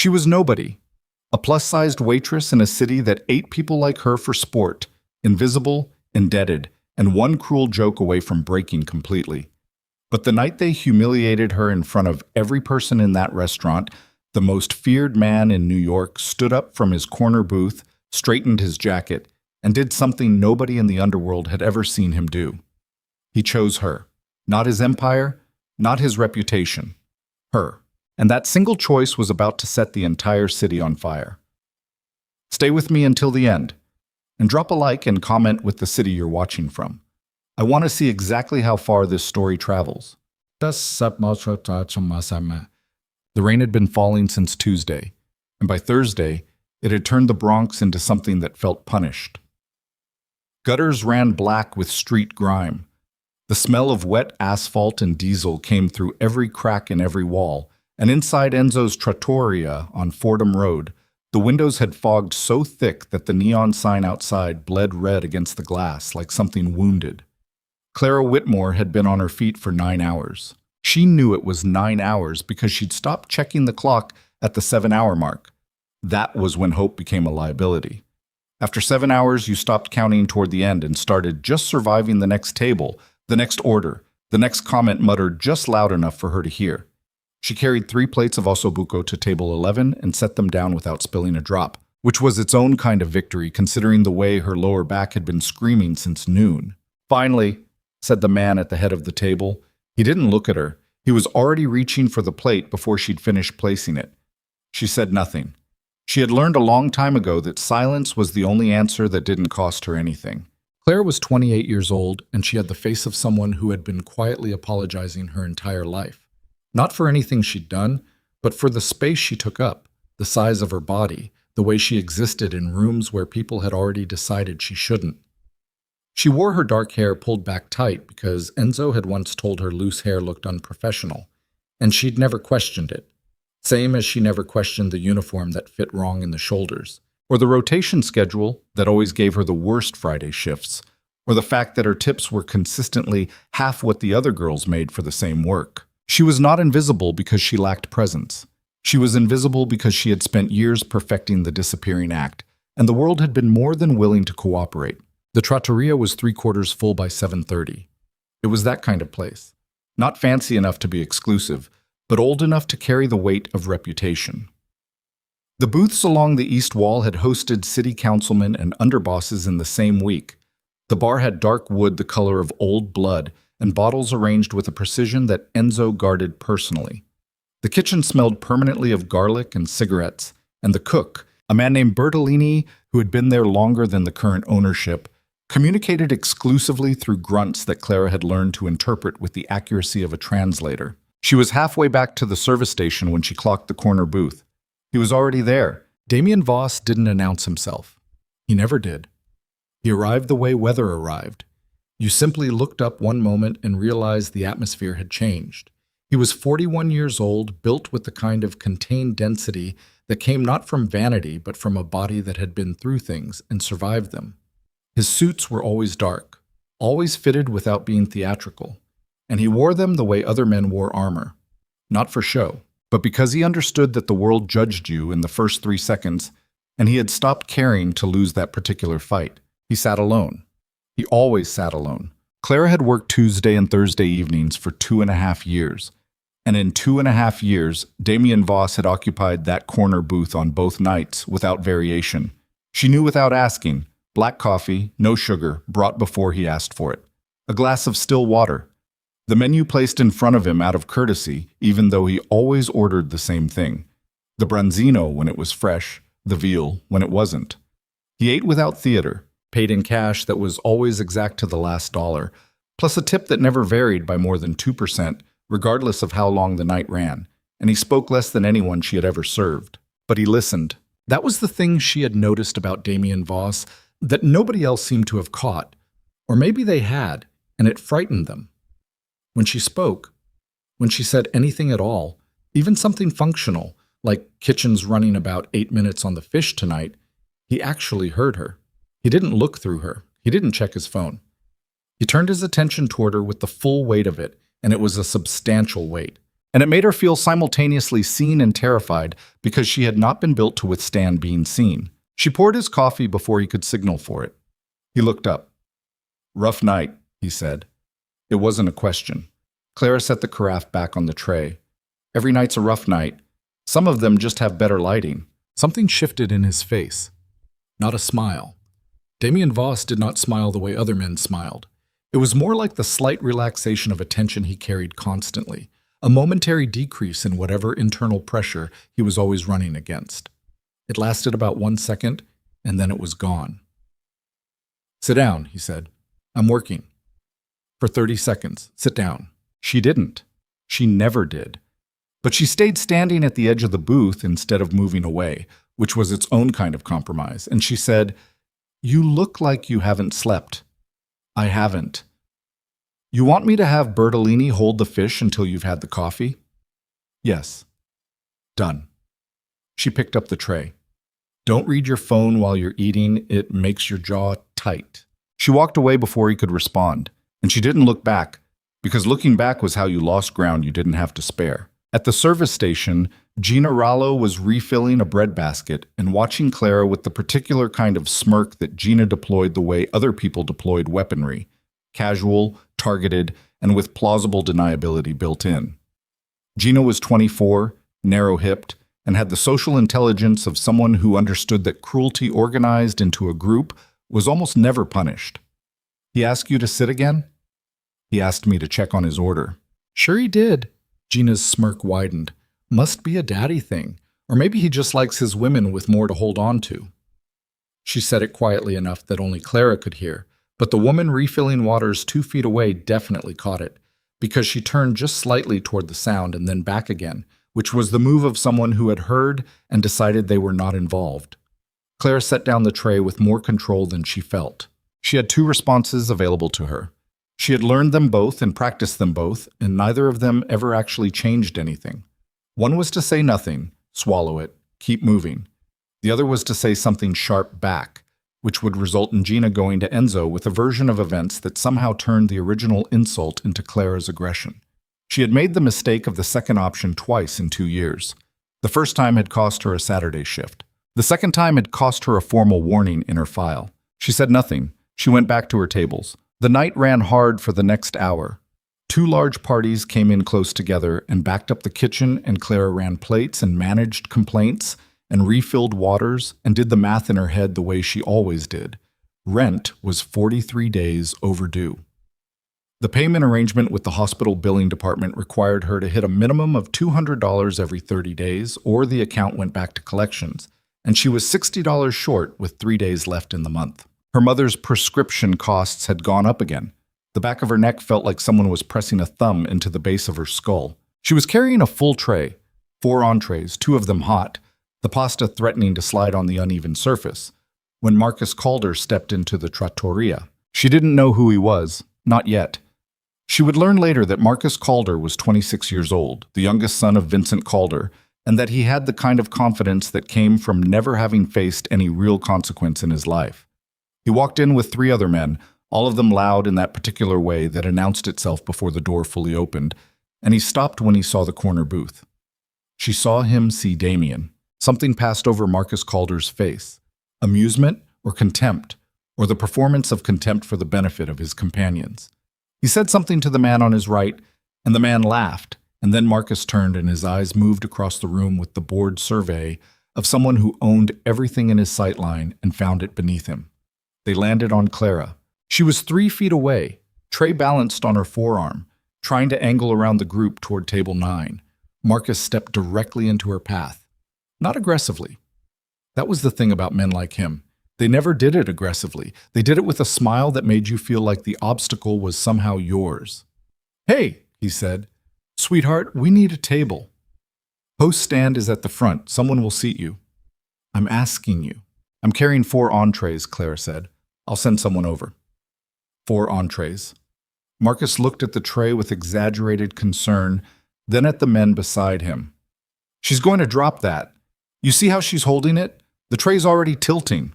She was nobody, a plus-sized waitress in a city that ate people like her for sport, invisible, indebted, and one cruel joke away from breaking completely. But the night they humiliated her in front of every person in that restaurant, the most feared man in New York stood up from his corner booth, straightened his jacket, and did something nobody in the underworld had ever seen him do. He chose her. Not his empire, not his reputation. Her. And that single choice was about to set the entire city on fire. Stay with me until the end, and drop a like and comment with the city you're watching from. I want to see exactly how far this story travels. The rain had been falling since Tuesday, and by Thursday, it had turned the Bronx into something that felt punished. Gutters ran black with street grime. The smell of wet asphalt and diesel came through every crack in every wall, and inside Enzo's trattoria on Fordham Road, the windows had fogged so thick that the neon sign outside bled red against the glass like something wounded. Clara Whitmore had been on her feet for 9 hours. She knew it was 9 hours because she'd stopped checking the clock at the 7-hour mark. That was when hope became a liability. After 7 hours, you stopped counting toward the end and started just surviving the next table, the next order, the next comment muttered just loud enough for her to hear. She carried 3 plates of ossobuco to table 11 and set them down without spilling a drop, which was its own kind of victory considering the way her lower back had been screaming since noon. "Finally," said the man at the head of the table. He didn't look at her. He was already reaching for the plate before she'd finished placing it. She said nothing. She had learned a long time ago that silence was the only answer that didn't cost her anything. Claire was 28 years old, and she had the face of someone who had been quietly apologizing her entire life. Not for anything she'd done, but for the space she took up, the size of her body, the way she existed in rooms where people had already decided she shouldn't. She wore her dark hair pulled back tight because Enzo had once told her loose hair looked unprofessional, and she'd never questioned it. Same as she never questioned the uniform that fit wrong in the shoulders, or the rotation schedule that always gave her the worst Friday shifts, or the fact that her tips were consistently half what the other girls made for the same work. She was not invisible because she lacked presence. She was invisible because she had spent years perfecting the disappearing act, and the world had been more than willing to cooperate. The trattoria was 3/4 full by 7:30. It was that kind of place. Not fancy enough to be exclusive, but old enough to carry the weight of reputation. The booths along the east wall had hosted city councilmen and underbosses in the same week. The bar had dark wood the color of old blood, and bottles arranged with a precision that Enzo guarded personally. The kitchen smelled permanently of garlic and cigarettes, and the cook, a man named Bertolini who had been there longer than the current ownership, communicated exclusively through grunts that Clara had learned to interpret with the accuracy of a translator. She was halfway back to the service station when she clocked the corner booth. He was already there. Damien Voss didn't announce himself. He never did. He arrived the way weather arrived. You simply looked up one moment and realized the atmosphere had changed. He was 41 years old, built with the kind of contained density that came not from vanity, but from a body that had been through things and survived them. His suits were always dark, always fitted without being theatrical, and he wore them the way other men wore armor. Not for show, but because he understood that the world judged you in the first 3 seconds, and he had stopped caring to lose that particular fight. He sat alone. He always sat alone. Clara had worked Tuesday and Thursday evenings for 2.5 years, and in 2.5 years, Damien Voss had occupied that corner booth on both nights without variation. She knew without asking. Black coffee, no sugar, brought before he asked for it. A glass of still water. The menu placed in front of him out of courtesy, even though he always ordered the same thing. The branzino when it was fresh, the veal when it wasn't. He ate without theater, paid in cash that was always exact to the last dollar, plus a tip that never varied by more than 2%, regardless of how long the night ran, and he spoke less than anyone she had ever served. But he listened. That was the thing she had noticed about Damien Voss that nobody else seemed to have caught, or maybe they had, and it frightened them. When she spoke, when she said anything at all, even something functional, like kitchen's running about 8 minutes on the fish tonight, he actually heard her. He didn't look through her. He didn't check his phone. He turned his attention toward her with the full weight of it, and it was a substantial weight. And it made her feel simultaneously seen and terrified because she had not been built to withstand being seen. She poured his coffee before he could signal for it. He looked up. "Rough night," he said. It wasn't a question. Clara set the carafe back on the tray. "Every night's a rough night. Some of them just have better lighting." Something shifted in his face. Not a smile. Damien Voss did not smile the way other men smiled. It was more like the slight relaxation of a tension he carried constantly, a momentary decrease in whatever internal pressure he was always running against. It lasted about 1 second, and then it was gone. "Sit down," he said. "I'm working." For 30 seconds, "Sit down." She didn't. She never did. But she stayed standing at the edge of the booth instead of moving away, which was its own kind of compromise, and she said, "You look like you haven't slept." "I haven't." "You want me to have Bertolini hold the fish until you've had the coffee?" "Yes." "Done." She picked up the tray. "Don't read your phone while you're eating. It makes your jaw tight." She walked away before he could respond, and she didn't look back, because looking back was how you lost ground you didn't have to spare. At the service station, Gina Rallo was refilling a breadbasket and watching Clara with the particular kind of smirk that Gina deployed the way other people deployed weaponry, casual, targeted, and with plausible deniability built in. Gina was 24, narrow-hipped, and had the social intelligence of someone who understood that cruelty organized into a group was almost never punished. "He asked you to sit again?" "He asked me to check on his order." "Sure he did." Gina's smirk widened. "Must be a daddy thing, or maybe he just likes his women with more to hold on to." She said it quietly enough that only Clara could hear, but the woman refilling waters 2 feet away definitely caught it, because she turned just slightly toward the sound and then back again, which was the move of someone who had heard and decided they were not involved. Clara set down the tray with more control than she felt. She had 2 responses available to her. She had learned them both and practiced them both, and neither of them ever actually changed anything. One was to say nothing, swallow it, keep moving. The other was to say something sharp back, which would result in Gina going to Enzo with a version of events that somehow turned the original insult into Clara's aggression. She had made the mistake of the second option twice in 2 years. The first time had cost her a Saturday shift. The second time had cost her a formal warning in her file. She said nothing. She went back to her tables. The night ran hard for the next hour. 2 large parties came in close together and backed up the kitchen, and Clara ran plates and managed complaints and refilled waters and did the math in her head the way she always did. Rent was 43 days overdue. The payment arrangement with the hospital billing department required her to hit a minimum of $200 every 30 days, or the account went back to collections, and she was $60 short with 3 days left in the month. Her mother's prescription costs had gone up again. The back of her neck felt like someone was pressing a thumb into the base of her skull. She was carrying a full tray, 4 entrees, 2 of them hot, the pasta threatening to slide on the uneven surface, when Marcus Calder stepped into the trattoria. She didn't know who he was, not yet. She would learn later that Marcus Calder was 26 years old, the youngest son of Vincent Calder, and that he had the kind of confidence that came from never having faced any real consequence in his life. He walked in with 3 other men, all of them loud in that particular way that announced itself before the door fully opened, and he stopped when he saw the corner booth. She saw him see Damien. Something passed over Marcus Calder's face. Amusement or contempt, or the performance of contempt for the benefit of his companions. He said something to the man on his right, and the man laughed, and then Marcus turned and his eyes moved across the room with the bored survey of someone who owned everything in his sightline and found it beneath him. They landed on Clara. She was 3 feet away, tray balanced on her forearm, trying to angle around the group toward table 9. Marcus stepped directly into her path. Not aggressively. That was the thing about men like him. They never did it aggressively. They did it with a smile that made you feel like the obstacle was somehow yours. "Hey," he said. "Sweetheart, we need a table. Host stand is at the front. Someone will seat you." "I'm asking you." "I'm carrying 4 entrees," Clara said. "I'll send someone over." 4 entrees. Marcus looked at the tray with exaggerated concern, then at the men beside him. "She's going to drop that. You see how she's holding it? The tray's already tilting."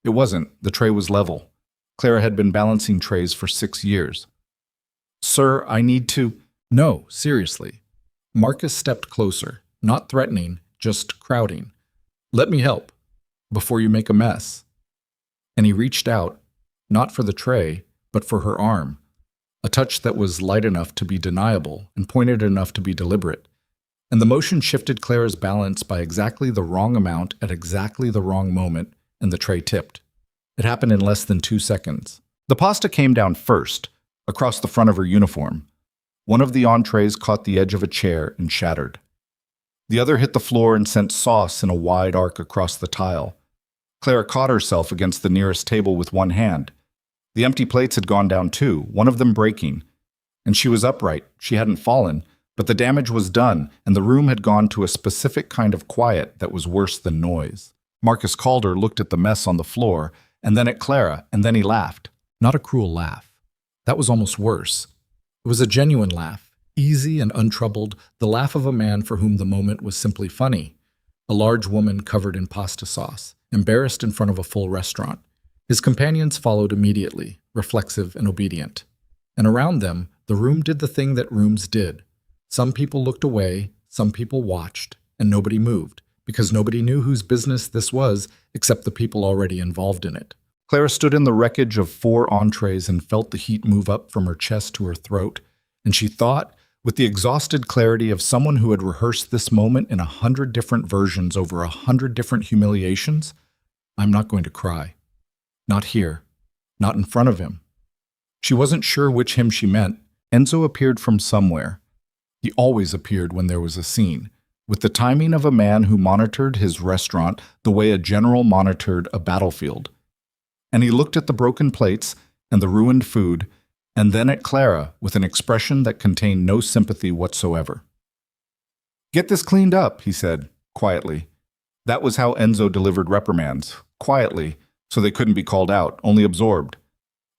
It wasn't. The tray was level. Clara had been balancing trays for 6 years. "Sir, I need to—" "No, seriously." Marcus stepped closer, not threatening, just crowding. "Let me help, before you make a mess." And he reached out, not for the tray, but for her arm, a touch that was light enough to be deniable and pointed enough to be deliberate. And the motion shifted Clara's balance by exactly the wrong amount at exactly the wrong moment, and the tray tipped. It happened in less than 2 seconds. The pasta came down first, across the front of her uniform. One of the entrees caught the edge of a chair and shattered. The other hit the floor and sent sauce in a wide arc across the tile. Clara caught herself against the nearest table with one hand. The empty plates had gone down too, one of them breaking. And she was upright, she hadn't fallen, but the damage was done, and the room had gone to a specific kind of quiet that was worse than noise. Marcus Calder looked at the mess on the floor, and then at Clara, and then he laughed. Not a cruel laugh. That was almost worse. It was a genuine laugh, easy and untroubled, the laugh of a man for whom the moment was simply funny. A large woman covered in pasta sauce, embarrassed in front of a full restaurant. His companions followed immediately, reflexive and obedient. And around them, the room did the thing that rooms did. Some people looked away, some people watched, and nobody moved, because nobody knew whose business this was except the people already involved in it. Clara stood in the wreckage of 4 entrees and felt the heat move up from her chest to her throat, and she thought, with the exhausted clarity of someone who had rehearsed this moment in 100 different versions over 100 different humiliations, "I'm not going to cry. Not here. Not in front of him." She wasn't sure which him she meant. Enzo appeared from somewhere. He always appeared when there was a scene, with the timing of a man who monitored his restaurant the way a general monitored a battlefield. And he looked at the broken plates and the ruined food, and then at Clara with an expression that contained no sympathy whatsoever. "Get this cleaned up," he said, quietly. That was how Enzo delivered reprimands, quietly, so they couldn't be called out, only absorbed.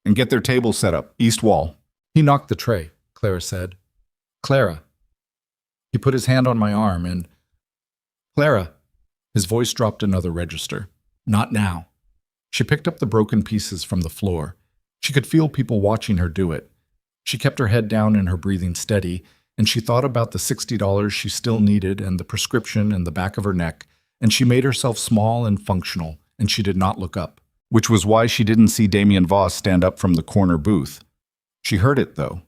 "And get their table set up, east wall." He knocked the tray, Clara said. "Clara." He put his hand on my arm and... "Clara." His voice dropped another register. "Not now." She picked up the broken pieces from the floor. She could feel people watching her do it. She kept her head down and her breathing steady, and she thought about the $60 she still needed and the prescription and the back of her neck, and she made herself small and functional, and she did not look up, which was why she didn't see Damien Voss stand up from the corner booth. She heard it, though,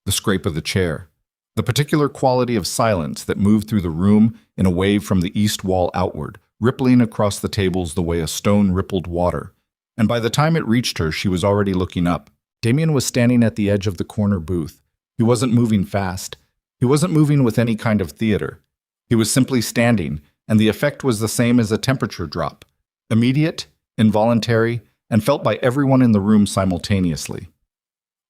the scrape of the chair, the particular quality of silence that moved through the room in a wave from the east wall outward, rippling across the tables the way a stone rippled water. And by the time it reached her, she was already looking up. Damien was standing at the edge of the corner booth. He wasn't moving fast. He wasn't moving with any kind of theater. He was simply standing, and the effect was the same as a temperature drop. Immediate, involuntary, and felt by everyone in the room simultaneously.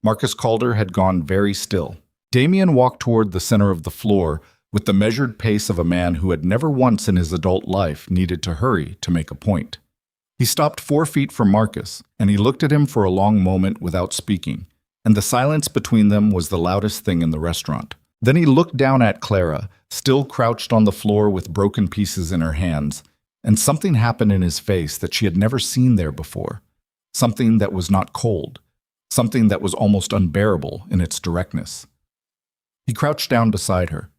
Marcus Calder had gone very still. Damien walked toward the center of the floor with the measured pace of a man who had never once in his adult life needed to hurry to make a point. He stopped 4 feet from Marcus, and he looked at him for a long moment without speaking, and the silence between them was the loudest thing in the restaurant. Then he looked down at Clara, still crouched on the floor with broken pieces in her hands, and something happened in his face that she had never seen there before. Something that was not cold, something that was almost unbearable in its directness. He crouched down beside her.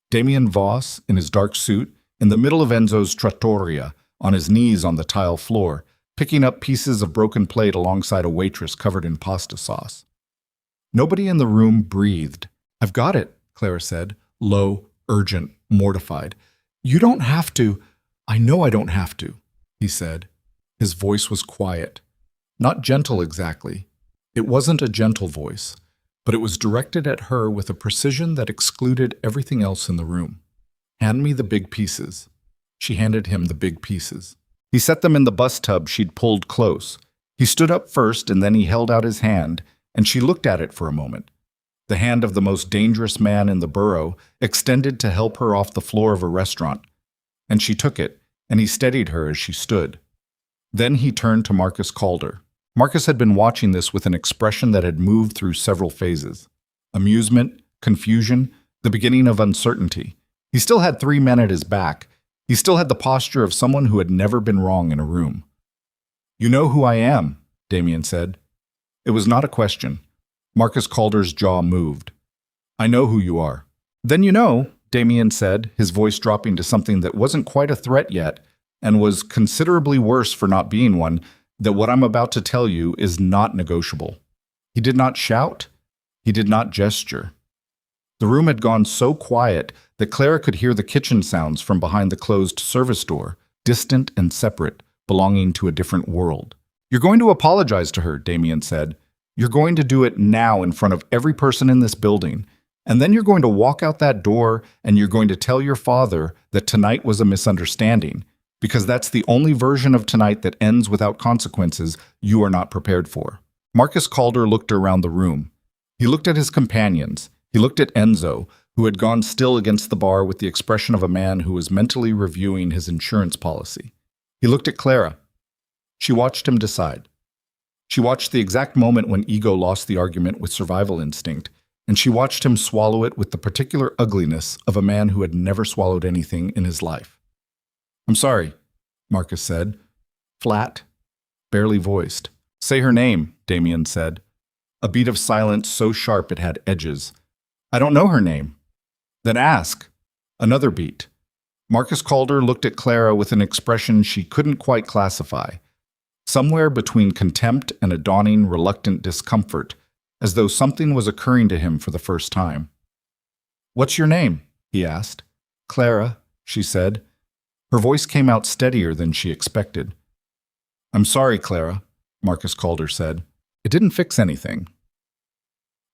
Damien Voss, in his dark suit, in the middle of Enzo's trattoria, on his knees on the tile floor, picking up pieces of broken plate alongside a waitress covered in pasta sauce. Nobody in the room breathed. "I've got it," Clara said, low, urgent, mortified. "You don't have to." "I know I don't have to," he said. His voice was quiet. Not gentle exactly. It wasn't a gentle voice, but it was directed at her with a precision that excluded everything else in the room. "Hand me the big pieces." She handed him the big pieces. He set them in the bus tub she'd pulled close. He stood up first, and then he held out his hand, and she looked at it for a moment. The hand of the most dangerous man in the borough, extended to help her off the floor of a restaurant. And she took it, and he steadied her as she stood. Then he turned to Marcus Calder. Marcus had been watching this with an expression that had moved through several phases. Amusement, confusion, the beginning of uncertainty. He still had 3 men at his back. He still had the posture of someone who had never been wrong in a room. "You know who I am," Damien said. It was not a question. Marcus Calder's jaw moved. "I know who you are." "Then you know," Damien said, his voice dropping to something that wasn't quite a threat yet and was considerably worse for not being one, that what I'm about to tell you is not negotiable. He did not shout. He did not gesture. The room had gone so quiet that Clara could hear the kitchen sounds from behind the closed service door, distant and separate, belonging to a different world. You're going to apologize to her, Damien said. You're going to do it now in front of every person in this building. And then you're going to walk out that door and you're going to tell your father that tonight was a misunderstanding, because that's the only version of tonight that ends without consequences you are not prepared for. Marcus Calder looked around the room. He looked at his companions. He looked at Enzo, who had gone still against the bar with the expression of a man who was mentally reviewing his insurance policy. He looked at Clara. She watched him decide. She watched the exact moment when ego lost the argument with survival instinct, and she watched him swallow it with the particular ugliness of a man who had never swallowed anything in his life. I'm sorry, Marcus said, flat, barely voiced. Say her name, Damien said, a beat of silence so sharp it had edges. I don't know her name. Then ask. Another beat. Marcus Calder looked at Clara with an expression she couldn't quite classify, somewhere between contempt and a dawning, reluctant discomfort, as though something was occurring to him for the first time. What's your name? He asked. Clara, she said. Her voice came out steadier than she expected. I'm sorry, Clara, Marcus Calder said. It didn't fix anything.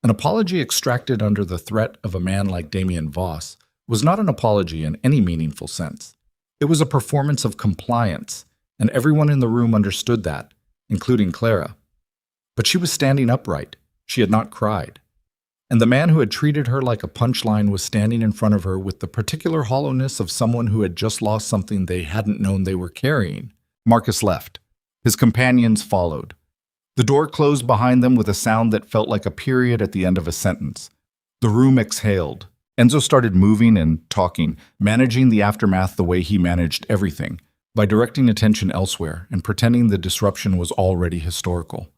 An apology extracted under the threat of a man like Damien Voss was not an apology in any meaningful sense. It was a performance of compliance, and everyone in the room understood that, including Clara. But she was standing upright. She had not cried. And the man who had treated her like a punchline was standing in front of her with the particular hollowness of someone who had just lost something they hadn't known they were carrying. Marcus left. His companions followed. The door closed behind them with a sound that felt like a period at the end of a sentence. The room exhaled. Enzo started moving and talking, managing the aftermath the way he managed everything, by directing attention elsewhere and pretending the disruption was already historical.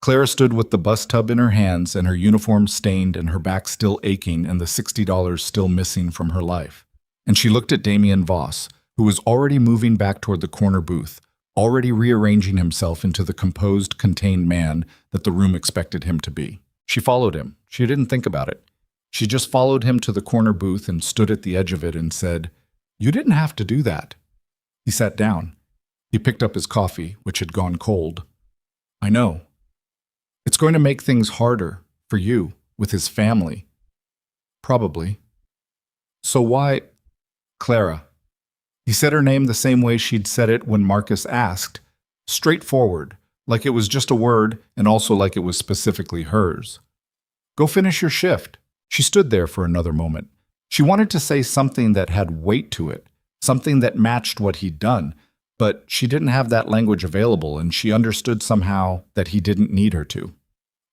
Clara stood with the bus tub in her hands and her uniform stained and her back still aching and the $60 still missing from her life. And she looked at Damien Voss, who was already moving back toward the corner booth, already rearranging himself into the composed, contained man that the room expected him to be. She followed him. She didn't think about it. She just followed him to the corner booth and stood at the edge of it and said, "You didn't have to do that." He sat down. He picked up his coffee, which had gone cold. I know. It's going to make things harder for you with his family. Probably. So why, Clara? He said her name the same way she'd said it when Marcus asked, straightforward, like it was just a word and also like it was specifically hers. Go finish your shift. She stood there for another moment. She wanted to say something that had weight to it, something that matched what he'd done, but she didn't have that language available, and she understood somehow that he didn't need her to.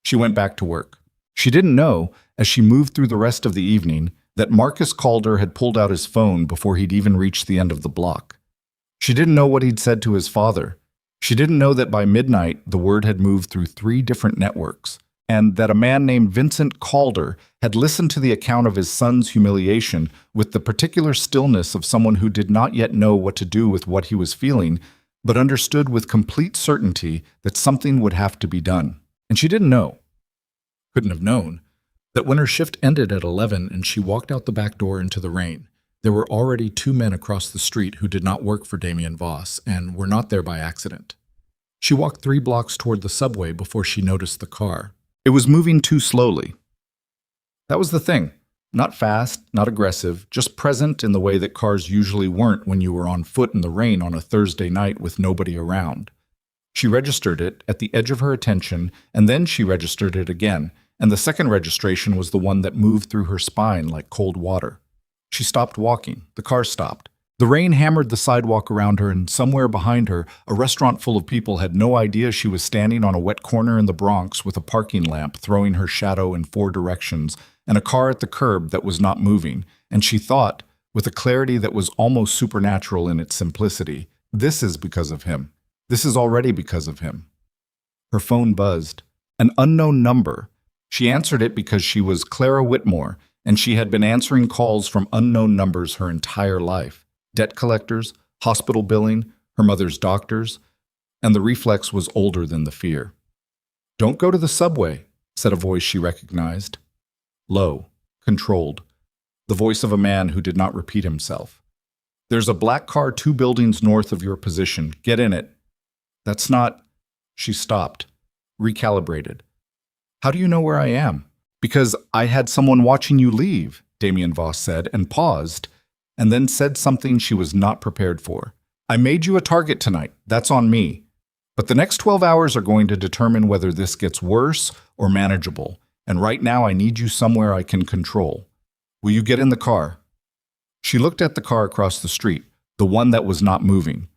She went back to work. She didn't know, as she moved through the rest of the evening, that Marcus Calder had pulled out his phone before he'd even reached the end of the block. She didn't know what he'd said to his father. She didn't know that by midnight the word had moved through 3 different networks, and that a man named Vincent Calder had listened to the account of his son's humiliation with the particular stillness of someone who did not yet know what to do with what he was feeling, but understood with complete certainty that something would have to be done. And she didn't know, couldn't have known, that when her shift ended at 11 and she walked out the back door into the rain, there were already 2 men across the street who did not work for Damien Voss and were not there by accident. She walked 3 blocks toward the subway before she noticed the car. It was moving too slowly. That was the thing. Not fast, not aggressive, just present in the way that cars usually weren't when you were on foot in the rain on a Thursday night with nobody around. She registered it at the edge of her attention, and then she registered it again, and the second registration was the one that moved through her spine like cold water. She stopped walking. The car stopped. The rain hammered the sidewalk around her, and somewhere behind her, a restaurant full of people had no idea she was standing on a wet corner in the Bronx with a parking lamp throwing her shadow in 4 directions and a car at the curb that was not moving, and she thought, with a clarity that was almost supernatural in its simplicity, this is because of him. This is already because of him. Her phone buzzed. An unknown number. She answered it because she was Clara Whitmore, and she had been answering calls from unknown numbers her entire life. Debt collectors, hospital billing, her mother's doctors, and the reflex was older than the fear. "Don't go to the subway," said a voice she recognized. Low, controlled, the voice of a man who did not repeat himself. "There's a black car 2 buildings north of your position. Get in it." "That's not—" She stopped, recalibrated. "How do you know where I am?" "Because I had someone watching you leave," Damien Voss said, and paused, and then said something she was not prepared for. "I made you a target tonight. That's on me. But the next 12 hours are going to determine whether this gets worse or manageable, and right now I need you somewhere I can control. Will you get in the car?" She looked at the car across the street, the one that was not moving.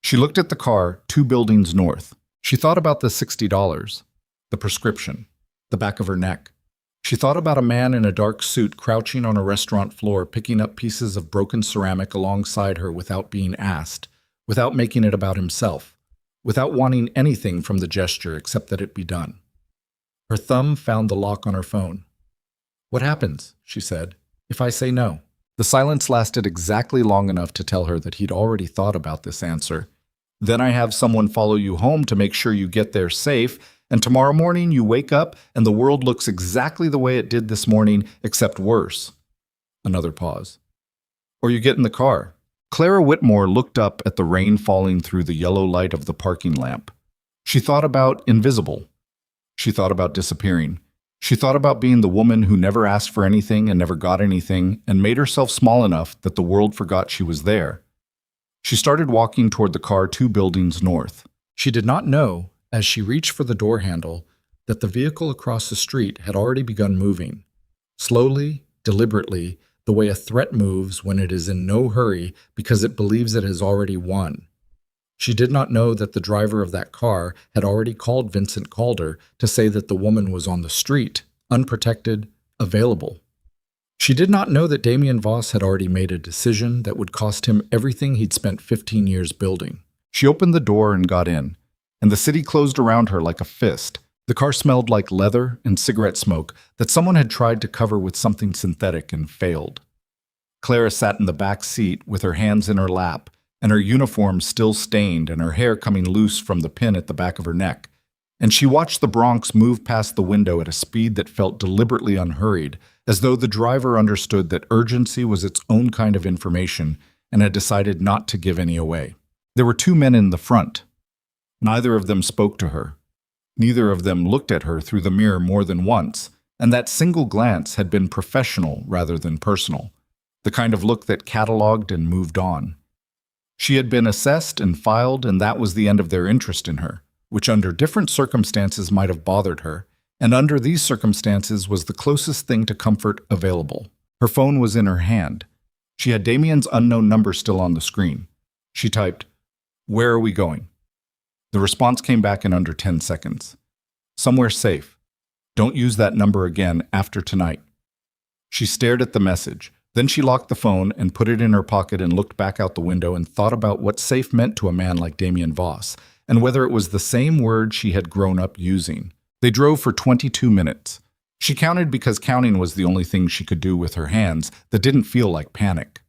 She looked at the car 2 buildings north. She thought about the $60, the prescription, the back of her neck. She thought about a man in a dark suit crouching on a restaurant floor picking up pieces of broken ceramic alongside her without being asked, without making it about himself, without wanting anything from the gesture except that it be done. Her thumb found the lock on her phone. "What happens?" she said, "if I say no?" The silence lasted exactly long enough to tell her that he'd already thought about this answer. "Then I have someone follow you home to make sure you get there safe, and tomorrow morning you wake up and the world looks exactly the way it did this morning, except worse." Another pause. "Or you get in the car." Clara Whitmore looked up at the rain falling through the yellow light of the parking lamp. She thought about invisible. She thought about disappearing. She thought about being the woman who never asked for anything and never got anything and made herself small enough that the world forgot she was there. She started walking toward the car 2 buildings north. She did not know, as she reached for the door handle, that the vehicle across the street had already begun moving. Slowly, deliberately, the way a threat moves when it is in no hurry because it believes it has already won. She did not know that the driver of that car had already called Vincent Calder to say that the woman was on the street, unprotected, available. She did not know that Damien Voss had already made a decision that would cost him everything he'd spent 15 years building. She opened the door and got in, and the city closed around her like a fist. The car smelled like leather and cigarette smoke that someone had tried to cover with something synthetic and failed. Clara sat in the back seat with her hands in her lap, and her uniform still stained and her hair coming loose from the pin at the back of her neck. And she watched the Bronx move past the window at a speed that felt deliberately unhurried, as though the driver understood that urgency was its own kind of information and had decided not to give any away. There were 2 men in the front. Neither of them spoke to her. Neither of them looked at her through the mirror more than once, and that single glance had been professional rather than personal, the kind of look that cataloged and moved on. She had been assessed and filed, and that was the end of their interest in her, which under different circumstances might have bothered her, and under these circumstances was the closest thing to comfort available. Her phone was in her hand. She had Damien's unknown number still on the screen. She typed, "Where are we going?" The response came back in under 10 seconds. "Somewhere safe. Don't use that number again after tonight." She stared at the message. Then she locked the phone and put it in her pocket and looked back out the window and thought about what safe meant to a man like Damien Voss, and whether it was the same word she had grown up using. They drove for 22 minutes. She counted because counting was the only thing she could do with her hands that didn't feel like panic.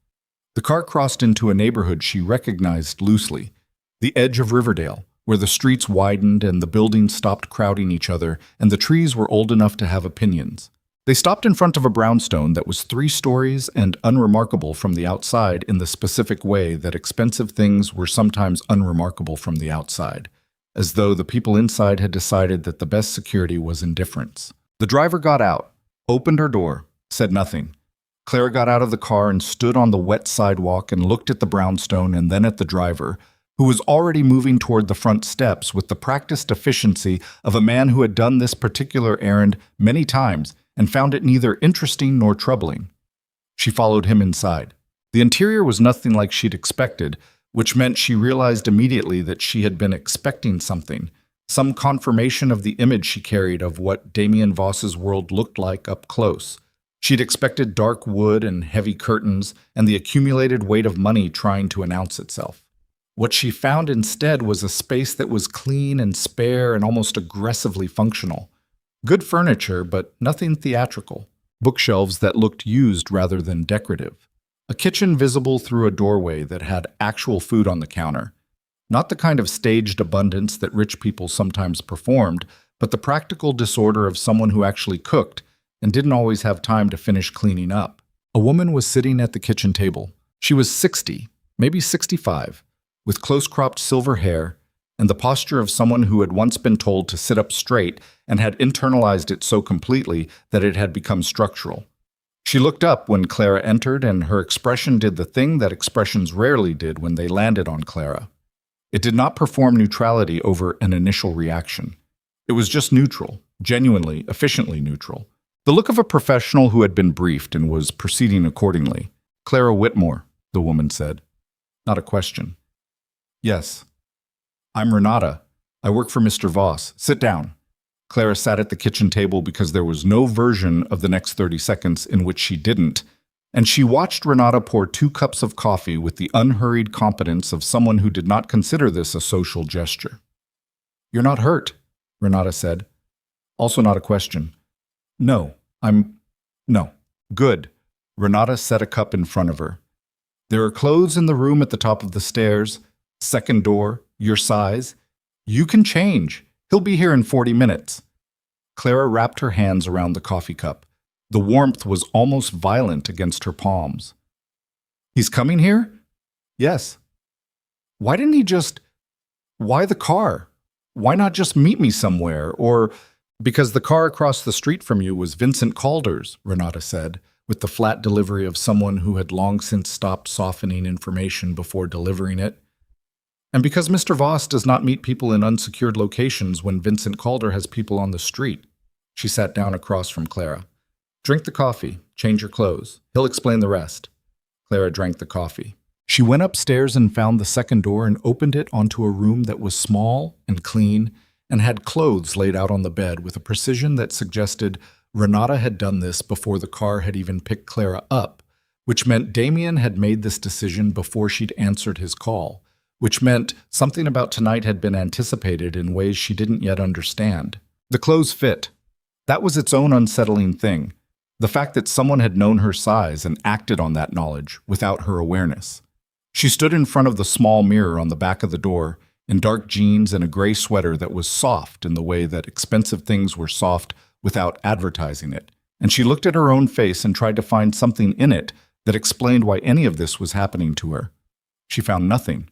The car crossed into a neighborhood she recognized loosely, the edge of Riverdale, where the streets widened and the buildings stopped crowding each other and the trees were old enough to have opinions. They stopped in front of a brownstone that was 3 stories and unremarkable from the outside in the specific way that expensive things were sometimes unremarkable from the outside, as though the people inside had decided that the best security was indifference. The driver got out, opened her door, said nothing. Clara got out of the car and stood on the wet sidewalk and looked at the brownstone and then at the driver, who was already moving toward the front steps with the practiced efficiency of a man who had done this particular errand many times and found it neither interesting nor troubling. She followed him inside. The interior was nothing like she'd expected, which meant she realized immediately that she had been expecting something, some confirmation of the image she carried of what Damien Voss's world looked like up close. She'd expected dark wood and heavy curtains and the accumulated weight of money trying to announce itself. What she found instead was a space that was clean and spare and almost aggressively functional. Good furniture, but nothing theatrical. bookshelves that looked used rather than decorative, a kitchen visible through a doorway that had actual food on the counter. Not the kind of staged abundance that rich people sometimes performed, but the practical disorder of someone who actually cooked and didn't always have time to finish cleaning up. A woman was sitting at the kitchen table. She was 60, maybe 65, with close-cropped silver hair and the posture of someone who had once been told to sit up straight and had internalized it so completely that it had become structural. She looked up when Clara entered, and her expression did the thing that expressions rarely did when they landed on Clara. It did not perform neutrality over an initial reaction. It was just neutral, genuinely, efficiently neutral. The look of a professional who had been briefed and was proceeding accordingly. "Clara Whitmore," the woman said. Not a question. "Yes. I'm Renata. I work for Mr. Voss. Sit down." Clara sat at the kitchen table because there was no version of the next 30 seconds in which she didn't, and she watched Renata pour 2 cups of coffee with the unhurried competence of someone who did not consider this a social gesture. "You're not hurt," Renata said. Also not a question. No. Good." Renata set a cup in front of her. "There are clothes in the room at the top of the stairs. Second door, your size. You can change. He'll be here in 40 minutes. Clara wrapped her hands around the coffee cup. The warmth was almost violent against her palms. "He's coming here?" "Yes." "Why didn't he just... Why the car? Why not just meet me somewhere? Or... Because the car across the street from you was Vincent Calder's," Renata said, with the flat delivery of someone who had long since stopped softening information before delivering it. "And because Mr. Voss does not meet people in unsecured locations when Vincent Calder has people on the street." She sat down across from Clara. "Drink the coffee. Change your clothes. He'll explain the rest." Clara drank the coffee. She went upstairs and found the second door and opened it onto a room that was small and clean and had clothes laid out on the bed with a precision that suggested Renata had done this before the car had even picked Clara up, which meant Damien had made this decision before she'd answered his call, which meant something about tonight had been anticipated in ways she didn't yet understand. The clothes fit. That was its own unsettling thing. The fact that someone had known her size and acted on that knowledge without her awareness. She stood in front of the small mirror on the back of the door, in dark jeans and a gray sweater that was soft in the way that expensive things were soft without advertising it, and she looked at her own face and tried to find something in it that explained why any of this was happening to her. She found nothing.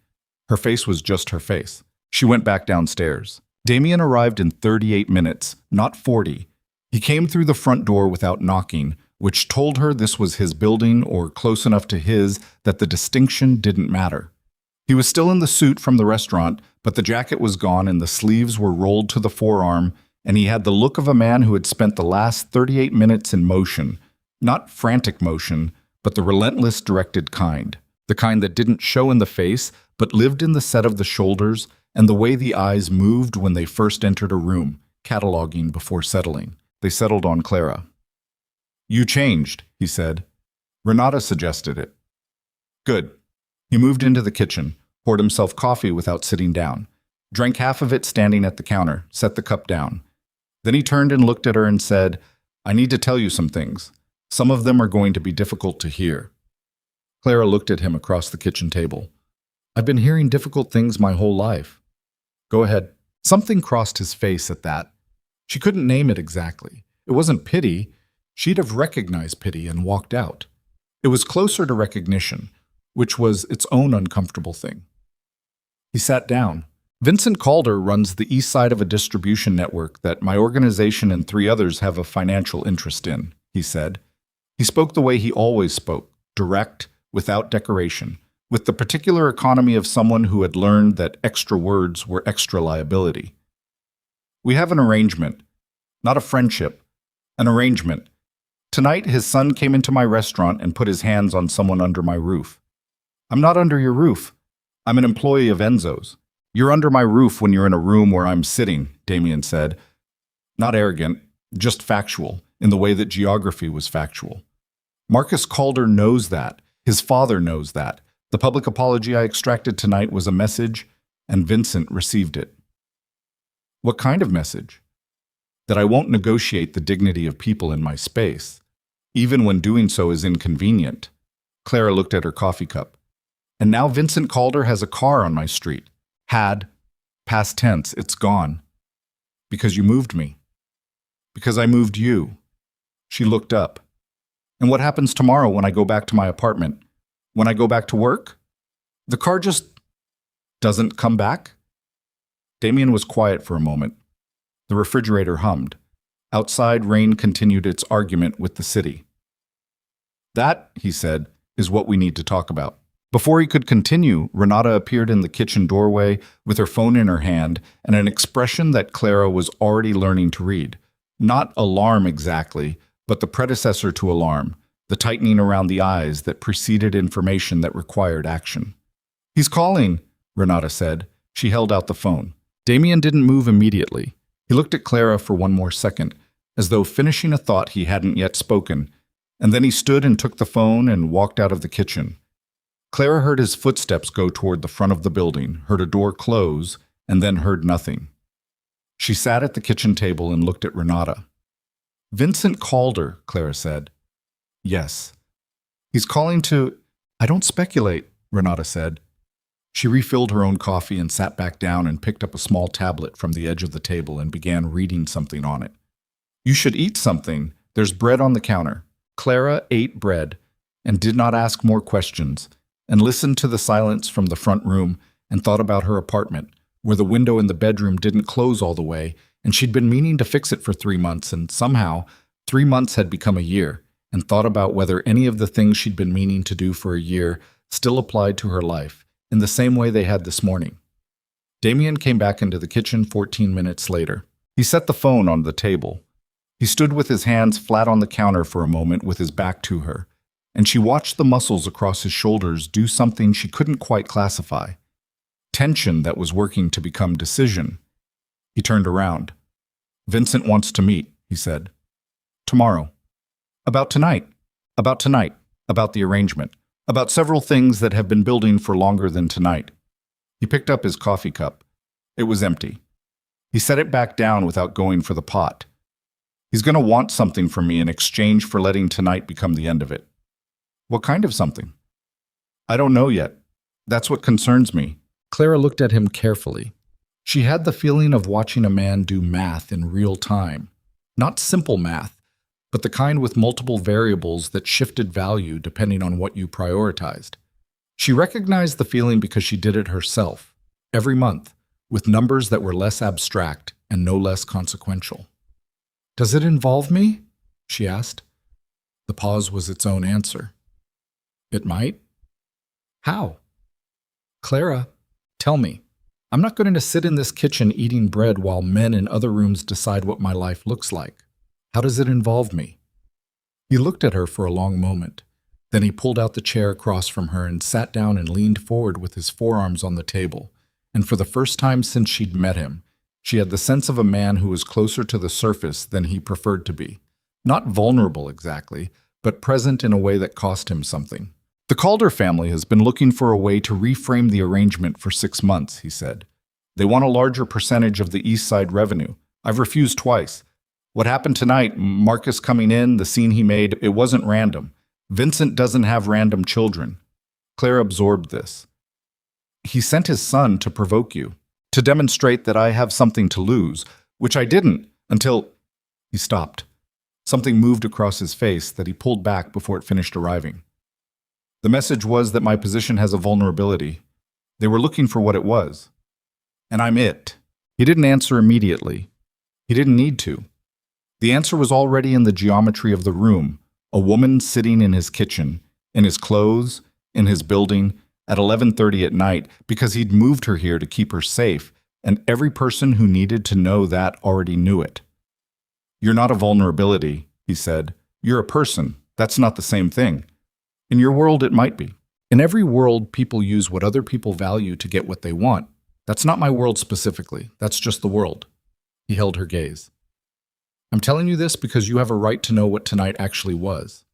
Her face was just her face. She went back downstairs. Damien arrived in 38 minutes, not 40. He came through the front door without knocking, which told her this was his building or close enough to his that the distinction didn't matter. He was still in the suit from the restaurant, but the jacket was gone and the sleeves were rolled to the forearm, and he had the look of a man who had spent the last 38 minutes in motion. Not frantic motion, but the relentless directed kind. The kind that didn't show in the face, but lived in the set of the shoulders and the way the eyes moved when they first entered a room, cataloging before settling. They settled on Clara. "You changed," he said. Renata suggested it. "Good." He moved into the kitchen, poured himself coffee without sitting down, drank half of it standing at the counter, set the cup down. Then he turned and looked at her and said, "I need to tell you some things. Some of them are going to be difficult to hear." Clara looked at him across the kitchen table. "I've been hearing difficult things my whole life." "Go ahead." Something crossed his face at that. She couldn't name it exactly. It wasn't pity. She'd have recognized pity and walked out. It was closer to recognition, which was its own uncomfortable thing. He sat down. "Vincent Calder runs the east side of a distribution network that my organization and 3 others have a financial interest in," he said. He spoke the way he always spoke, direct, without decoration, with the particular economy of someone who had learned that extra words were extra liability. "We have an arrangement. Not a friendship. An arrangement. Tonight his son came into my restaurant and put his hands on someone under my roof. I'm not under your roof. I'm an employee of Enzo's. You're under my roof when you're in a room where I'm sitting," Damien said. Not arrogant, just factual, in the way that geography was factual. Marcus Calder knows that. His father knows that. The public apology I extracted tonight was a message, and Vincent received it. "What kind of message?" "That I won't negotiate the dignity of people in my space. even when doing so is inconvenient. Clara looked at her coffee cup. And now Vincent Calder has a car on my street. Had. Past tense, it's gone. Because you moved me. Because I moved you. She looked up. And what happens tomorrow when I go back to my apartment? When I go back to work? The car just doesn't come back? Damien was quiet for a moment. The refrigerator hummed. Outside, rain continued its argument with the city. That, he said, is what we need to talk about. Before he could continue, Renata appeared in the kitchen doorway with her phone in her hand and an expression that Clara was already learning to read. Not alarm exactly, but the predecessor to alarm, the tightening around the eyes that preceded information that required action. He's calling, Renata said. She held out the phone. Damien didn't move immediately. He looked at Clara for one more second, as though finishing a thought he hadn't yet spoken, and then he stood and took the phone and walked out of the kitchen. Clara heard his footsteps go toward the front of the building, heard a door close, and then heard nothing. She sat at the kitchen table and looked at Renata. Vincent Calder, Clara said. Yes. He's calling to... I don't speculate, Renata said. She refilled her own coffee and sat back down and picked up a small tablet from the edge of the table and began reading something on it. You should eat something. There's bread on the counter. Clara ate bread and did not ask more questions, and listened to the silence from the front room and thought about her apartment, where the window in the bedroom didn't close all the way, and she'd been meaning to fix it for 3 months, and somehow 3 months had become a year, and thought about whether any of the things she'd been meaning to do for a year still applied to her life, in the same way they had this morning. Damien came back into the kitchen 14 minutes later. He set the phone on the table. He stood with his hands flat on the counter for a moment with his back to her, and she watched the muscles across his shoulders do something she couldn't quite classify. Tension that was working to become decision. He turned around. Vincent wants to meet, he said. Tomorrow. About tonight. About tonight. About the arrangement. About several things that have been building for longer than tonight. He picked up his coffee cup. It was empty. He set it back down without going for the pot. He's going to want something from me in exchange for letting tonight become the end of it. What kind of something? I don't know yet. That's what concerns me. Clara looked at him carefully. She had the feeling of watching a man do math in real time. Not simple math, but the kind with multiple variables that shifted value depending on what you prioritized. She recognized the feeling because she did it herself, every month, with numbers that were less abstract and no less consequential. Does it involve me? She asked. The pause was its own answer. It might. How? Clara, tell me. I'm not going to sit in this kitchen eating bread while men in other rooms decide what my life looks like. How does it involve me? He looked at her for a long moment. Then he pulled out the chair across from her and sat down and leaned forward with his forearms on the table. And for the first time since she'd met him, she had the sense of a man who was closer to the surface than he preferred to be. Not vulnerable exactly, but present in a way that cost him something. The Calder family has been looking for a way to reframe the arrangement for 6 months, he said. They want a larger percentage of the East Side revenue. I've refused twice. What happened tonight, Marcus coming in, the scene he made, it wasn't random. Vincent doesn't have random children. Claire absorbed this. He sent his son to provoke you, to demonstrate that I have something to lose, which I didn't until... He stopped. Something moved across his face that he pulled back before it finished arriving. The message was that my position has a vulnerability. They were looking for what it was. And I'm it. He didn't answer immediately. He didn't need to. The answer was already in the geometry of the room, a woman sitting in his kitchen, in his clothes, in his building, at 11:30 at night, because he'd moved her here to keep her safe, and every person who needed to know that already knew it. You're not a vulnerability, he said. You're a person. That's not the same thing. In your world, it might be. In every world, people use what other people value to get what they want. That's not my world specifically. That's just the world. He held her gaze. I'm telling you this because you have a right to know what tonight actually was,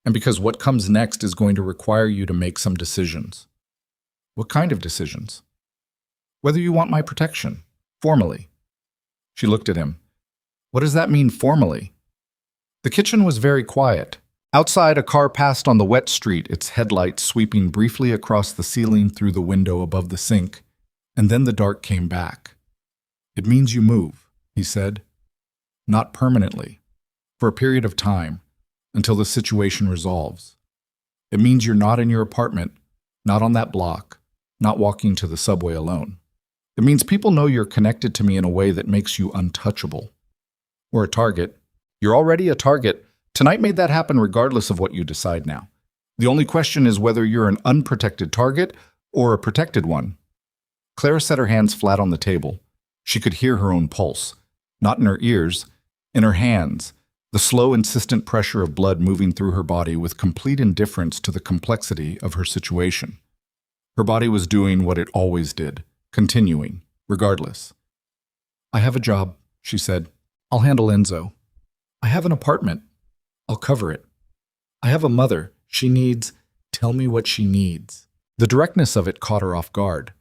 and because what comes next is going to require you to make some decisions. What kind of decisions? Whether you want my protection, formally. She looked at him. What does that mean formally? The kitchen was very quiet. Outside, a car passed on the wet street, its headlights sweeping briefly across the ceiling through the window above the sink, and then the dark came back. "It means you move," he said. "Not permanently. For a period of time, until the situation resolves. It means you're not in your apartment, not on that block, not walking to the subway alone. It means people know you're connected to me in a way that makes you untouchable. Or a target. You're already a target. Tonight made that happen regardless of what you decide now. The only question is whether you're an unprotected target or a protected one." Clara set her hands flat on the table. She could hear her own pulse, not in her ears, in her hands, the slow, insistent pressure of blood moving through her body with complete indifference to the complexity of her situation. Her body was doing what it always did, continuing, regardless. "I have a job," she said. "I'll handle Enzo. I have an apartment. I'll cover it. I have a mother. She needs. Tell me what she needs." The directness of it caught her off guard.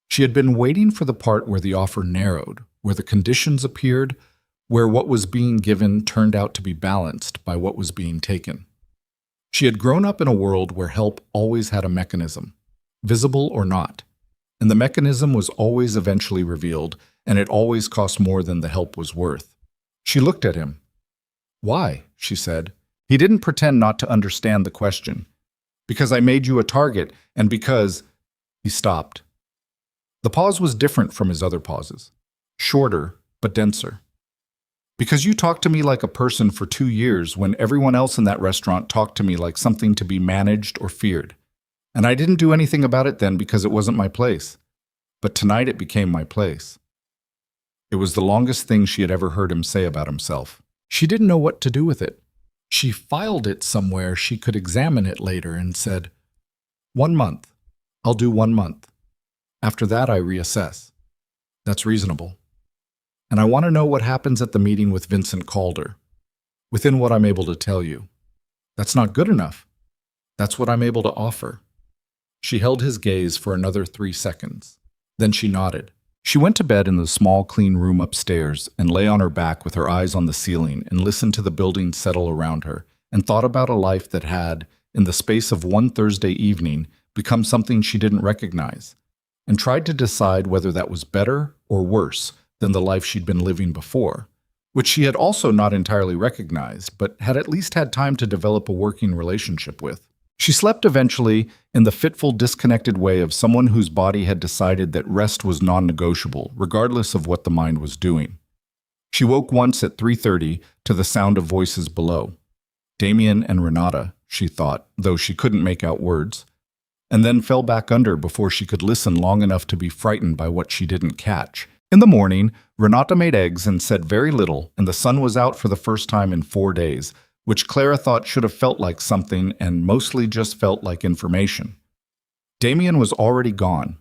She had been waiting for the part where the offer narrowed, where the conditions appeared, where what was being given turned out to be balanced by what was being taken. She had grown up in a world where help always had a mechanism, visible or not, and the mechanism was always eventually revealed, and it always cost more than the help was worth. She looked at him. "Why?" she said. He didn't pretend not to understand the question. "Because I made you a target, and because—" He stopped. The pause was different from his other pauses. Shorter, but denser. "Because you talked to me like a person for 2 years when everyone else in that restaurant talked to me like something to be managed or feared. And I didn't do anything about it then because it wasn't my place. But tonight it became my place." It was the longest thing she had ever heard him say about himself. She didn't know what to do with it. She filed it somewhere she could examine it later and said, "1 month. I'll do 1 month. After that, I reassess. That's reasonable. And I want to know what happens at the meeting with Vincent Calder. Within what I'm able to tell you. That's not good enough. That's what I'm able to offer." She held his gaze for another 3 seconds. Then she nodded. She went to bed in the small, clean room upstairs and lay on her back with her eyes on the ceiling and listened to the building settle around her and thought about a life that had, in the space of one Thursday evening, become something she didn't recognize, and tried to decide whether that was better or worse than the life she'd been living before, which she had also not entirely recognized, but had at least had time to develop a working relationship with. She slept eventually in the fitful, disconnected way of someone whose body had decided that rest was non-negotiable, regardless of what the mind was doing. She woke once at 3:30 to the sound of voices below. Damien and Renata, she thought, though she couldn't make out words, and then fell back under before she could listen long enough to be frightened by what she didn't catch. In the morning, Renata made eggs and said very little, and the sun was out for the first time in 4 days, which Clara thought should have felt like something and mostly just felt like information. Damien was already gone.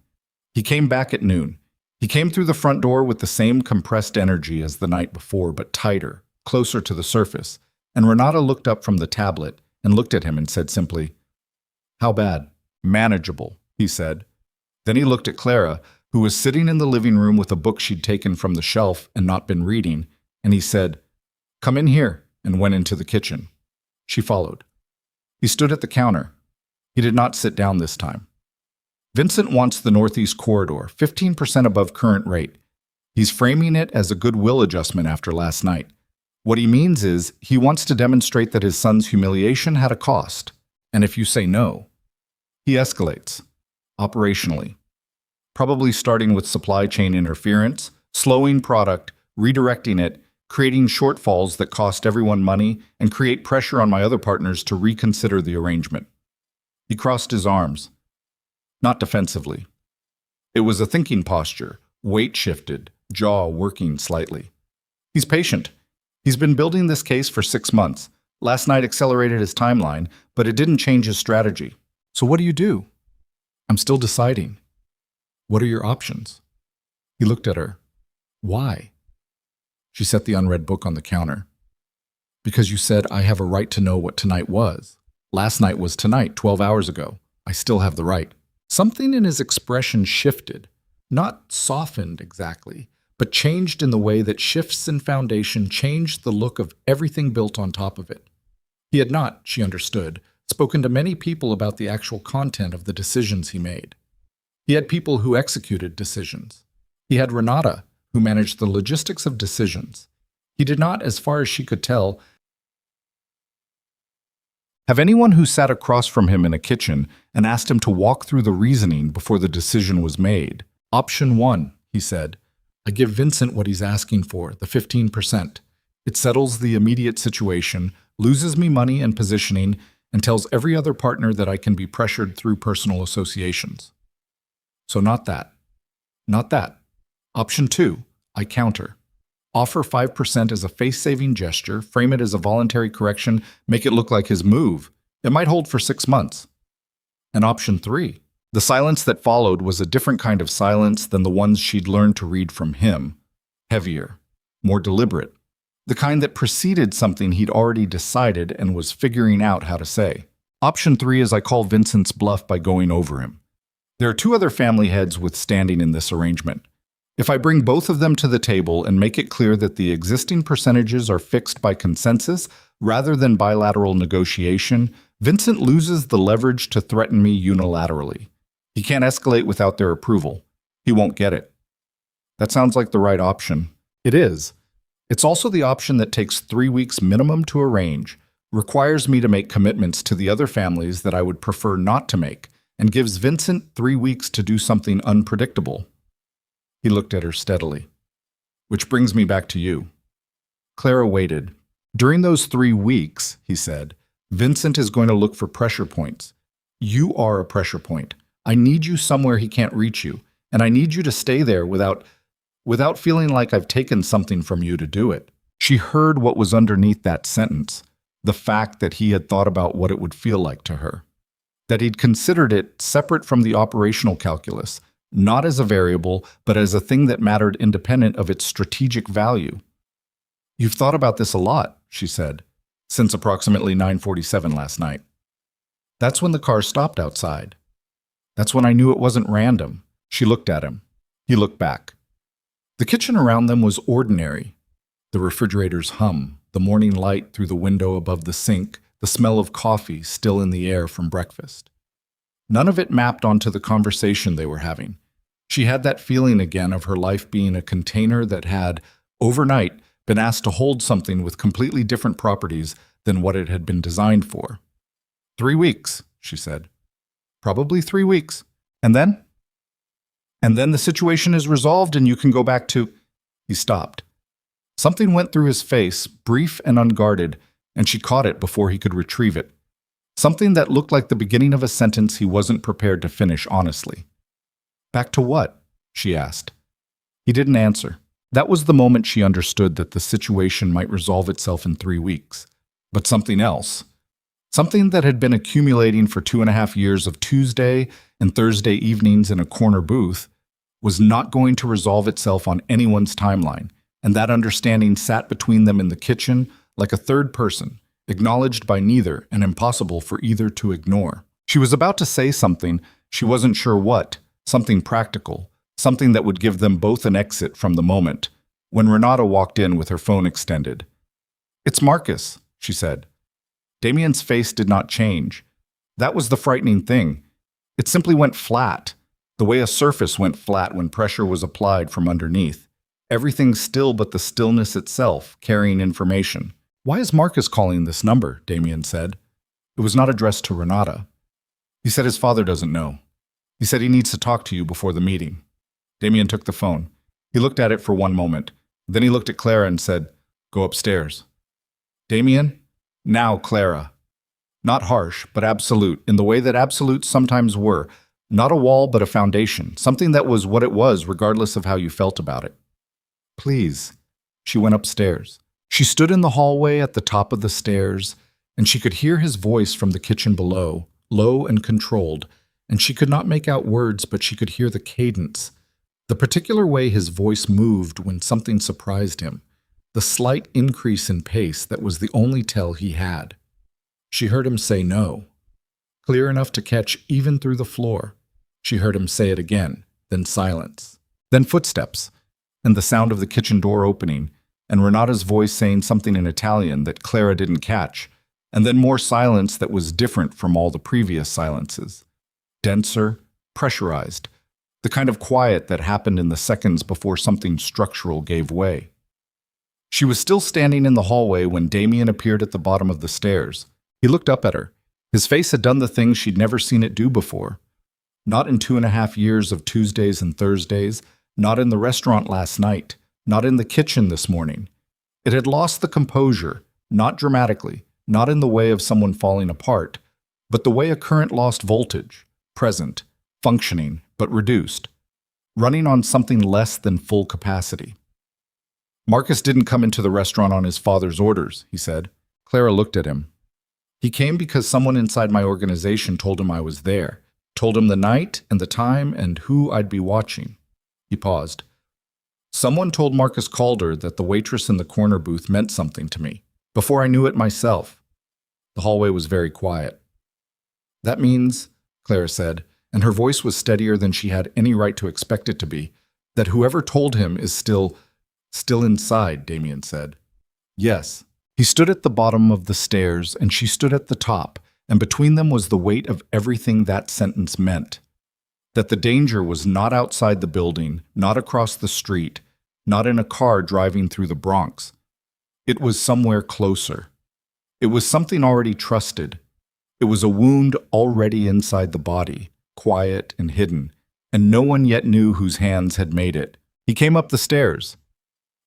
He came back at noon. He came through the front door with the same compressed energy as the night before, but tighter, closer to the surface, and Renata looked up from the tablet and looked at him and said simply, "How bad?" "Manageable," he said. Then he looked at Clara, who was sitting in the living room with a book she'd taken from the shelf and not been reading, and he said, "Come in here," and went into the kitchen. She followed. He stood at the counter. He did not sit down this time. "Vincent wants the Northeast Corridor, 15% above current rate. He's framing it as a goodwill adjustment after last night. What he means is he wants to demonstrate that his son's humiliation had a cost, and if you say no, he escalates, operationally. Probably starting with supply chain interference, slowing product, redirecting it, creating shortfalls that cost everyone money and create pressure on my other partners to reconsider the arrangement." He crossed his arms. Not defensively. It was a thinking posture, weight shifted, jaw working slightly. He's patient. He's been building this case for 6 months. Last night accelerated his timeline, but it didn't change his strategy. "So what do you do?" "I'm still deciding." "What are your options?" He looked at her. "Why?" She set the unread book on the counter. "Because you said I have a right to know what tonight was. Last night was tonight, 12 hours ago. I still have the right." Something in his expression shifted, not softened exactly, but changed in the way that shifts in foundation changed the look of everything built on top of it. He had not, she understood, spoken to many people about the actual content of the decisions he made. He had people who executed decisions. He had Renata, who managed the logistics of decisions. He did not, as far as she could tell, have anyone who sat across from him in a kitchen and asked him to walk through the reasoning before the decision was made. Option 1, he said. I give Vincent what he's asking for, the 15%. It settles the immediate situation, loses me money and positioning, and tells every other partner that I can be pressured through personal associations. So not that. Not that. Option 2, I counter. Offer 5% as a face-saving gesture, frame it as a voluntary correction, make it look like his move. It might hold for 6 months. And option 3, the silence that followed was a different kind of silence than the ones she'd learned to read from him. Heavier, more deliberate. The kind that preceded something he'd already decided and was figuring out how to say. Option 3 is I call Vincent's bluff by going over him. There are 2 other family heads withstanding in this arrangement. If I bring both of them to the table and make it clear that the existing percentages are fixed by consensus rather than bilateral negotiation, Vincent loses the leverage to threaten me unilaterally. He can't escalate without their approval. He won't get it. That sounds like the right option. It is. It's also the option that takes 3 weeks minimum to arrange, requires me to make commitments to the other families that I would prefer not to make, and gives Vincent 3 weeks to do something unpredictable. He looked at her steadily. Which brings me back to you. Clara waited. During those 3 weeks, he said, Vincent is going to look for pressure points. You are a pressure point. I need you somewhere he can't reach you, and I need you to stay there without feeling like I've taken something from you to do it. She heard what was underneath that sentence, the fact that he had thought about what it would feel like to her, that he'd considered it separate from the operational calculus, not as a variable, but as a thing that mattered independent of its strategic value. You've thought about this a lot, she said, since approximately 9:47 last night. That's when the car stopped outside. That's when I knew it wasn't random. She looked at him. He looked back. The kitchen around them was ordinary. The refrigerator's hum, the morning light through the window above the sink, the smell of coffee still in the air from breakfast. None of it mapped onto the conversation they were having. She had that feeling again of her life being a container that had, overnight, been asked to hold something with completely different properties than what it had been designed for. 3 weeks, she said. Probably 3 weeks. And then? And then the situation is resolved and you can go back to... He stopped. Something went through his face, brief and unguarded, and she caught it before he could retrieve it. Something that looked like the beginning of a sentence he wasn't prepared to finish honestly. Back to what? She asked. He didn't answer. That was the moment she understood that the situation might resolve itself in 3 weeks. But something else. Something that had been accumulating for 2.5 years of Tuesday and Thursday evenings in a corner booth was not going to resolve itself on anyone's timeline, and that understanding sat between them in the kitchen like a third person, acknowledged by neither and impossible for either to ignore. She was about to say something, she wasn't sure what, something practical, something that would give them both an exit from the moment, when Renata walked in with her phone extended. It's Marcus, she said. Damien's face did not change. That was the frightening thing. It simply went flat, the way a surface went flat when pressure was applied from underneath. Everything still but the stillness itself, carrying information. Why is Marcus calling this number? Damien said. It was not addressed to Renata. He said his father doesn't know. He said he needs to talk to you before the meeting. Damien took the phone. He looked at it for one moment. Then he looked at Clara and said, Go upstairs. Damien? Now, Clara. Not harsh, but absolute, in the way that absolutes sometimes were. Not a wall, but a foundation, something that was what it was regardless of how you felt about it. Please. She went upstairs. She stood in the hallway at the top of the stairs, and she could hear his voice from the kitchen below, low and controlled, and she could not make out words, but she could hear the cadence, the particular way his voice moved when something surprised him, the slight increase in pace that was the only tell he had. She heard him say no, clear enough to catch even through the floor. She heard him say it again, then silence, then footsteps, and the sound of the kitchen door opening, and Renata's voice saying something in Italian that Clara didn't catch, and then more silence that was different from all the previous silences. Denser, pressurized, the kind of quiet that happened in the seconds before something structural gave way. She was still standing in the hallway when Damien appeared at the bottom of the stairs. He looked up at her. His face had done the thing she'd never seen it do before. Not in 2.5 years of Tuesdays and Thursdays, not in the restaurant last night, not in the kitchen this morning. It had lost the composure, not dramatically, not in the way of someone falling apart, but the way a current lost voltage, present, functioning, but reduced, running on something less than full capacity. Marcus didn't come into the restaurant on his father's orders, he said. Clara looked at him. He came because someone inside my organization told him I was there, told him the night and the time and who I'd be watching. He paused. Someone told Marcus Calder that the waitress in the corner booth meant something to me, before I knew it myself. The hallway was very quiet. That means, Clara said, and her voice was steadier than she had any right to expect it to be, that whoever told him is still inside, Damien said. Yes. He stood at the bottom of the stairs, and she stood at the top, and between them was the weight of everything that sentence meant. That the danger was not outside the building, not across the street, not in a car driving through the Bronx. It was somewhere closer. It was something already trusted. It was a wound already inside the body, quiet and hidden, and no one yet knew whose hands had made it. He came up the stairs.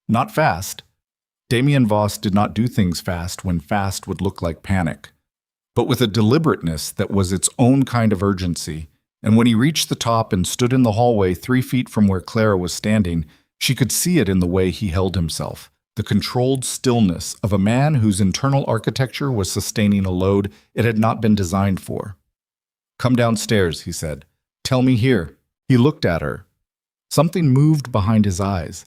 Not fast. Damien Voss did not do things fast when fast would look like panic, but with a deliberateness that was its own kind of urgency. And when he reached the top and stood in the hallway 3 feet from where Clara was standing, she could see it in the way he held himself, the controlled stillness of a man whose internal architecture was sustaining a load it had not been designed for. Come downstairs, he said. Tell me here. He looked at her. Something moved behind his eyes.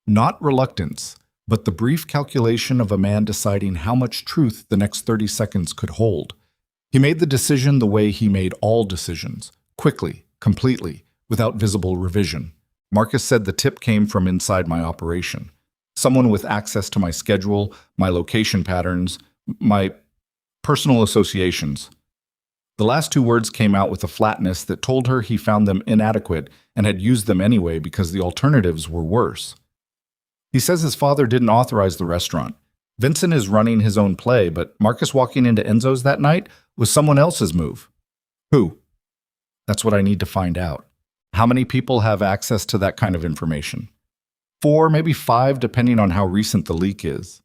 Not reluctance, but the brief calculation of a man deciding how much truth the next 30 seconds could hold. He made the decision the way he made all decisions, quickly, completely, without visible revision. Marcus said the tip came from inside my operation. Someone with access to my schedule, my location patterns, my personal associations. The last 2 words came out with a flatness that told her he found them inadequate and had used them anyway because the alternatives were worse. He says his father didn't authorize the restaurant. Vincent is running his own play, but Marcus walking into Enzo's that night was someone else's move. Who? That's what I need to find out. How many people have access to that kind of information? 4, maybe 5, depending on how recent the leak is.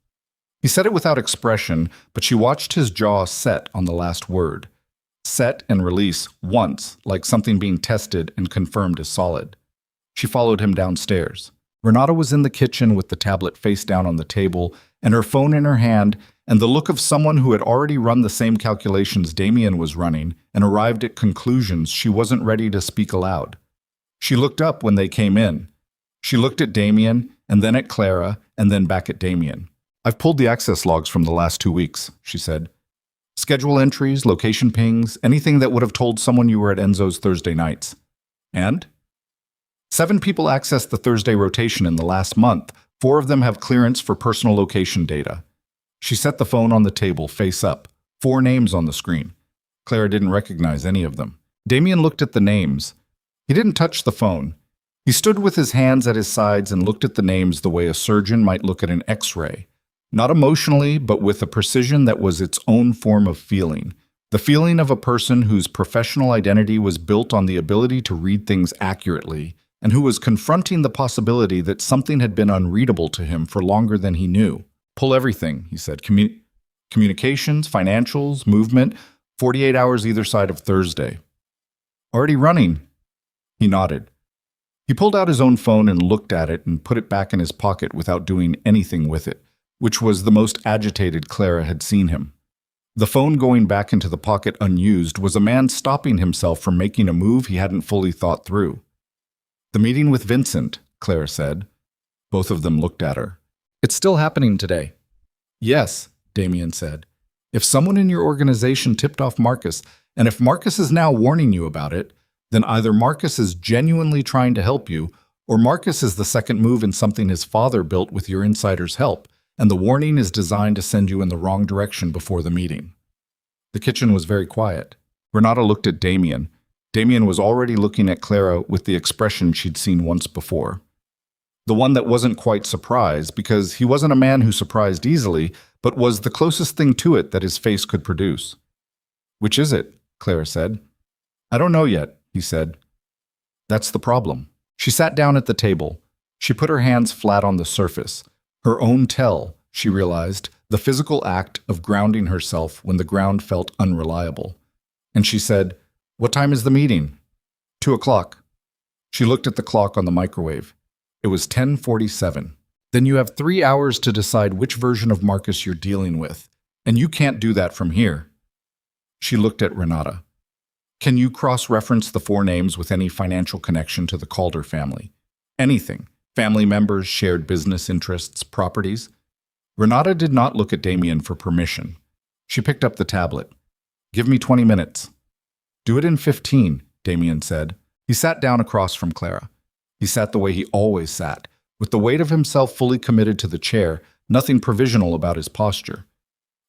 He said it without expression, but she watched his jaw set on the last word. Set and release once, like something being tested and confirmed as solid. She followed him downstairs. Renata was in the kitchen with the tablet face down on the table and her phone in her hand, and the look of someone who had already run the same calculations Damien was running and arrived at conclusions she wasn't ready to speak aloud. She looked up when they came in. She looked at Damien, and then at Clara, and then back at Damien. I've pulled the access logs from the last 2 weeks, she said. Schedule entries, location pings, anything that would have told someone you were at Enzo's Thursday nights. And? 7 people accessed the Thursday rotation in the last month. 4 of them have clearance for personal location data. She set the phone on the table, face up. 4 names on the screen. Clara didn't recognize any of them. Damien looked at the names. He didn't touch the phone. He stood with his hands at his sides and looked at the names the way a surgeon might look at an X-ray. Not emotionally, but with a precision that was its own form of feeling. The feeling of a person whose professional identity was built on the ability to read things accurately, and who was confronting the possibility that something had been unreadable to him for longer than he knew. Pull everything, he said. Communications, financials, movement, 48 hours either side of Thursday. Already running. He nodded. He pulled out his own phone and looked at it and put it back in his pocket without doing anything with it, which was the most agitated Clara had seen him. The phone going back into the pocket unused was a man stopping himself from making a move he hadn't fully thought through. The meeting with Vincent, Clara said. Both of them looked at her. It's still happening today. Yes, Damien said. If someone in your organization tipped off Marcus, and if Marcus is now warning you about it, then either Marcus is genuinely trying to help you, or Marcus is the second move in something his father built with your insider's help, and the warning is designed to send you in the wrong direction before the meeting. The kitchen was very quiet. Renata looked at Damien. Damien was already looking at Clara with the expression she'd seen once before. The one that wasn't quite surprised, because he wasn't a man who surprised easily, but was the closest thing to it that his face could produce. "Which is it?" Clara said. "I don't know yet," he said. "That's the problem." She sat down at the table. She put her hands flat on the surface. Her own tell, she realized, the physical act of grounding herself when the ground felt unreliable. And she said, "What time is the meeting?" 2:00. She looked at the clock on the microwave. It was 10:47. "Then you have 3 hours to decide which version of Marcus you're dealing with, and you can't do that from here." She looked at Renata. "Can you cross-reference the 4 names with any financial connection to the Calder family? Anything. Family members, shared business interests, properties?" Renata did not look at Damien for permission. She picked up the tablet. "Give me 20 minutes. "Do it in 15, Damien said. He sat down across from Clara. He sat the way he always sat, with the weight of himself fully committed to the chair, nothing provisional about his posture.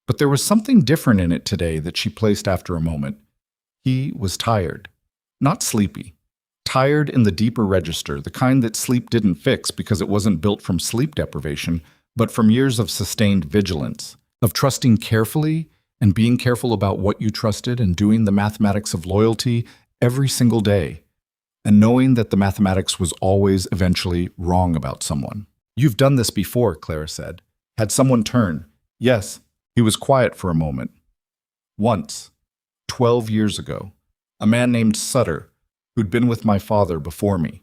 But there was something different in it today that she placed after a moment. He was tired. Not sleepy. Tired in the deeper register, the kind that sleep didn't fix because it wasn't built from sleep deprivation, but from years of sustained vigilance, of trusting carefully and being careful about what you trusted and doing the mathematics of loyalty every single day, and knowing that the mathematics was always eventually wrong about someone. "You've done this before," Clara said. Had someone turn? "Yes." He was quiet for a moment. "Once, 12 years ago, a man named Sutter, who'd been with my father before me."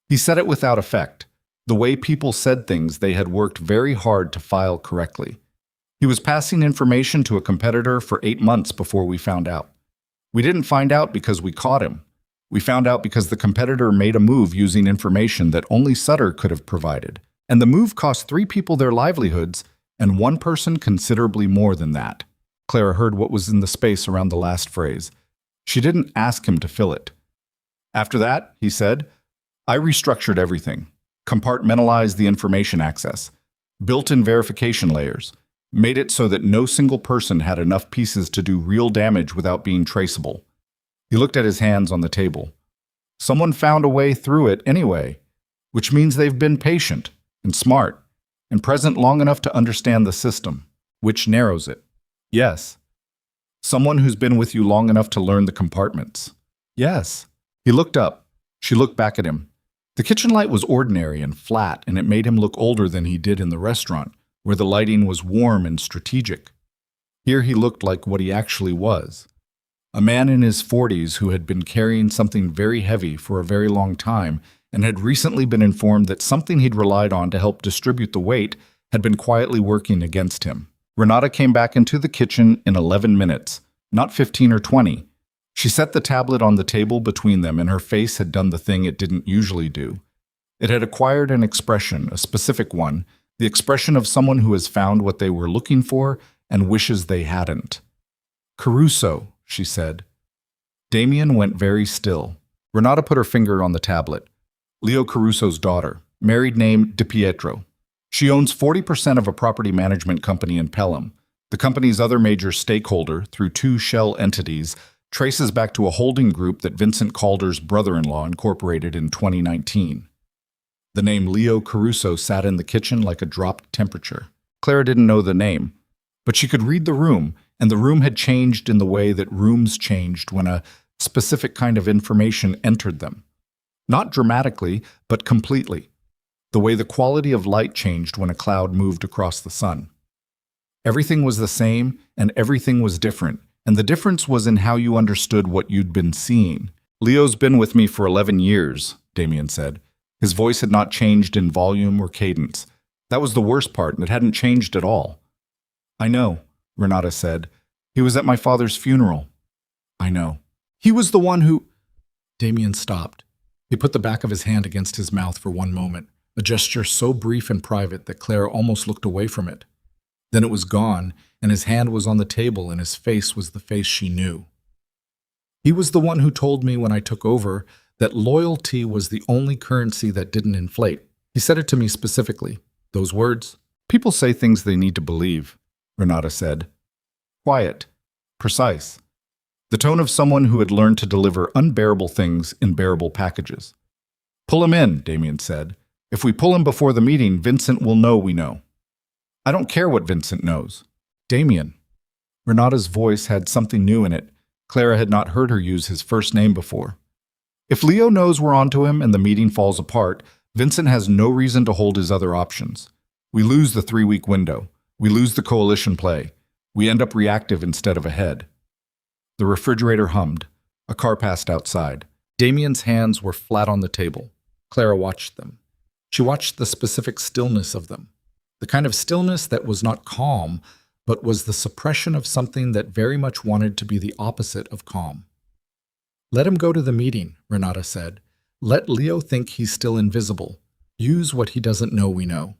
He said it without effect, the way people said things they had worked very hard to file correctly. He was passing information to a competitor for 8 months before we found out. We didn't find out because we caught him. We found out because the competitor made a move using information that only Sutter could have provided. And the move cost 3 people their livelihoods, and 1 person considerably more than that. Clara heard what was in the space around the last phrase. She didn't ask him to fill it. "After that," he said, "I restructured everything, compartmentalized the information access, built in verification layers, made it so that no single person had enough pieces to do real damage without being traceable." He looked at his hands on the table. "Someone found a way through it anyway, which means they've been patient and smart and present long enough to understand the system, which narrows it." "Yes." "Someone who's been with you long enough to learn the compartments." "Yes." He looked up. She looked back at him. The kitchen light was ordinary and flat, and it made him look older than he did in the restaurant, where the lighting was warm and strategic. Here he looked like what he actually was. A man in his 40s who had been carrying something very heavy for a very long time and had recently been informed that something he'd relied on to help distribute the weight had been quietly working against him. Renata came back into the kitchen in 11 minutes, not 15 or 20. She set the tablet on the table between them, and her face had done the thing it didn't usually do. It had acquired an expression, a specific one, the expression of someone who has found what they were looking for and wishes they hadn't. "Caruso," she said. Damien went very still. Renata put her finger on the tablet. "Leo Caruso's daughter, married name DiPietro. She owns 40% of a property management company in Pelham. The company's other major stakeholder, through 2 shell entities, traces back to a holding group that Vincent Calder's brother-in-law incorporated in 2019. The name Leo Caruso sat in the kitchen like a dropped temperature. Clara didn't know the name, but she could read the room, and the room had changed in the way that rooms changed when a specific kind of information entered them. Not dramatically, but completely. The way the quality of light changed when a cloud moved across the sun. Everything was the same, and everything was different, and the difference was in how you understood what you'd been seeing. "Leo's been with me for 11 years, Damien said. His voice had not changed in volume or cadence. That was the worst part, and it hadn't changed at all. "I know," Renata said. "He was at my father's funeral." "I know." "He was the one who—" Damien stopped. He put the back of his hand against his mouth for one moment, a gesture so brief and private that Clara almost looked away from it. Then it was gone, and his hand was on the table, and his face was the face she knew. "He was the one who told me when I took over that loyalty was the only currency that didn't inflate. He said it to me specifically. Those words. People say things they need to believe," Renata said. quiet, precise. The tone of someone who had learned to deliver unbearable things in bearable packages. "Pull him in," Damien said. "If we pull him before the meeting, Vincent will know we know." "I don't care what Vincent knows." "Damien." Renata's voice had something new in it. Clara had not heard her use his first name before. "If Leo knows we're onto him and the meeting falls apart, Vincent has no reason to hold his other options. We lose the 3-week window. We lose the coalition play. We end up reactive instead of ahead." The refrigerator hummed. A car passed outside. Damien's hands were flat on the table. Clara watched them. She watched the specific stillness of them. The kind of stillness that was not calm, but was the suppression of something that very much wanted to be the opposite of calm. "Let him go to the meeting," Renata said. "Let Leo think he's still invisible. Use what he doesn't know we know."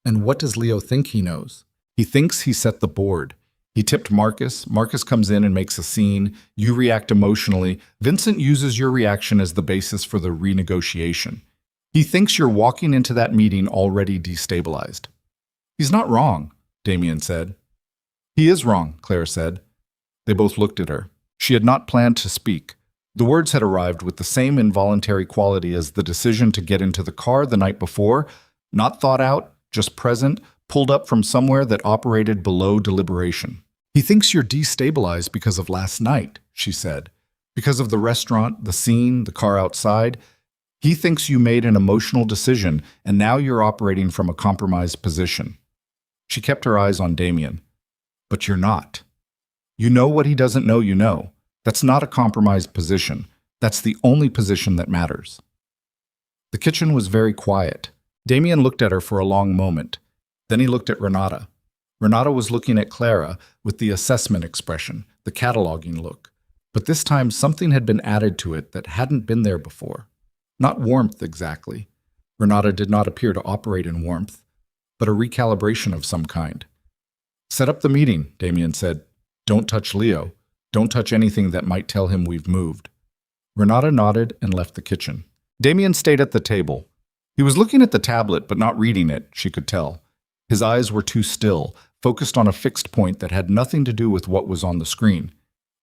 "And what does Leo think he knows?" "He thinks he set the board. He tipped Marcus. Marcus comes in and makes a scene. You react emotionally. Vincent uses your reaction as the basis for the renegotiation. He thinks you're walking into that meeting already destabilized." "He's not wrong," Damien said. "He is wrong," Clara said. They both looked at her. She had not planned to speak. The words had arrived with the same involuntary quality as the decision to get into the car the night before, not thought out, just present, pulled up from somewhere that operated below deliberation. "He thinks you're destabilized because of last night," she said. "Because of the restaurant, the scene, the car outside. He thinks you made an emotional decision, and now you're operating from a compromised position." She kept her eyes on Damien. "But you're not. You know what he doesn't know you know. That's not a compromised position. That's the only position that matters." The kitchen was very quiet. Damien looked at her for a long moment. Then he looked at Renata. Renata was looking at Clara with the assessment expression, the cataloging look. But this time something had been added to it that hadn't been there before. Not warmth exactly. Renata did not appear to operate in warmth, but a recalibration of some kind. "Set up the meeting," Damien said. "Don't touch Leo. Don't touch anything that might tell him we've moved." Renata nodded and left the kitchen. Damien stayed at the table. He was looking at the tablet but not reading it, she could tell. His eyes were too still, focused on a fixed point that had nothing to do with what was on the screen.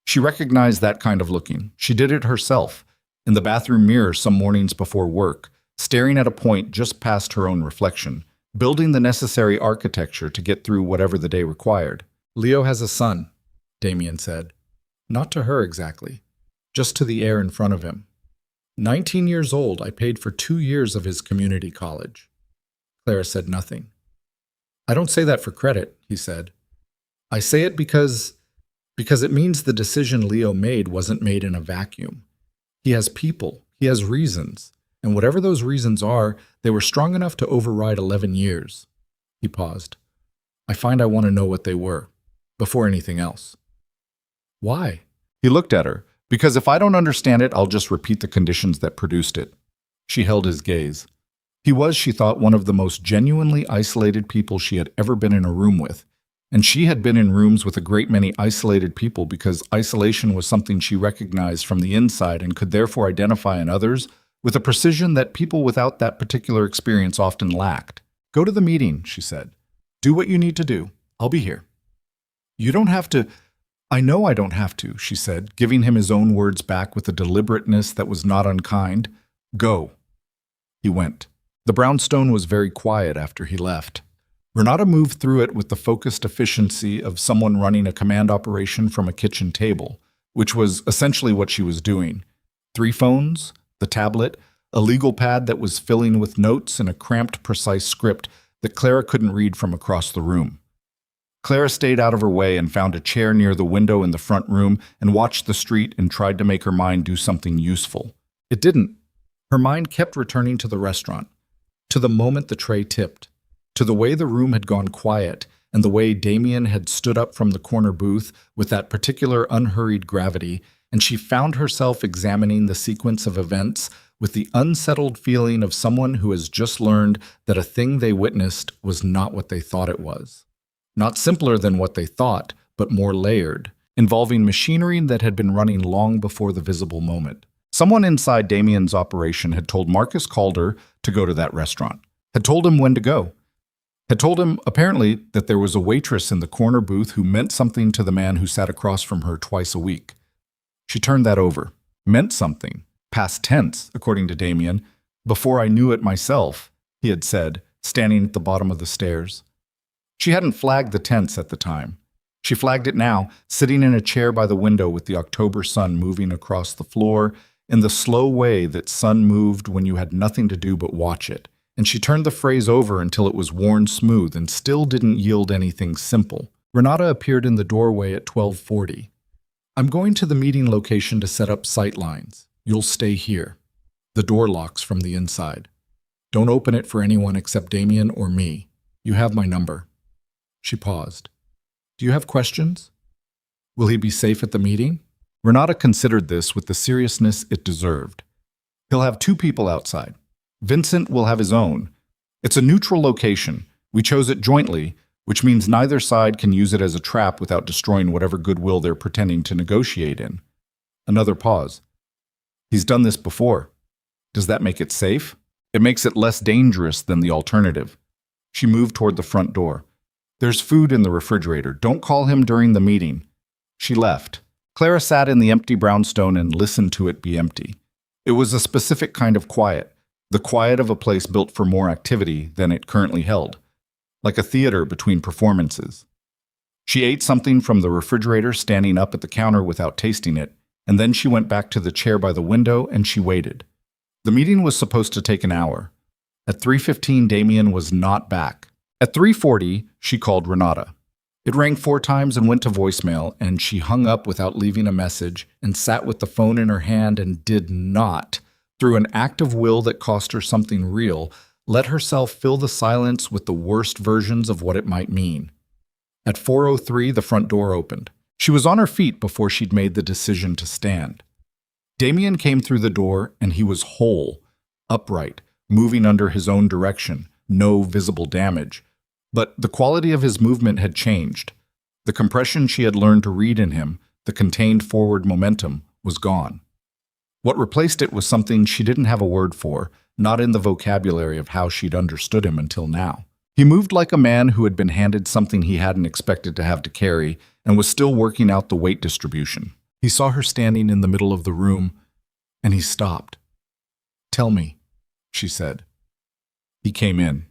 She recognized that kind of looking. She did it herself, in the bathroom mirror some mornings before work, staring at a point just past her own reflection, building the necessary architecture to get through whatever the day required. "Leo has a son," Damien said. Not to her exactly, just to the air in front of him. 19 years old, I paid for 2 years of his community college. Clara said nothing. "I don't say that for credit," he said. "I say it because it means the decision Leo made wasn't made in a vacuum. He has people, he has reasons, and whatever those reasons are, they were strong enough to override 11 years. He paused. "I find I want to know what they were, before anything else." "Why?" He looked at her. "Because if I don't understand it, I'll just repeat the conditions that produced it." She held his gaze. He was, she thought, one of the most genuinely isolated people she had ever been in a room with. And she had been in rooms with a great many isolated people because isolation was something she recognized from the inside and could therefore identify in others with a precision that people without that particular experience often lacked. "Go to the meeting," she said. "Do what you need to do. I'll be here." "You don't have to—" "I know I don't have to," she said, giving him his own words back with a deliberateness that was not unkind. "Go." He went. The brownstone was very quiet after he left. Renata moved through it with the focused efficiency of someone running a command operation from a kitchen table, which was essentially what she was doing. 3 phones, the tablet, a legal pad that was filling with notes, and a cramped, precise script that Clara couldn't read from across the room. Clara stayed out of her way and found a chair near the window in the front room and watched the street and tried to make her mind do something useful. It didn't. Her mind kept returning to the restaurant, to the moment the tray tipped, to the way the room had gone quiet, and the way Damien had stood up from the corner booth with that particular unhurried gravity, and she found herself examining the sequence of events with the unsettled feeling of someone who has just learned that a thing they witnessed was not what they thought it was. Not simpler than what they thought, but more layered, involving machinery that had been running long before the visible moment. Someone inside Damien's operation had told Marcus Calder to go to that restaurant, had told him when to go. had told him, apparently, that there was a waitress in the corner booth who meant something to the man who sat across from her twice a week. She turned that over. Meant something. Past tense, according to Damien. Before I knew it myself, he had said, standing at the bottom of the stairs. She hadn't flagged the tense at the time. She flagged it now, sitting in a chair by the window with the October sun moving across the floor in the slow way that sun moved when you had nothing to do but watch it. And she turned the phrase over until it was worn smooth and still didn't yield anything simple. Renata appeared in the doorway at 12:40. I'm going to the meeting location to set up sight lines. You'll stay here. The door locks from the inside. Don't open it for anyone except Damien or me. You have my number. She paused. Do you have questions? Will he be safe at the meeting? Renata considered this with the seriousness it deserved. He'll have 2 people outside. Vincent will have his own. It's a neutral location. We chose it jointly, which means neither side can use it as a trap without destroying whatever goodwill they're pretending to negotiate in. Another pause. He's done this before. Does that make it safe? It makes it less dangerous than the alternative. She moved toward the front door. There's food in the refrigerator. Don't call him during the meeting. She left. Clara sat in the empty brownstone and listened to it be empty. It was a specific kind of quiet. The quiet of a place built for more activity than it currently held, like a theater between performances. She ate something from the refrigerator, standing up at the counter without tasting it, and then she went back to the chair by the window and she waited. The meeting was supposed to take an hour. At 3:15, Damien was not back. At 3:40, she called Renata. It rang 4 times and went to voicemail, and she hung up without leaving a message and sat with the phone in her hand and did not, through an act of will that cost her something real, let herself fill the silence with the worst versions of what it might mean. At 4:03, the front door opened. She was on her feet before she'd made the decision to stand. Damien came through the door, and he was whole, upright, moving under his own direction, no visible damage. But the quality of his movement had changed. The compression she had learned to read in him, the contained forward momentum, was gone. What replaced it was something she didn't have a word for, not in the vocabulary of how she'd understood him until now. He moved like a man who had been handed something he hadn't expected to have to carry and was still working out the weight distribution. He saw her standing in the middle of the room, and he stopped. Tell me, she said. He came in.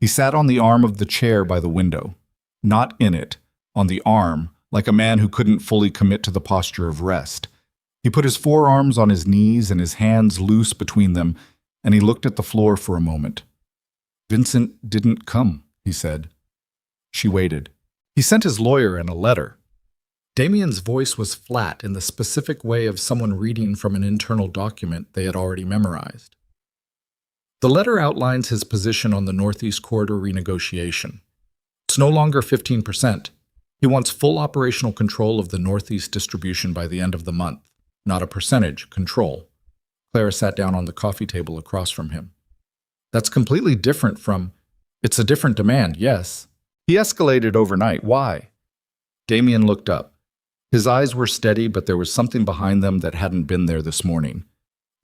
He sat on the arm of the chair by the window. Not in it, on the arm, like a man who couldn't fully commit to the posture of rest. He put his forearms on his knees and his hands loose between them, and he looked at the floor for a moment. Vincent didn't come, he said. She waited. He sent his lawyer in a letter. Damien's voice was flat in the specific way of someone reading from an internal document they had already memorized. The letter outlines his position on the Northeast Corridor renegotiation. It's no longer 15%. He wants full operational control of the Northeast distribution by the end of the month. Not a percentage, control. Clara sat down on the coffee table across from him. That's completely different from, it's a different demand, yes. He escalated overnight. Why? Damien looked up. His eyes were steady, but there was something behind them that hadn't been there this morning.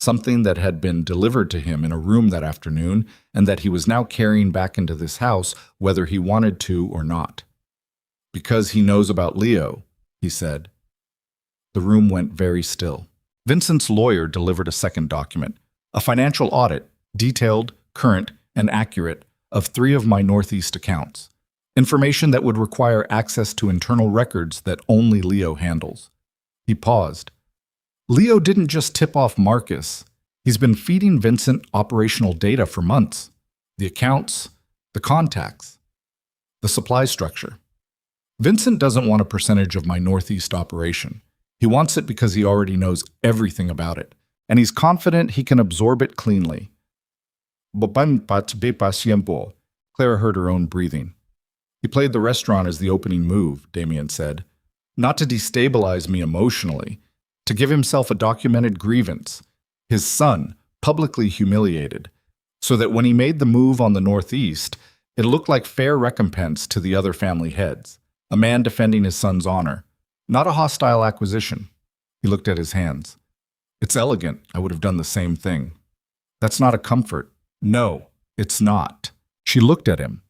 Something that had been delivered to him in a room that afternoon and that he was now carrying back into this house, whether he wanted to or not. Because he knows about Leo, he said. The room went very still. Vincent's lawyer delivered a second document, a financial audit, detailed, current, and accurate, of 3 of my Northeast accounts. Information that would require access to internal records that only Leo handles. He paused. Leo didn't just tip off Marcus. He's been feeding Vincent operational data for months. The accounts, the contacts, the supply structure. Vincent doesn't want a percentage of my Northeast operation. He wants it because he already knows everything about it, and he's confident he can absorb it cleanly. Clara heard her own breathing. He played the restaurant as the opening move, Damien said. Not to destabilize me emotionally, to give himself a documented grievance, his son, publicly humiliated, so that when he made the move on the Northeast, it looked like fair recompense to the other family heads, a man defending his son's honor, not a hostile acquisition. He looked at his hands. It's elegant. I would have done the same thing. That's not a comfort. No, it's not. She looked at him.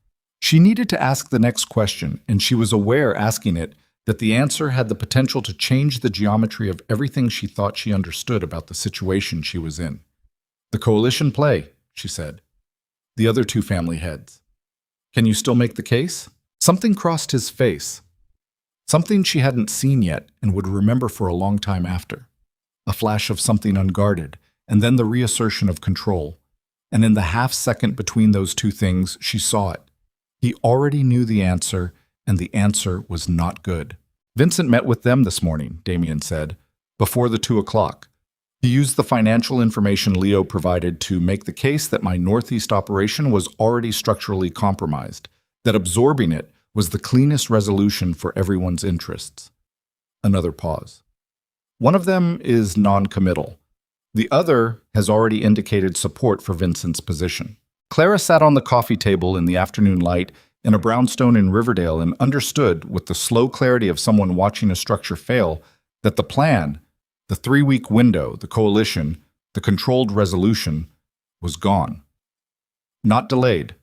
She needed to ask the next question, and she was aware asking it that the answer had the potential to change the geometry of everything she thought she understood about the situation she was in. "The coalition play," she said. The other two family heads. "Can you still make the case?" Something crossed his face. Something she hadn't seen yet and would remember for a long time after. A flash of something unguarded, and then the reassertion of control. And in the half-second between those two things, she saw it. He already knew the answer, and the answer was not good. "Vincent met with them this morning," Damien said, "before the 2 o'clock. He used the financial information Leo provided to make the case that my Northeast operation was already structurally compromised, that absorbing it was the cleanest resolution for everyone's interests." Another pause. "One of them is non-committal. The other has already indicated support for Vincent's position." Clara sat on the coffee table in the afternoon light in a brownstone in Riverdale and understood, with the slow clarity of someone watching a structure fail, that the plan, the 3-week window, the coalition, the controlled resolution, was gone. Not delayed.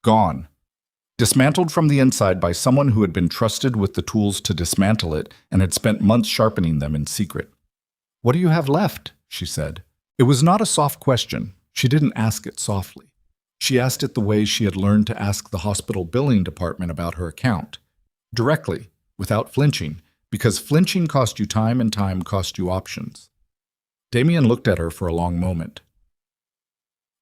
Gone. Dismantled from the inside by someone who had been trusted with the tools to dismantle it and had spent months sharpening them in secret. "What do you have left?" she said. It was not a soft question. She didn't ask it softly. She asked it the way she had learned to ask the hospital billing department about her account. Directly, without flinching, because flinching cost you time and time cost you options. Damien looked at her for a long moment.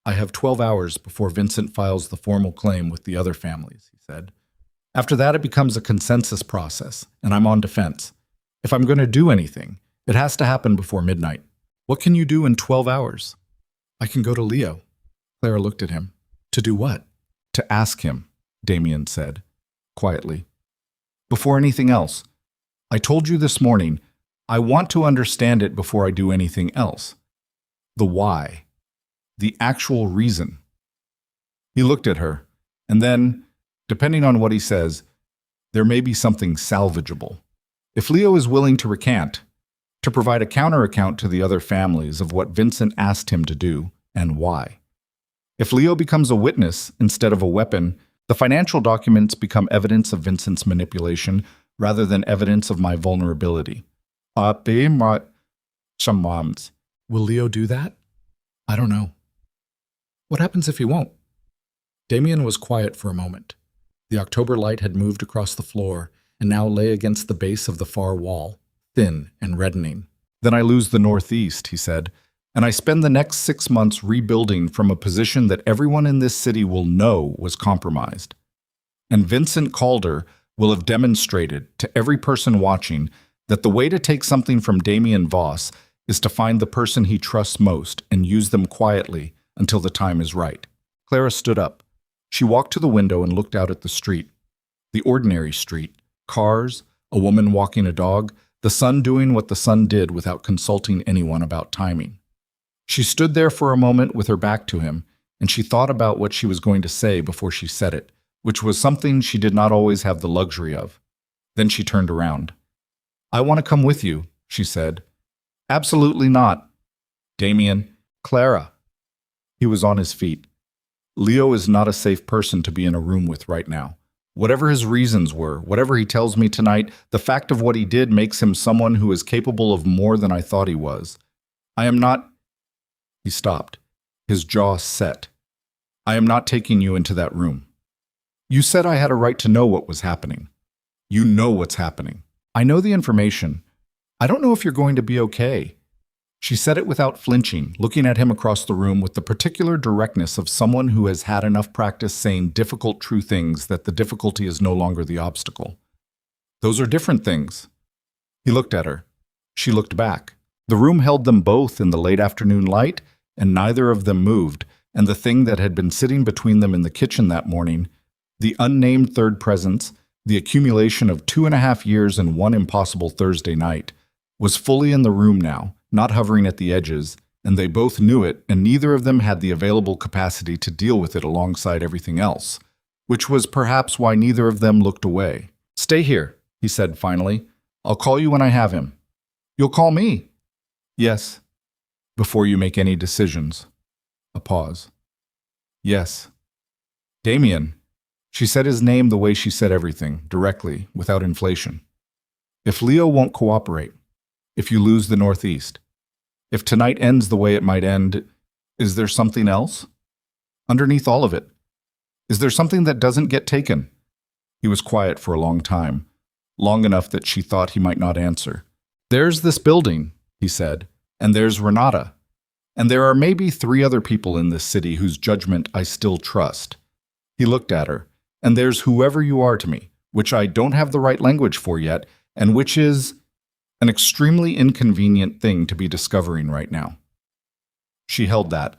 "I have 12 hours before Vincent files the formal claim with the other families," he said. "After that, it becomes a consensus process, and I'm on defense. If I'm going to do anything, it has to happen before midnight." "What can you do in 12 hours? "I can go to Leo." Clara looked at him. "To do what?" "To ask him," Damien said, quietly. "Before anything else. I told you this morning, I want to understand it before I do anything else. The why. The actual reason." He looked at her, and then, depending on what he says, there may be something salvageable. If Leo is willing to recant, to provide a counter-account to the other families of what Vincent asked him to do and why. If Leo becomes a witness instead of a weapon, the financial documents become evidence of Vincent's manipulation rather than evidence of my vulnerability. Will Leo do that? I don't know. What happens if he won't? Damien was quiet for a moment. The October light had moved across the floor and now lay against the base of the far wall, thin and reddening. "Then I lose the Northeast," he said, "and I spend the next 6 months rebuilding from a position that everyone in this city will know was compromised. And Vincent Calder will have demonstrated to every person watching that the way to take something from Damien Voss is to find the person he trusts most and use them quietly until the time is right." Clara stood up. She walked to the window and looked out at the street. The ordinary street. Cars, a woman walking a dog, the sun doing what the sun did without consulting anyone about timing. She stood there for a moment with her back to him, and she thought about what she was going to say before she said it, which was something she did not always have the luxury of. Then she turned around. "I want to come with you," she said. "Absolutely not." "Damien." "Clara." He was on his feet. "Leo is not a safe person to be in a room with right now. Whatever his reasons were, whatever he tells me tonight, the fact of what he did makes him someone who is capable of more than I thought he was. I am not—" He stopped, his jaw set. "I am not taking you into that room. You said I had a right to know what was happening. You know what's happening. I know the information. I don't know if you're going to be okay." She said it without flinching, looking at him across the room with the particular directness of someone who has had enough practice saying difficult, true things that the difficulty is no longer the obstacle. "Those are different things." He looked at her. She looked back. The room held them both in the late afternoon light, and neither of them moved, and the thing that had been sitting between them in the kitchen that morning, the unnamed third presence, the accumulation of 2.5 years and one impossible Thursday night, was fully in the room now, not hovering at the edges, and they both knew it, and neither of them had the available capacity to deal with it alongside everything else, which was perhaps why neither of them looked away. "Stay here," he said finally. "I'll call you when I have him." "You'll call me?" "Yes." "Before you make any decisions." A pause. "Yes." "Damien." She said his name the way she said everything, directly, without inflation. If Leo won't cooperate, if you lose the Northeast, if tonight ends the way it might end, is there something else? Underneath all of it, is there something that doesn't get taken? He was quiet for a long time, long enough that she thought he might not answer. There's this building, he said, and there's Renata. And there are maybe 3 other people in this city whose judgment I still trust. He looked at her. And there's whoever you are to me, which I don't have the right language for yet, and which is an extremely inconvenient thing to be discovering right now. She held that.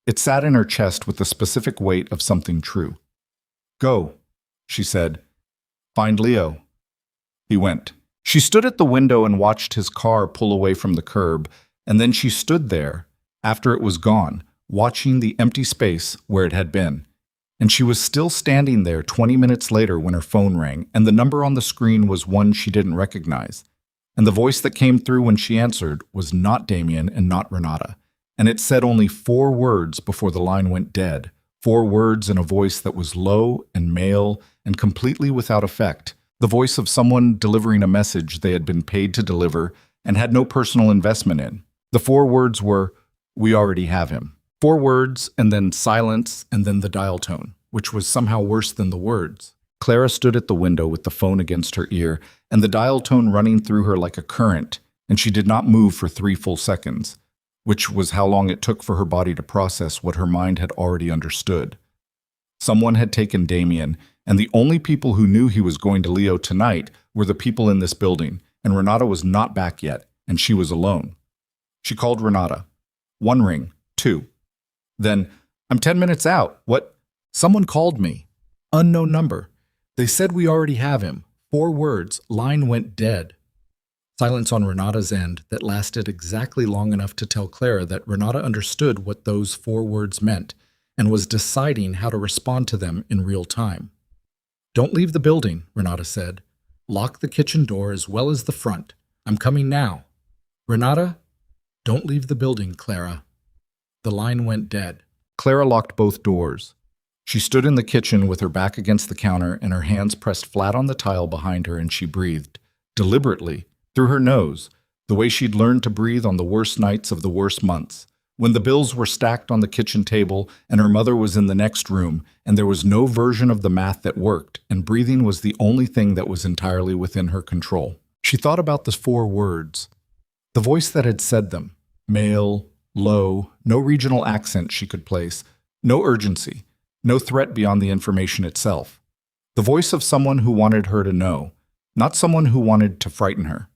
It sat in her chest with the specific weight of something true. Go, she said. Find Leo. He went. She stood at the window and watched his car pull away from the curb, and then she stood there, after it was gone, watching the empty space where it had been. And she was still standing there 20 minutes later when her phone rang, and the number on the screen was one she didn't recognize. And the voice that came through when she answered was not Damien and not Renata. And it said only 4 words before the line went dead, 4 words in a voice that was low and male and completely without effect, the voice of someone delivering a message they had been paid to deliver and had no personal investment in. The 4 words were, "We already have him." 4 words, and then silence, and then the dial tone, which was somehow worse than the words. Clara stood at the window with the phone against her ear, and the dial tone running through her like a current, and she did not move for 3 full seconds, which was how long it took for her body to process what her mind had already understood. Someone had taken Damien, and the only people who knew he was going to Leo tonight were the people in this building, and Renata was not back yet, and she was alone. She called Renata. 1 ring, 2. Then, I'm 10 minutes out. What? Someone called me. Unknown number. They said we already have him. 4 words. Line went dead. Silence on Renata's end that lasted exactly long enough to tell Clara that Renata understood what those 4 words meant and was deciding how to respond to them in real time. Don't leave the building, Renata said. Lock the kitchen door as well as the front. I'm coming now. Renata, don't leave the building, Clara. The line went dead. Clara locked both doors. She stood in the kitchen with her back against the counter and her hands pressed flat on the tile behind her, and she breathed, deliberately, through her nose, the way she'd learned to breathe on the worst nights of the worst months, when the bills were stacked on the kitchen table and her mother was in the next room, and there was no version of the math that worked, and breathing was the only thing that was entirely within her control. She thought about the 4 words, the voice that had said them, male, low, no regional accent she could place, no urgency, no threat beyond the information itself. The voice of someone who wanted her to know, not someone who wanted to frighten her.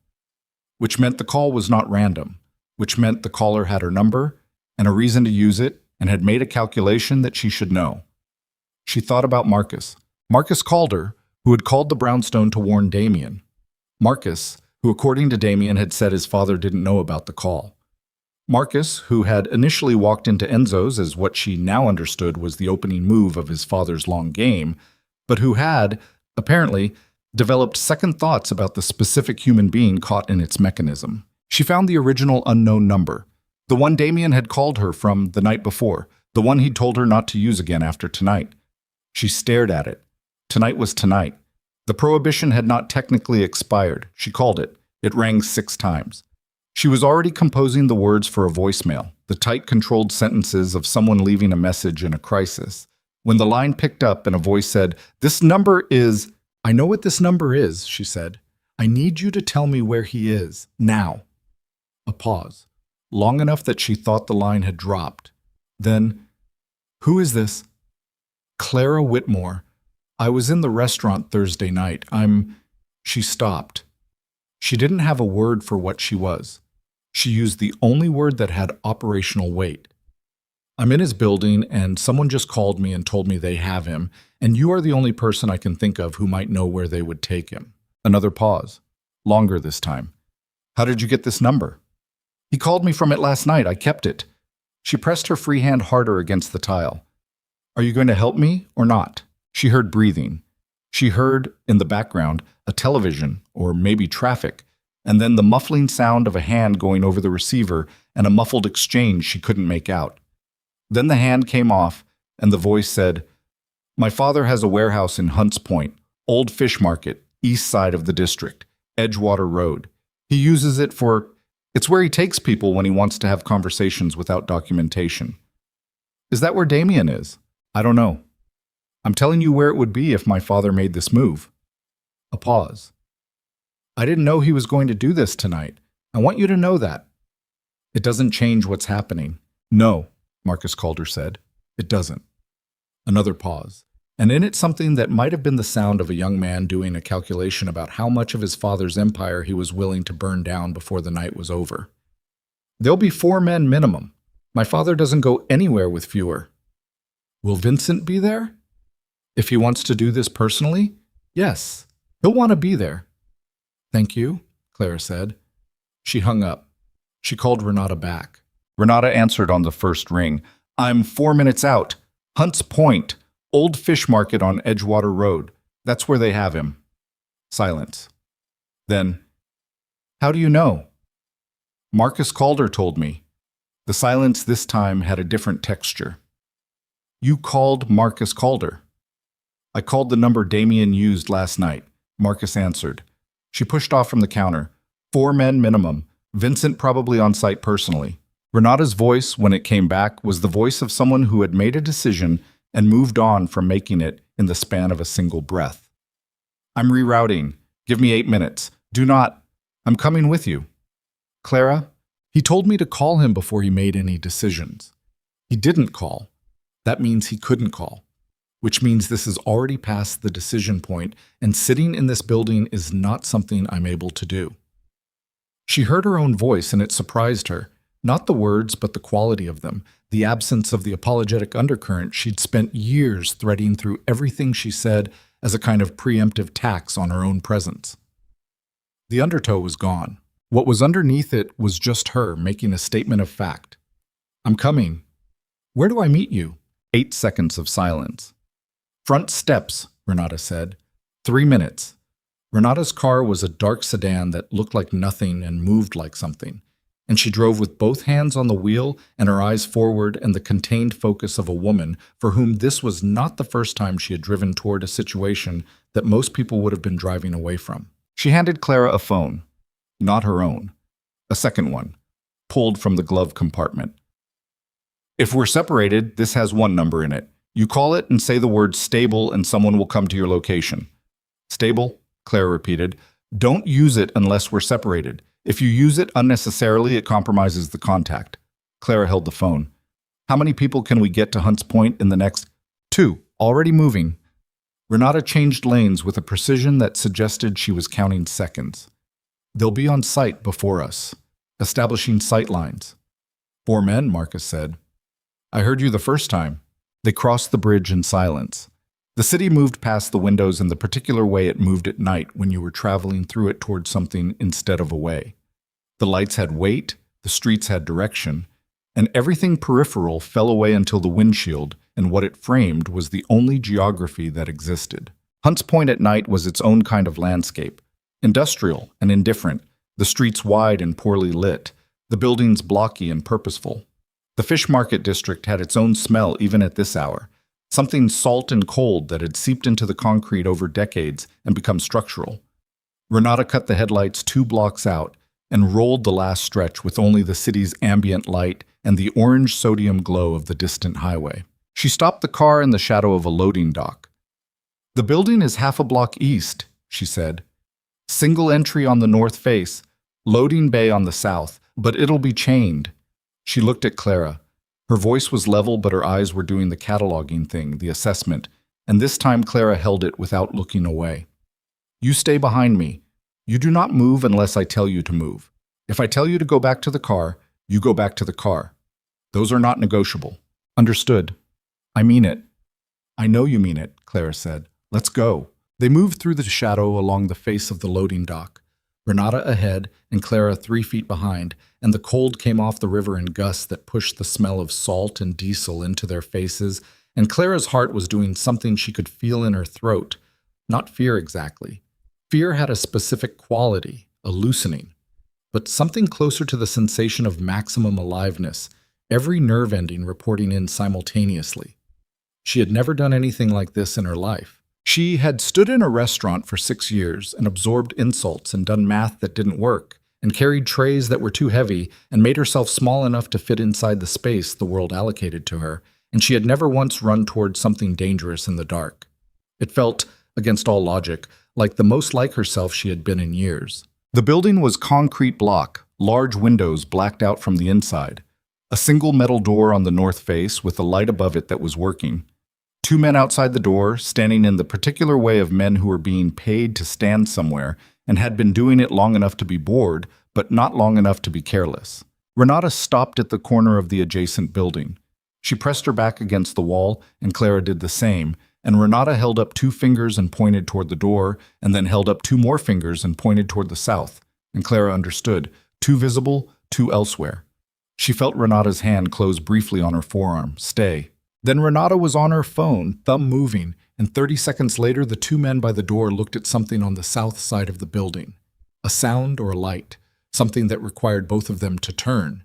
Which meant the call was not random, which meant the caller had her number and a reason to use it and had made a calculation that she should know. She thought about Marcus. Marcus Calder, who had called the brownstone to warn Damien. Marcus, who according to Damien had said his father didn't know about the call. Marcus, who had initially walked into Enzo's as what she now understood was the opening move of his father's long game, but who had, apparently, developed second thoughts about the specific human being caught in its mechanism. She found the original unknown number, the one Damien had called her from the night before, the one he'd told her not to use again after tonight. She stared at it. Tonight was tonight. The prohibition had not technically expired. She called it. It rang 6 times. She was already composing the words for a voicemail, the tight, controlled sentences of someone leaving a message in a crisis, when the line picked up and a voice said, "This number is—" "I know what this number is," she said. "I need you to tell me where he is, now." A pause, long enough that she thought the line had dropped. Then, "Who is this?" "Clara Whitmore. I was in the restaurant Thursday night. She stopped. She didn't have a word for what she was. She used the only word that had operational weight. "I'm in his building, and someone just called me and told me they have him, and you are the only person I can think of who might know where they would take him." Another pause. Longer this time. "How did you get this number?" "He called me from it last night. I kept it." She pressed her free hand harder against the tile. "Are you going to help me or not?" She heard breathing. She heard, in the background, a television, or maybe traffic, and then the muffling sound of a hand going over the receiver and a muffled exchange she couldn't make out. Then the hand came off, and the voice said, My father has a warehouse in Hunts Point, Old Fish Market, east side of the district, Edgewater Road. He uses it for... It's where he takes people when he wants to have conversations without documentation. Is that where Damien is? I don't know. I'm telling you where it would be if my father made this move. A pause. I didn't know he was going to do this tonight. I want you to know that. It doesn't change what's happening. No, Marcus Calder said. It doesn't. Another pause, and in it something that might have been the sound of a young man doing a calculation about how much of his father's empire he was willing to burn down before the night was over. There'll be 4 men minimum. My father doesn't go anywhere with fewer. Will Vincent be there? If he wants to do this personally, yes, he'll want to be there. Thank you, Clara said. She hung up. She called Renata back. Renata answered on the first ring. I'm 4 minutes out. Hunts Point, Old Fish Market on Edgewater Road. That's where they have him. Silence. Then, how do you know? Marcus Calder told me. The silence this time had a different texture. You called Marcus Calder. I called the number Damien used last night, Marcus answered. She pushed off from the counter. 4 men minimum. Vincent probably on site personally. Renata's voice, when it came back, was the voice of someone who had made a decision and moved on from making it in the span of a single breath. I'm rerouting. Give me 8 minutes. Do not. I'm coming with you. Clara, he told me to call him before he made any decisions. He didn't call. That means he couldn't call, which means this is already past the decision point, and sitting in this building is not something I'm able to do. She heard her own voice, and it surprised her. Not the words, but the quality of them, the absence of the apologetic undercurrent she'd spent years threading through everything she said as a kind of preemptive tax on her own presence. The undertow was gone. What was underneath it was just her making a statement of fact. I'm coming. Where do I meet you? 8 seconds of silence. Front steps, Renata said. 3 minutes. Renata's car was a dark sedan that looked like nothing and moved like something, and she drove with both hands on the wheel and her eyes forward and the contained focus of a woman for whom this was not the first time she had driven toward a situation that most people would have been driving away from. She handed Clara a phone, not her own, a second one, pulled from the glove compartment. If we're separated, this has one number in it. You call it and say the word stable and someone will come to your location. Stable, Clara repeated. Don't use it unless we're separated. If you use it unnecessarily, it compromises the contact. Clara held the phone. How many people can we get to Hunts Point in the next 2? Already moving. Renata changed lanes with a precision that suggested she was counting seconds. They'll be on site before us, establishing sight lines. 4 men, Marcus said. I heard you the first time. They crossed the bridge in silence. The city moved past the windows in the particular way it moved at night when you were traveling through it toward something instead of away. The lights had weight, the streets had direction, and everything peripheral fell away until the windshield and what it framed was the only geography that existed. Hunts Point at night was its own kind of landscape, industrial and indifferent, the streets wide and poorly lit, the buildings blocky and purposeful. The fish market district had its own smell even at this hour, something salt and cold that had seeped into the concrete over decades and become structural. Renata cut the headlights 2 blocks out and rolled the last stretch with only the city's ambient light and the orange sodium glow of the distant highway. She stopped the car in the shadow of a loading dock. The building is half a block east, she said. Single entry on the north face, loading bay on the south, but it'll be chained. She looked at Clara. Her voice was level, but her eyes were doing the cataloging thing, the assessment, and this time Clara held it without looking away. You stay behind me. You do not move unless I tell you to move. If I tell you to go back to the car, you go back to the car. Those are not negotiable. Understood. I mean it. I know you mean it, Clara said. Let's go. They moved through the shadow along the face of the loading dock. Renata ahead and Clara 3 feet behind, and the cold came off the river in gusts that pushed the smell of salt and diesel into their faces, and Clara's heart was doing something she could feel in her throat. Not fear exactly. Fear had a specific quality, a loosening, but something closer to the sensation of maximum aliveness, every nerve ending reporting in simultaneously. She had never done anything like this in her life. She had stood in a restaurant for 6 years and absorbed insults and done math that didn't work, and carried trays that were too heavy and made herself small enough to fit inside the space the world allocated to her, and she had never once run towards something dangerous in the dark. It felt, against all logic, like the most like herself she had been in years. The building was concrete block, large windows blacked out from the inside, a single metal door on the north face with a light above it that was working. 2 men outside the door, standing in the particular way of men who were being paid to stand somewhere and had been doing it long enough to be bored, but not long enough to be careless. Renata stopped at the corner of the adjacent building. She pressed her back against the wall, and Clara did the same, and Renata held up 2 fingers and pointed toward the door, and then held up 2 more fingers and pointed toward the south, and Clara understood, 2 visible, 2 elsewhere. She felt Renata's hand close briefly on her forearm. Stay. Then Renata was on her phone, thumb moving, and 30 seconds later the 2 men by the door looked at something on the south side of the building. A sound or a light, something that required both of them to turn.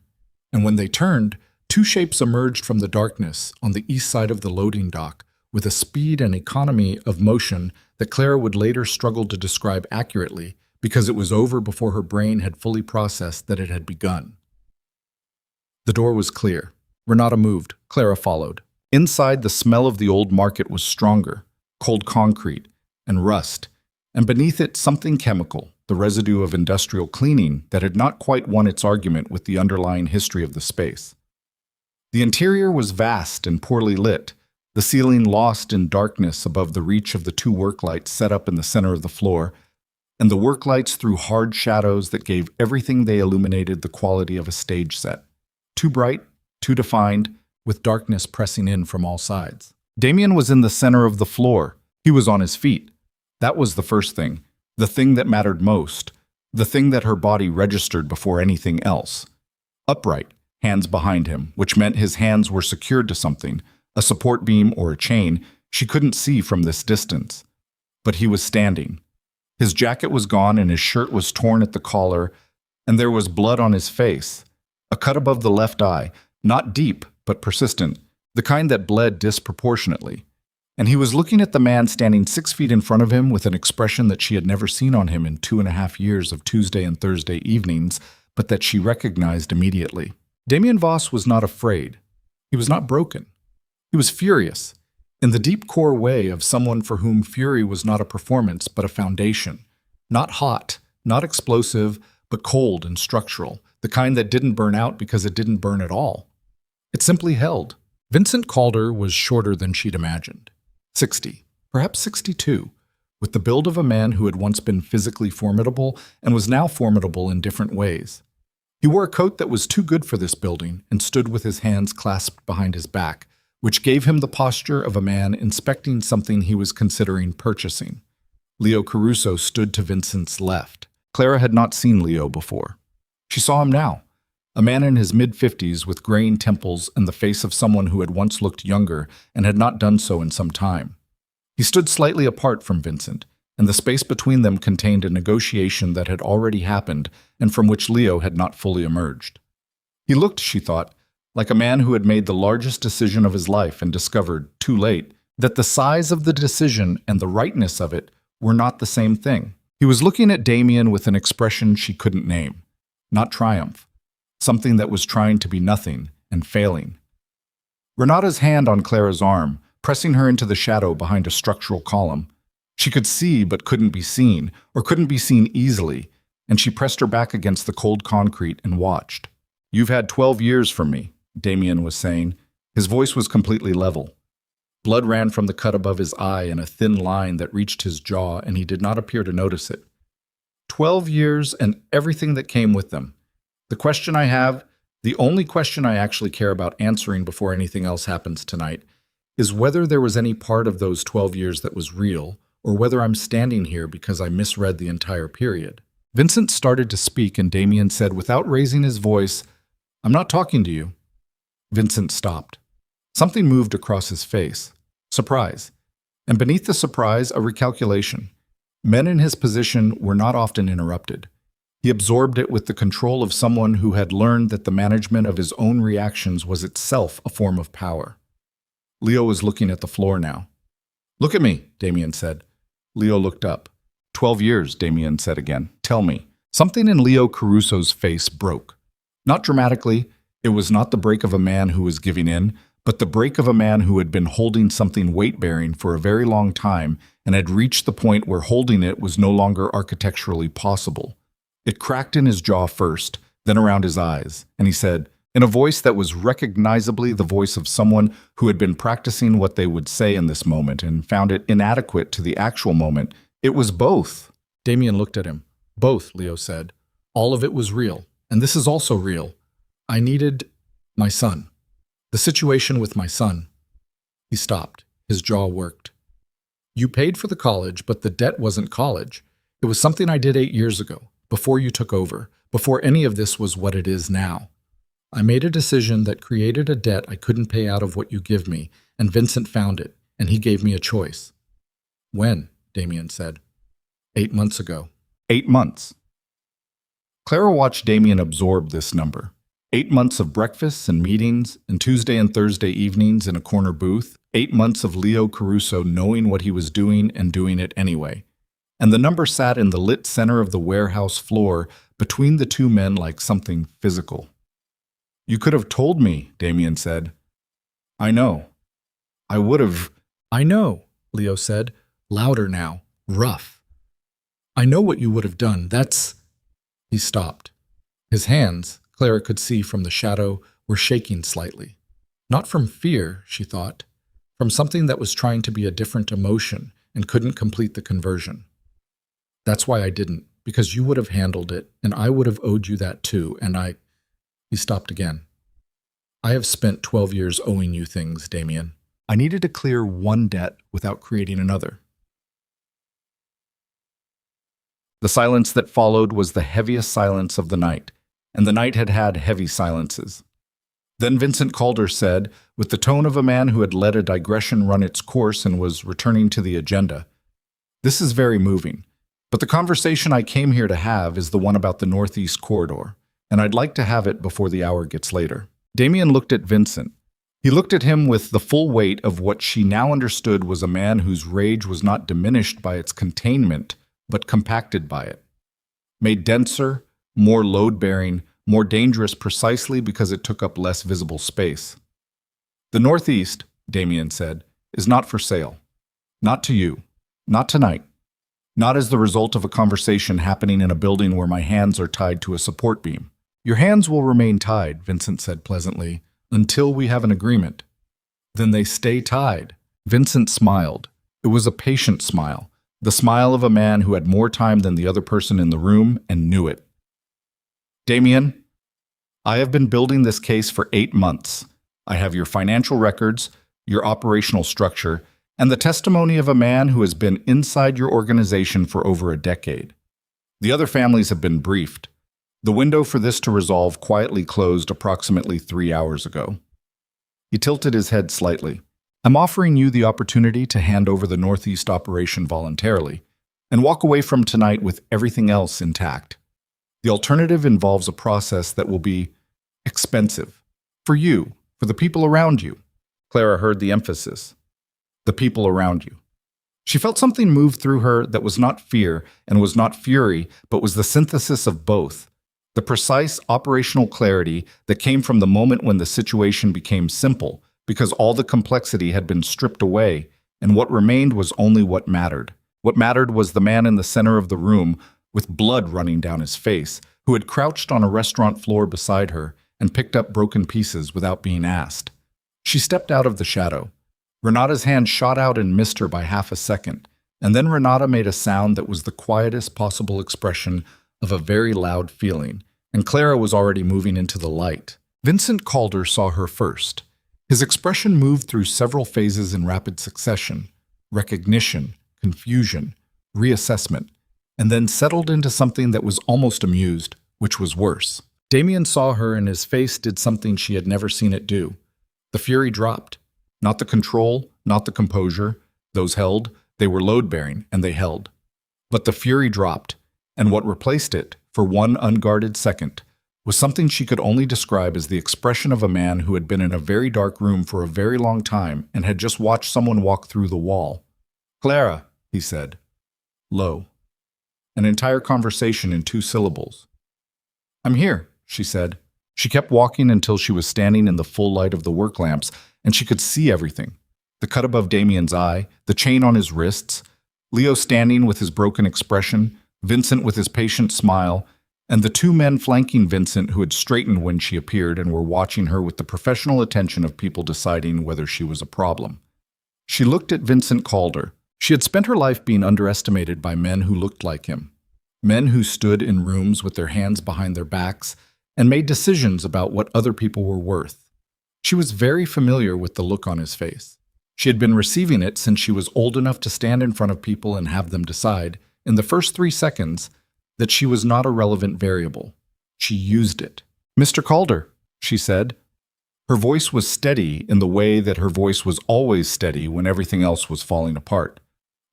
And when they turned, 2 shapes emerged from the darkness on the east side of the loading dock, with a speed and economy of motion that Clara would later struggle to describe accurately because it was over before her brain had fully processed that it had begun. The door was clear. Renata moved. Clara followed. Inside, the smell of the old market was stronger, cold concrete and rust, and beneath it something chemical, the residue of industrial cleaning that had not quite won its argument with the underlying history of the space. The interior was vast and poorly lit, the ceiling lost in darkness above the reach of the 2 work lights set up in the center of the floor, and the work lights threw hard shadows that gave everything they illuminated the quality of a stage set. Too bright, too defined, with darkness pressing in from all sides. Damien was in the center of the floor. He was on his feet. That was the first thing, the thing that mattered most, the thing that her body registered before anything else. Upright, hands behind him, which meant his hands were secured to something, a support beam or a chain she couldn't see from this distance. But he was standing. His jacket was gone and his shirt was torn at the collar, and there was blood on his face, a cut above the left eye, not deep but persistent, the kind that bled disproportionately. And he was looking at the man standing 6 feet in front of him with an expression that she had never seen on him in 2.5 years of Tuesday and Thursday evenings, but that she recognized immediately. Damien Voss was not afraid. He was not broken. He was furious, in the deep core way of someone for whom fury was not a performance but a foundation. Not hot, not explosive, but cold and structural, the kind that didn't burn out because it didn't burn at all. It simply held. Vincent Calder was shorter than she'd imagined. 60, perhaps 62, with the build of a man who had once been physically formidable and was now formidable in different ways. He wore a coat that was too good for this building and stood with his hands clasped behind his back, which gave him the posture of a man inspecting something he was considering purchasing. Leo Caruso stood to Vincent's left. Clara had not seen Leo before. She saw him now, a man in his mid-50s with graying temples and the face of someone who had once looked younger and had not done so in some time. He stood slightly apart from Vincent, and the space between them contained a negotiation that had already happened and from which Leo had not fully emerged. He looked, she thought, like a man who had made the largest decision of his life and discovered, too late, that the size of the decision and the rightness of it were not the same thing. He was looking at Damien with an expression she couldn't name, not triumph, something that was trying to be nothing and failing. Renata's hand on Clara's arm, pressing her into the shadow behind a structural column. She could see but couldn't be seen, or couldn't be seen easily, and she pressed her back against the cold concrete and watched. "You've had 12 years from me," Damien was saying. His voice was completely level. Blood ran from the cut above his eye in a thin line that reached his jaw, and he did not appear to notice it. 12 years and everything that came with them. The question I have, the only question I actually care about answering before anything else happens tonight, is whether there was any part of those 12 years that was real, or whether I'm standing here because I misread the entire period. Vincent started to speak, and Damien said without raising his voice, "I'm not talking to you." Vincent stopped. Something moved across his face. Surprise. And beneath the surprise, a recalculation. Men in his position were not often interrupted. He absorbed it with the control of someone who had learned that the management of his own reactions was itself a form of power. Leo was looking at the floor now. "Look at me," Damien said. Leo looked up. 12 years, Damien said again. "Tell me." Something in Leo Caruso's face broke. Not dramatically. It was not the break of a man who was giving in, but the break of a man who had been holding something weight-bearing for a very long time and had reached the point where holding it was no longer architecturally possible. It cracked in his jaw first, then around his eyes, and he said, in a voice that was recognizably the voice of someone who had been practicing what they would say in this moment and found it inadequate to the actual moment, "It was both." Damien looked at him. "Both," Leo said. "All of it was real, and this is also real. I needed my son. The situation with my son." He stopped. His jaw worked. "You paid for the college, but the debt wasn't college. It was something I did 8 years ago, before you took over, before any of this was what it is now. I made a decision that created a debt I couldn't pay out of what you give me, and Vincent found it, and he gave me a choice." "When?" Damien said. 8 months ago. 8 months. Clara watched Damien absorb this number. 8 months of breakfasts and meetings, and Tuesday and Thursday evenings in a corner booth. 8 months of Leo Caruso knowing what he was doing and doing it anyway. And the number sat in the lit center of the warehouse floor between the two men like something physical. "You could have told me," Damien said. "I know. I would have." "I know," Leo said, louder now, rough. "I know what you would have done. That's—" He stopped. His hands, Clara could see from the shadow, were shaking slightly. Not from fear, she thought, from something that was trying to be a different emotion and couldn't complete the conversion. "That's why I didn't, because you would have handled it, and I would have owed you that too, and I—" He stopped again. "I have spent 12 years owing you things, Damien. I needed to clear one debt without creating another." The silence that followed was the heaviest silence of the night, and the night had had heavy silences. Then Vincent Calder said, with the tone of a man who had let a digression run its course and was returning to the agenda, "This is very moving, but the conversation I came here to have is the one about the Northeast Corridor, and I'd like to have it before the hour gets later." Damien looked at Vincent. He looked at him with the full weight of what she now understood was a man whose rage was not diminished by its containment, but compacted by it. Made denser, more load-bearing, more dangerous precisely because it took up less visible space. "The Northeast," Damien said, "is not for sale. Not to you. Not tonight. Not as the result of a conversation happening in a building where my hands are tied to a support beam." "Your hands will remain tied," Vincent said pleasantly, "until we have an agreement." "Then they stay tied." Vincent smiled. It was a patient smile, the smile of a man who had more time than the other person in the room and knew it. "Damien, I have been building this case for 8 months. I have your financial records, your operational structure, and the testimony of a man who has been inside your organization for over a decade. The other families have been briefed. The window for this to resolve quietly closed approximately 3 hours ago." He tilted his head slightly. "I'm offering you the opportunity to hand over the Northeast operation voluntarily and walk away from tonight with everything else intact. The alternative involves a process that will be expensive. For you, for the people around you." Clara heard the emphasis. The people around you. She felt something move through her that was not fear and was not fury, but was the synthesis of both. The precise operational clarity that came from the moment when the situation became simple, because all the complexity had been stripped away, and what remained was only what mattered. What mattered was the man in the center of the room, with blood running down his face, who had crouched on a restaurant floor beside her and picked up broken pieces without being asked. She stepped out of the shadow. Renata's hand shot out and missed her by half a second, and then Renata made a sound that was the quietest possible expression of a very loud feeling, and Clara was already moving into the light. Vincent Calder saw her first. His expression moved through several phases in rapid succession: recognition, confusion, reassessment, and then settled into something that was almost amused, which was worse. Damien saw her, and his face did something she had never seen it do. The fury dropped. Not the control, not the composure. Those held. They were load-bearing, and they held. But the fury dropped, and what replaced it, for one unguarded second, was something she could only describe as the expression of a man who had been in a very dark room for a very long time and had just watched someone walk through the wall. "Clara," he said, low. An entire conversation in 2 syllables. "I'm here," she said. She kept walking until she was standing in the full light of the work lamps, and she could see everything. The cut above Damien's eye, the chain on his wrists, Leo standing with his broken expression, Vincent with his patient smile, and the 2 men flanking Vincent who had straightened when she appeared and were watching her with the professional attention of people deciding whether she was a problem. She looked at Vincent Calder. She had spent her life being underestimated by men who looked like him, men who stood in rooms with their hands behind their backs and made decisions about what other people were worth. She was very familiar with the look on his face. She had been receiving it since she was old enough to stand in front of people and have them decide, in the first 3 seconds, that she was not a relevant variable. She used it. "Mr. Calder," she said. Her voice was steady in the way that her voice was always steady when everything else was falling apart,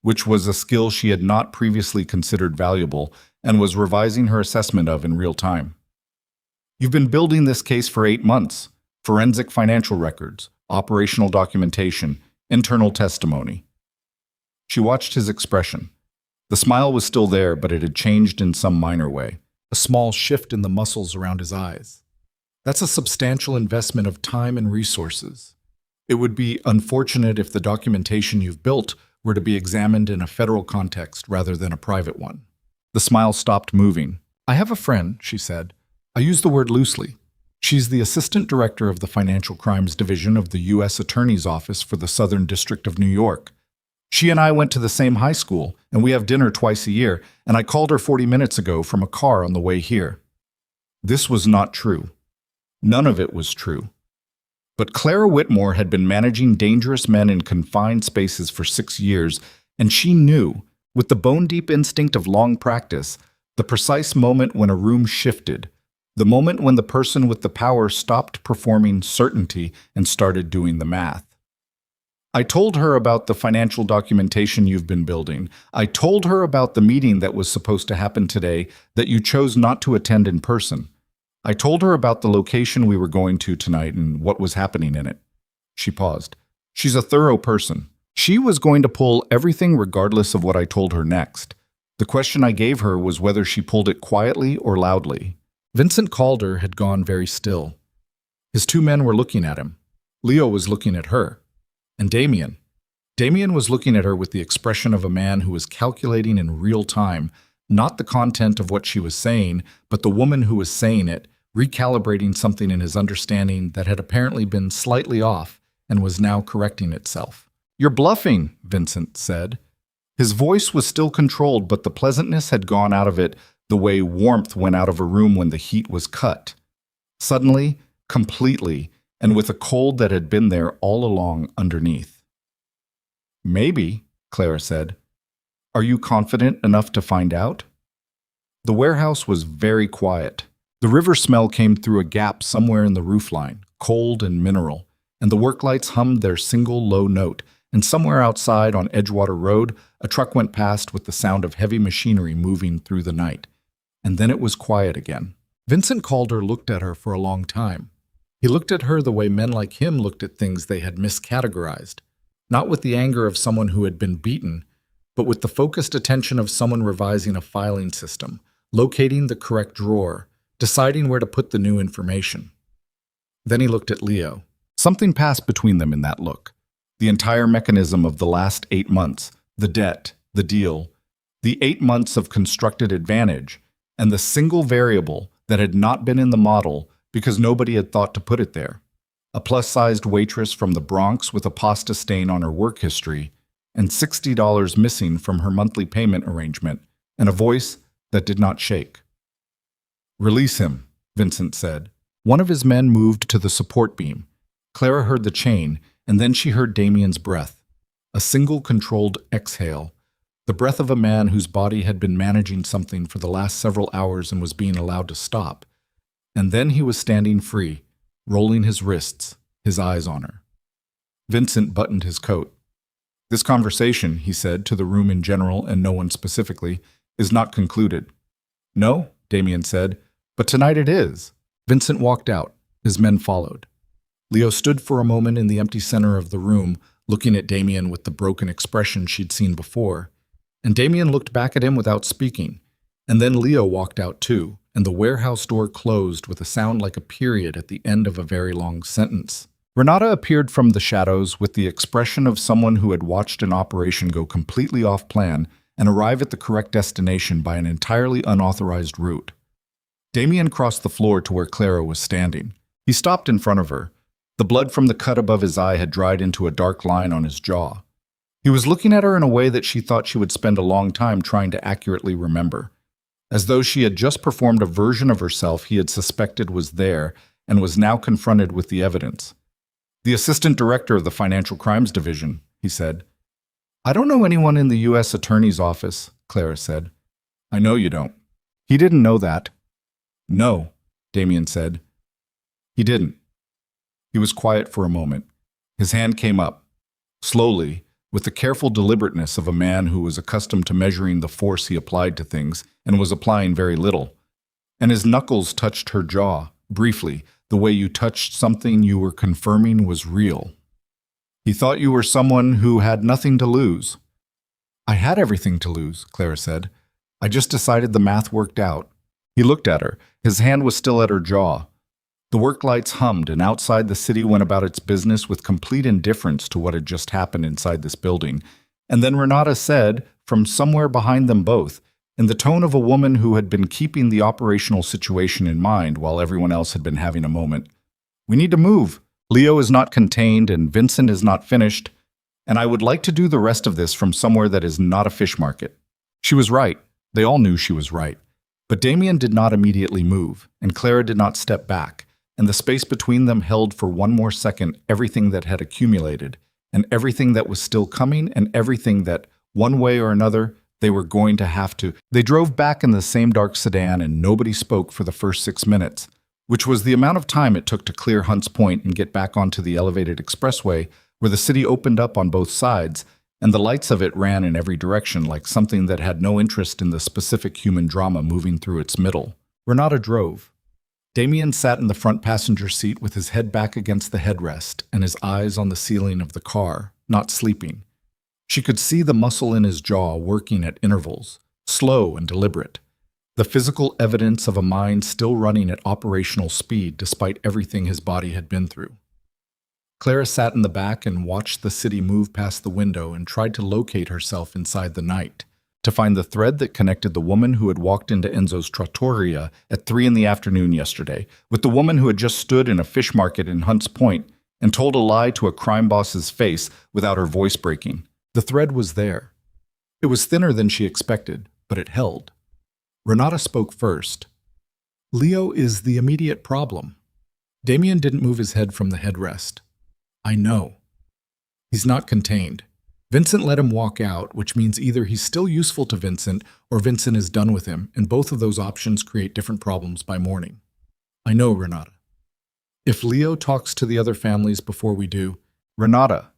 which was a skill she had not previously considered valuable and was revising her assessment of in real time. "You've been building this case for 8 months. Forensic financial records, operational documentation, internal testimony." She watched his expression. The smile was still there, but it had changed in some minor way, a small shift in the muscles around his eyes. "That's a substantial investment of time and resources. It would be unfortunate if the documentation you've built were to be examined in a federal context rather than a private one." The smile stopped moving. "I have a friend," she said. I use the word loosely. She's the assistant director of the Financial Crimes Division of the U.S. Attorney's Office for the Southern District of New York. She and I went to the same high school, and we have dinner twice a year, and I called her 40 minutes ago from a car on the way here. This was not true. None of it was true. But Clara Whitmore had been managing dangerous men in confined spaces for 6 years, and she knew, with the bone-deep instinct of long practice, the precise moment when a room shifted, the moment when the person with the power stopped performing certainty and started doing the math. I told her about the financial documentation you've been building. I told her about the meeting that was supposed to happen today that you chose not to attend in person. I told her about the location we were going to tonight and what was happening in it." She paused. "She's a thorough person. She was going to pull everything regardless of what I told her next. The question I gave her was whether she pulled it quietly or loudly." Vincent Calder had gone very still. His 2 men were looking at him. Leo was looking at her. And Damien. Damien was looking at her with the expression of a man who was calculating in real time, not the content of what she was saying, but the woman who was saying it, recalibrating something in his understanding that had apparently been slightly off and was now correcting itself. "You're bluffing," Vincent said. His voice was still controlled, but the pleasantness had gone out of it the way warmth went out of a room when the heat was cut. Suddenly, completely, and with a cold that had been there all along underneath. "Maybe," Clara said. "Are you confident enough to find out?" The warehouse was very quiet. The river smell came through a gap somewhere in the roofline, cold and mineral, and the work lights hummed their single low note, and somewhere outside on Edgewater Road, a truck went past with the sound of heavy machinery moving through the night. And then it was quiet again. Vincent Calder looked at her for a long time. He looked at her the way men like him looked at things they had miscategorized, not with the anger of someone who had been beaten, but with the focused attention of someone revising a filing system, locating the correct drawer, deciding where to put the new information. Then he looked at Leo. Something passed between them in that look. The entire mechanism of the last 8 months, the debt, the deal, the 8 months of constructed advantage, and the single variable that had not been in the model because nobody had thought to put it there. A plus-sized waitress from the Bronx with a pasta stain on her work history, and $60 missing from her monthly payment arrangement, and a voice that did not shake. "Release him," Vincent said. One of his men moved to the support beam. Clara heard the chain, and then she heard Damien's breath. A single controlled exhale. The breath of a man whose body had been managing something for the last several hours and was being allowed to stop. And then he was standing free, rolling his wrists, his eyes on her. Vincent buttoned his coat. "This conversation," he said to the room in general and no one specifically, "is not concluded." "No," Damien said, "but tonight it is." Vincent walked out. His men followed. Leo stood for a moment in the empty center of the room, looking at Damien with the broken expression she'd seen before. And Damien looked back at him without speaking. And then Leo walked out too, and the warehouse door closed with a sound like a period at the end of a very long sentence. Renata appeared from the shadows with the expression of someone who had watched an operation go completely off plan and arrive at the correct destination by an entirely unauthorized route. Damien crossed the floor to where Clara was standing. He stopped in front of her. The blood from the cut above his eye had dried into a dark line on his jaw. He was looking at her in a way that she thought she would spend a long time trying to accurately remember, as though she had just performed a version of herself he had suspected was there and was now confronted with the evidence. "The assistant director of the Financial Crimes Division," he said. "I don't know anyone in the U.S. Attorney's Office," Clara said. "I know you don't." He didn't know that. "No," Damien said. He didn't. He was quiet for a moment. His hand came up, slowly, with the careful deliberateness of a man who was accustomed to measuring the force he applied to things and was applying very little. And his knuckles touched her jaw, briefly, the way you touched something you were confirming was real. "He thought you were someone who had nothing to lose." "I had everything to lose," Clara said. "I just decided the math worked out." He looked at her. His hand was still at her jaw. The work lights hummed, and outside the city went about its business with complete indifference to what had just happened inside this building. And then Renata said, from somewhere behind them both, in the tone of a woman who had been keeping the operational situation in mind while everyone else had been having a moment, "We need to move. Leo is not contained and Vincent is not finished, and I would like to do the rest of this from somewhere that is not a fish market." She was right. They all knew she was right. But Damien did not immediately move, and Clara did not step back, and the space between them held for one more second everything that had accumulated, and everything that was still coming, and everything that, one way or another, they were going to have to. They drove back in the same dark sedan, and nobody spoke for the first 6 minutes, which was the amount of time it took to clear Hunts Point and get back onto the elevated expressway, where the city opened up on both sides, and the lights of it ran in every direction like something that had no interest in the specific human drama moving through its middle. Renata drove. Damien sat in the front passenger seat with his head back against the headrest and his eyes on the ceiling of the car, not sleeping. She could see the muscle in his jaw working at intervals, slow and deliberate, the physical evidence of a mind still running at operational speed despite everything his body had been through. Clara sat in the back and watched the city move past the window and tried to locate herself inside the night, to find the thread that connected the woman who had walked into Enzo's trattoria at 3 p.m. yesterday with the woman who had just stood in a fish market in Hunts Point and told a lie to a crime boss's face without her voice breaking. The thread was there. It was thinner than she expected, but it held. Renata spoke first. "Leo is the immediate problem." Damien didn't move his head from the headrest. "I know. He's not contained. Vincent let him walk out, which means either he's still useful to Vincent or Vincent is done with him, and both of those options create different problems by morning. I know, Renata. If Leo talks to the other families before we do..." "Renata."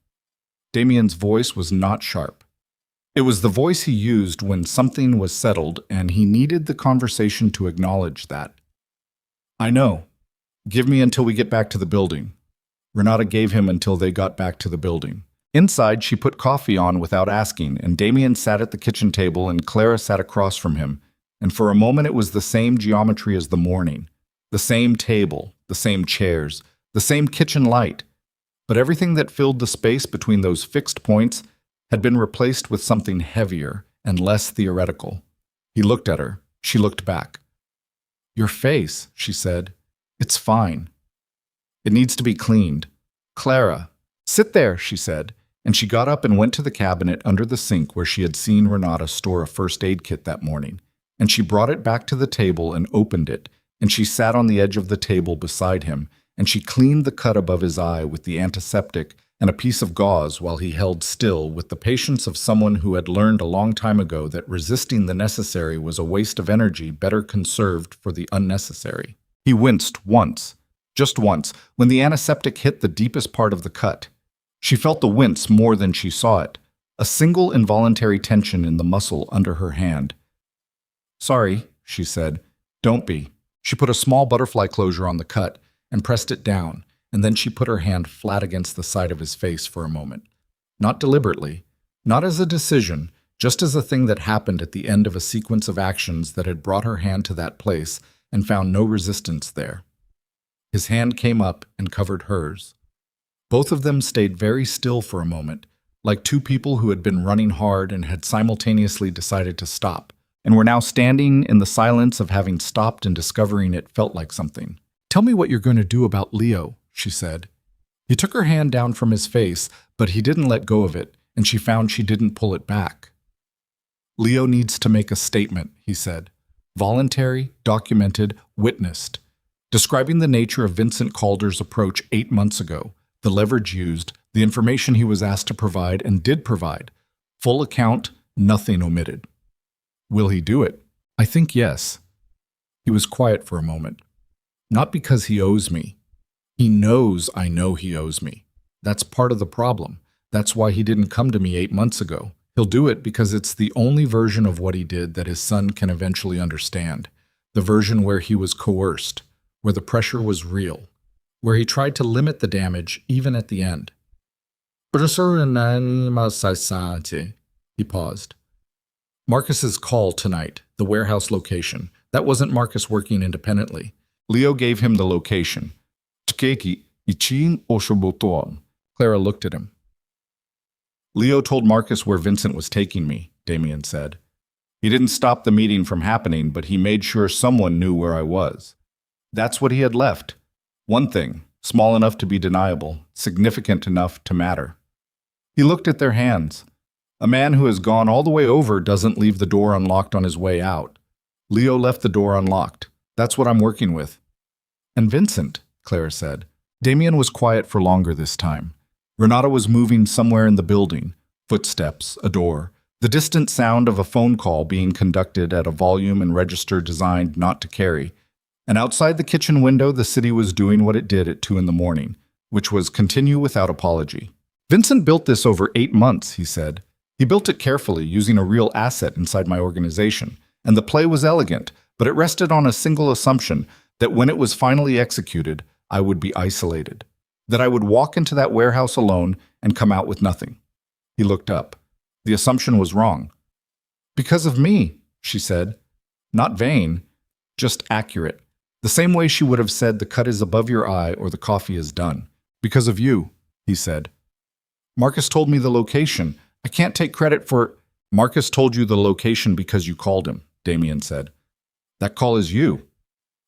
Damien's voice was not sharp. It was the voice he used when something was settled and he needed the conversation to acknowledge that. "I know. Give me until we get back to the building." Renata gave him until they got back to the building. Inside, she put coffee on without asking, and Damien sat at the kitchen table and Clara sat across from him, and for a moment it was the same geometry as the morning, the same table, the same chairs, the same kitchen light, but everything that filled the space between those fixed points had been replaced with something heavier and less theoretical. He looked at her. She looked back. "Your face," she said. "It's fine. It needs to be cleaned." "Clara." "Sit there," she said, and she got up and went to the cabinet under the sink where she had seen Renata store a first aid kit that morning, and she brought it back to the table and opened it, and she sat on the edge of the table beside him, and she cleaned the cut above his eye with the antiseptic and a piece of gauze while he held still with the patience of someone who had learned a long time ago that resisting the necessary was a waste of energy better conserved for the unnecessary. He winced once, just once, when the antiseptic hit the deepest part of the cut. She felt the wince more than she saw it, a single involuntary tension in the muscle under her hand. "Sorry," she said. "Don't be. She put a small butterfly closure on the cut and pressed it down, and then she put her hand flat against the side of his face for a moment. Not deliberately, not as a decision, just as a thing that happened at the end of a sequence of actions that had brought her hand to that place and found no resistance there. His hand came up and covered hers. Both of them stayed very still for a moment, like two people who had been running hard and had simultaneously decided to stop, and were now standing in the silence of having stopped and discovering it felt like something. "Tell me what you're going to do about Leo," she said. He took her hand down from his face, but he didn't let go of it, and she found she didn't pull it back. "Leo needs to make a statement," he said. "Voluntary, documented, witnessed. Describing the nature of Vincent Calder's approach 8 months ago, the leverage used, the information he was asked to provide and did provide. Full account, nothing omitted." "Will he do it?" "I think yes." He was quiet for a moment. "Not because he owes me. He knows I know he owes me. That's part of the problem. That's why he didn't come to me 8 months ago. He'll do it because it's the only version of what he did that his son can eventually understand. The version where he was coerced, where the pressure was real, where he tried to limit the damage even at the end." He paused. "Marcus's call tonight, the warehouse location. That wasn't Marcus working independently. Leo gave him the location. Clara looked at him. "Leo told Marcus where Vincent was taking me," Damien said. "He didn't stop the meeting from happening, but he made sure someone knew where I was. That's what he had left. One thing, small enough to be deniable, significant enough to matter." He looked at their hands. A man who has gone all the way over doesn't leave the door unlocked on his way out. Leo left the door unlocked. That's what I'm working with. "And Vincent," Clara said. Damien was quiet for longer this time. Renata was moving somewhere in the building. Footsteps, a door, the distant sound of a phone call being conducted at a volume and register designed not to carry. And outside the kitchen window, the city was doing what it did at 2 a.m, which was continue without apology. "Vincent built this over 8 months," he said. "He built it carefully, using a real asset inside my organization. And the play was elegant, but it rested on a single assumption that when it was finally executed, I would be isolated. That I would walk into that warehouse alone and come out with nothing." He looked up. The assumption was wrong. "Because of me," she said. Not vain, just accurate. The same way she would have said the cut is above your eye or the coffee is done. "Because of you," he said. "Marcus told me the location. I can't take credit for—" "Marcus told you the location because you called him," Damien said. "That call is you.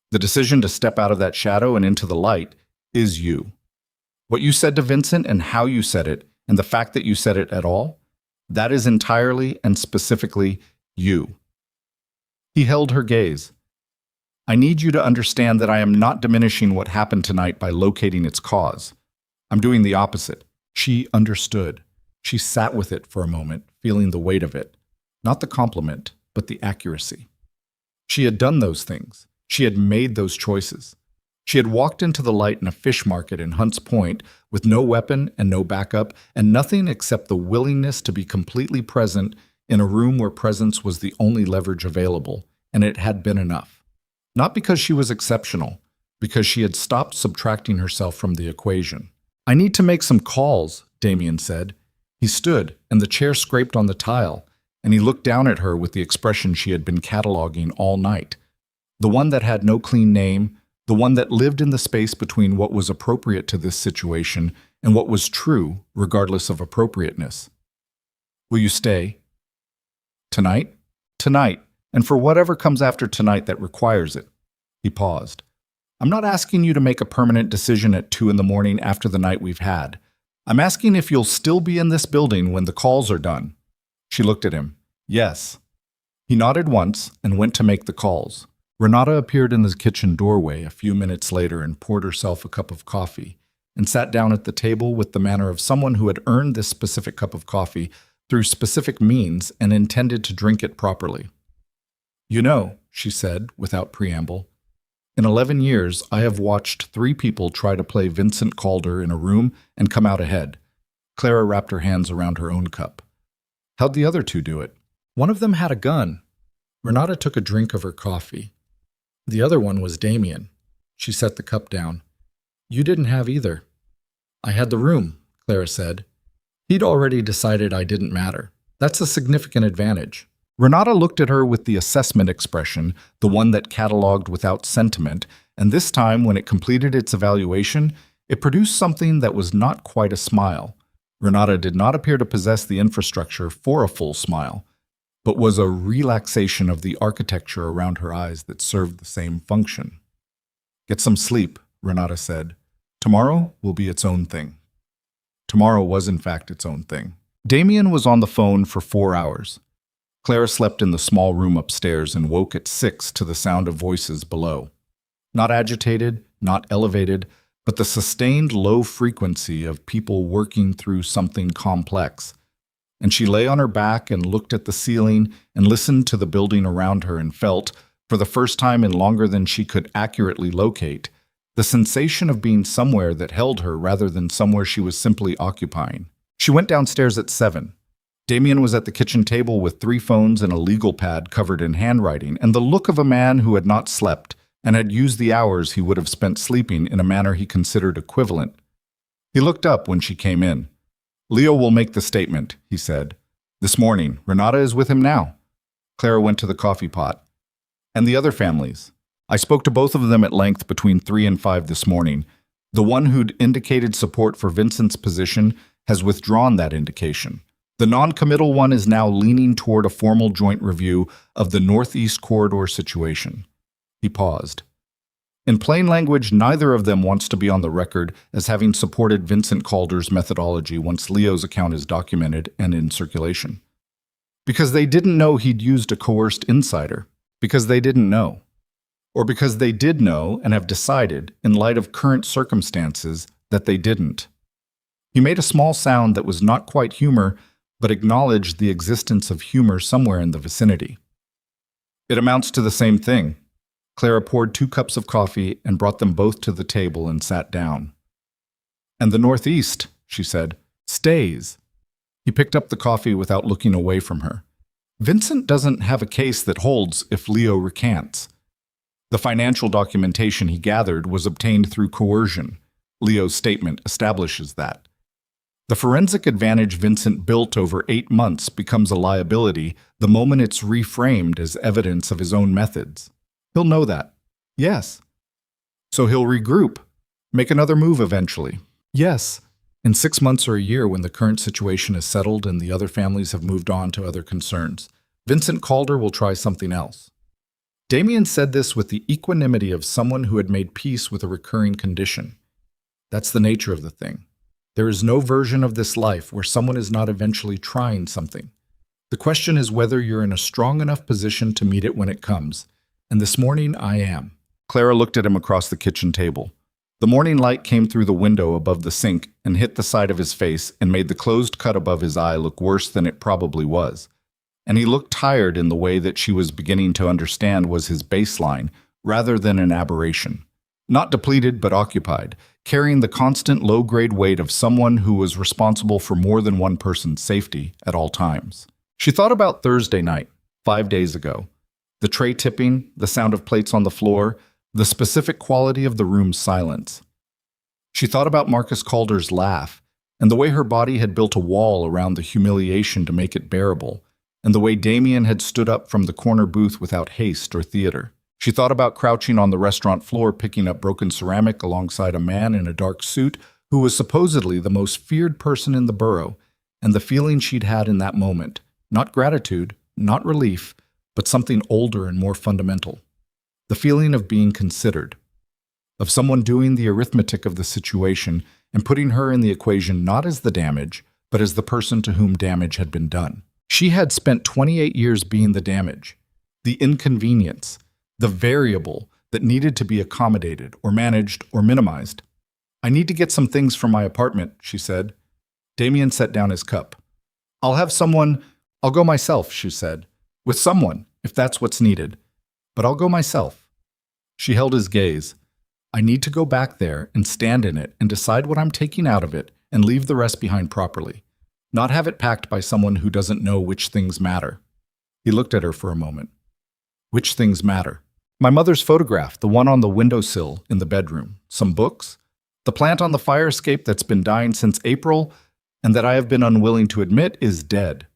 The decision to step out of that shadow and into the light is you. What you said to Vincent and how you said it, and the fact that you said it at all, that is entirely and specifically you." He held her gaze. "I need you to understand that I am not diminishing what happened tonight by locating its cause. I'm doing the opposite." She understood. She sat with it for a moment, feeling the weight of it. Not the compliment, but the accuracy. She had done those things. She had made those choices. She had walked into the light in a fish market in Hunts Point with no weapon and no backup and nothing except the willingness to be completely present in a room where presence was the only leverage available, and it had been enough. Not because she was exceptional, because she had stopped subtracting herself from the equation. "I need to make some calls," Damien said. He stood, and the chair scraped on the tile, and he looked down at her with the expression she had been cataloging all night. The one that had no clean name, the one that lived in the space between what was appropriate to this situation and what was true, regardless of appropriateness. "Will you stay?" "Tonight?" "Tonight, and for whatever comes after tonight that requires it." He paused. "I'm not asking you to make a permanent decision at 2 a.m. after the night we've had. I'm asking if you'll still be in this building when the calls are done." She looked at him. "Yes." He nodded once and went to make the calls. Renata appeared in the kitchen doorway a few minutes later and poured herself a cup of coffee, and sat down at the table with the manner of someone who had earned this specific cup of coffee through specific means and intended to drink it properly. "You know," she said, without preamble, "in 11 years I have watched 3 people try to play Vincent Calder in a room and come out ahead." Clara wrapped her hands around her own cup. "How'd the other 2 do it?" "One of them had a gun." Renata took a drink of her coffee. The other one was Damien. She set the cup down. You didn't have either. I had the room, Clara said. He'd already decided I didn't matter. That's a significant advantage. Renata looked at her with the assessment expression, the one that cataloged without sentiment, and this time, when it completed its evaluation, it produced something that was not quite a smile. Renata did not appear to possess the infrastructure for a full smile, but was a relaxation of the architecture around her eyes that served the same function. Get some sleep, Renata said. Tomorrow will be its own thing. Tomorrow was in fact its own thing. Damien was on the phone for 4 hours. Clara slept in the small room upstairs and woke at 6 to the sound of voices below. Not agitated, not elevated, but the sustained low frequency of people working through something complex. And she lay on her back and looked at the ceiling and listened to the building around her and felt, for the first time in longer than she could accurately locate, the sensation of being somewhere that held her rather than somewhere she was simply occupying. She went downstairs at 7. Damien was at the kitchen table with 3 phones and a legal pad covered in handwriting, and the look of a man who had not slept and had used the hours he would have spent sleeping in a manner he considered equivalent. He looked up when she came in. Leo will make the statement, he said. This morning, Renata is with him now. Clara went to the coffee pot. And the other families. I spoke to both of them at length between 3 and 5 this morning. The one who'd indicated support for Vincent's position has withdrawn that indication. The non-committal one is now leaning toward a formal joint review of the Northeast Corridor situation. He paused. In plain language, neither of them wants to be on the record as having supported Vincent Calder's methodology once Leo's account is documented and in circulation. Because they didn't know he'd used a coerced insider. Because they didn't know. Or because they did know and have decided, in light of current circumstances, that they didn't. He made a small sound that was not quite humor, but acknowledged the existence of humor somewhere in the vicinity. It amounts to the same thing. Clara poured 2 cups of coffee and brought them both to the table and sat down. And the Northeast, she said, stays. He picked up the coffee without looking away from her. Vincent doesn't have a case that holds if Leo recants. The financial documentation he gathered was obtained through coercion. Leo's statement establishes that. The forensic advantage Vincent built over 8 months becomes a liability the moment it's reframed as evidence of his own methods. He'll know that. Yes. So he'll regroup, make another move eventually. Yes. In 6 months or a year when the current situation is settled and the other families have moved on to other concerns, Vincent Calder will try something else. Damien said this with the equanimity of someone who had made peace with a recurring condition. That's the nature of the thing. There is no version of this life where someone is not eventually trying something. The question is whether you're in a strong enough position to meet it when it comes. And this morning I am. Clara looked at him across the kitchen table. The morning light came through the window above the sink and hit the side of his face and made the closed cut above his eye look worse than it probably was. And he looked tired in the way that she was beginning to understand was his baseline, rather than an aberration. Not depleted, but occupied, carrying the constant low-grade weight of someone who was responsible for more than one person's safety at all times. She thought about Thursday night, 5 days ago. The tray tipping, the sound of plates on the floor, the specific quality of the room's silence. She thought about Marcus Calder's laugh, and the way her body had built a wall around the humiliation to make it bearable, and the way Damien had stood up from the corner booth without haste or theater. She thought about crouching on the restaurant floor picking up broken ceramic alongside a man in a dark suit who was supposedly the most feared person in the borough, and the feeling she'd had in that moment, not gratitude, not relief, but something older and more fundamental. The feeling of being considered, of someone doing the arithmetic of the situation and putting her in the equation not as the damage, but as the person to whom damage had been done. She had spent 28 years being the damage, the inconvenience, the variable that needed to be accommodated or managed or minimized. I need to get some things from my apartment, she said. Damien set down his cup. I'll go myself, she said. With someone, if that's what's needed. But I'll go myself. She held his gaze. I need to go back there and stand in it and decide what I'm taking out of it and leave the rest behind properly. Not have it packed by someone who doesn't know which things matter. He looked at her for a moment. Which things matter? My mother's photograph, the one on the windowsill in the bedroom, some books, the plant on the fire escape that's been dying since April and that I have been unwilling to admit is dead.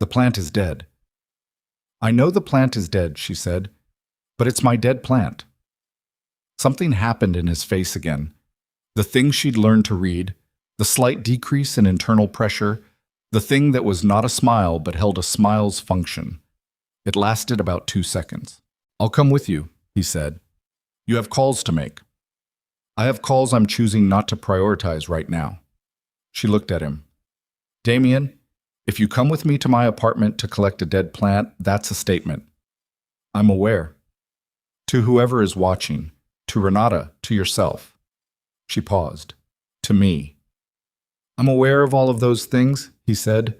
The plant is dead. I know the plant is dead, she said, but it's my dead plant. Something happened in his face again. The thing she'd learned to read, the slight decrease in internal pressure, the thing that was not a smile but held a smile's function. It lasted about 2 seconds. I'll come with you, he said. You have calls to make. I have calls I'm choosing not to prioritize right now. She looked at him. Damien, if you come with me to my apartment to collect a dead plant, that's a statement. I'm aware. To whoever is watching, to Renata, to yourself. She paused. To me. I'm aware of all of those things, he said.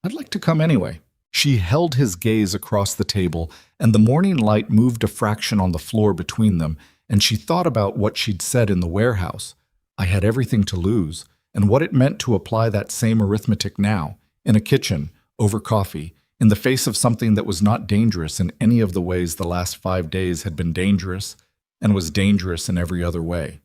I'd like to come anyway. She held his gaze across the table, and the morning light moved a fraction on the floor between them, and she thought about what she'd said in the warehouse. I had everything to lose, and what it meant to apply that same arithmetic now, in a kitchen, over coffee, in the face of something that was not dangerous in any of the ways the last 5 days had been dangerous, and was dangerous in every other way.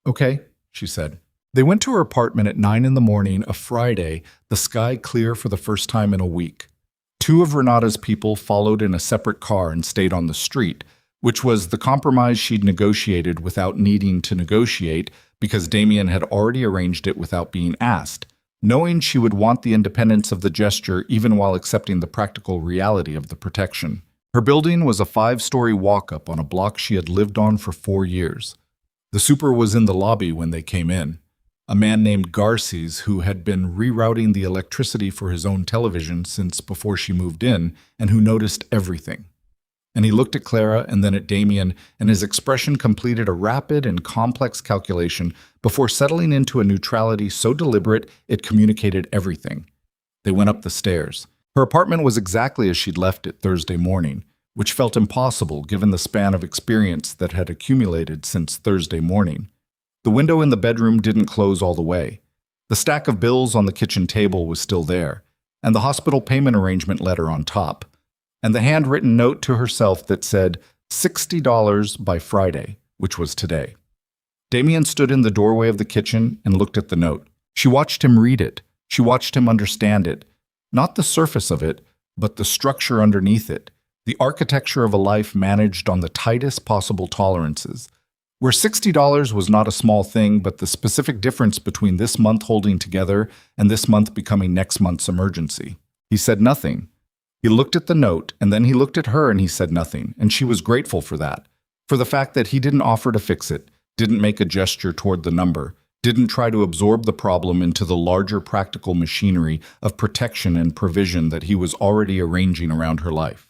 Okay, she said. They went to her apartment at 9 in the morning, a Friday, the sky clear for the first time in a week. 2 of Renata's people followed in a separate car and stayed on the street, which was the compromise she'd negotiated without needing to negotiate because Damien had already arranged it without being asked, knowing she would want the independence of the gesture even while accepting the practical reality of the protection. Her building was a 5-story walk-up on a block she had lived on for 4 years. The super was in the lobby when they came in. A man named Garces, who had been rerouting the electricity for his own television since before she moved in, and who noticed everything. And he looked at Clara and then at Damien, and his expression completed a rapid and complex calculation before settling into a neutrality so deliberate it communicated everything. They went up the stairs. Her apartment was exactly as she'd left it Thursday morning, which felt impossible given the span of experience that had accumulated since Thursday morning. The window in the bedroom didn't close all the way. The stack of bills on the kitchen table was still there, and the hospital payment arrangement letter on top, and the handwritten note to herself that said $60 by Friday, which was today. Damien stood in the doorway of the kitchen and looked at the note. She watched him read it. She watched him understand it. Not the surface of it, but the structure underneath it, the architecture of a life managed on the tightest possible tolerances, where $60 was not a small thing, but the specific difference between this month holding together and this month becoming next month's emergency. He said nothing. He looked at the note, and then he looked at her and he said nothing, and she was grateful for that, for the fact that he didn't offer to fix it, didn't make a gesture toward the number, didn't try to absorb the problem into the larger practical machinery of protection and provision that he was already arranging around her life.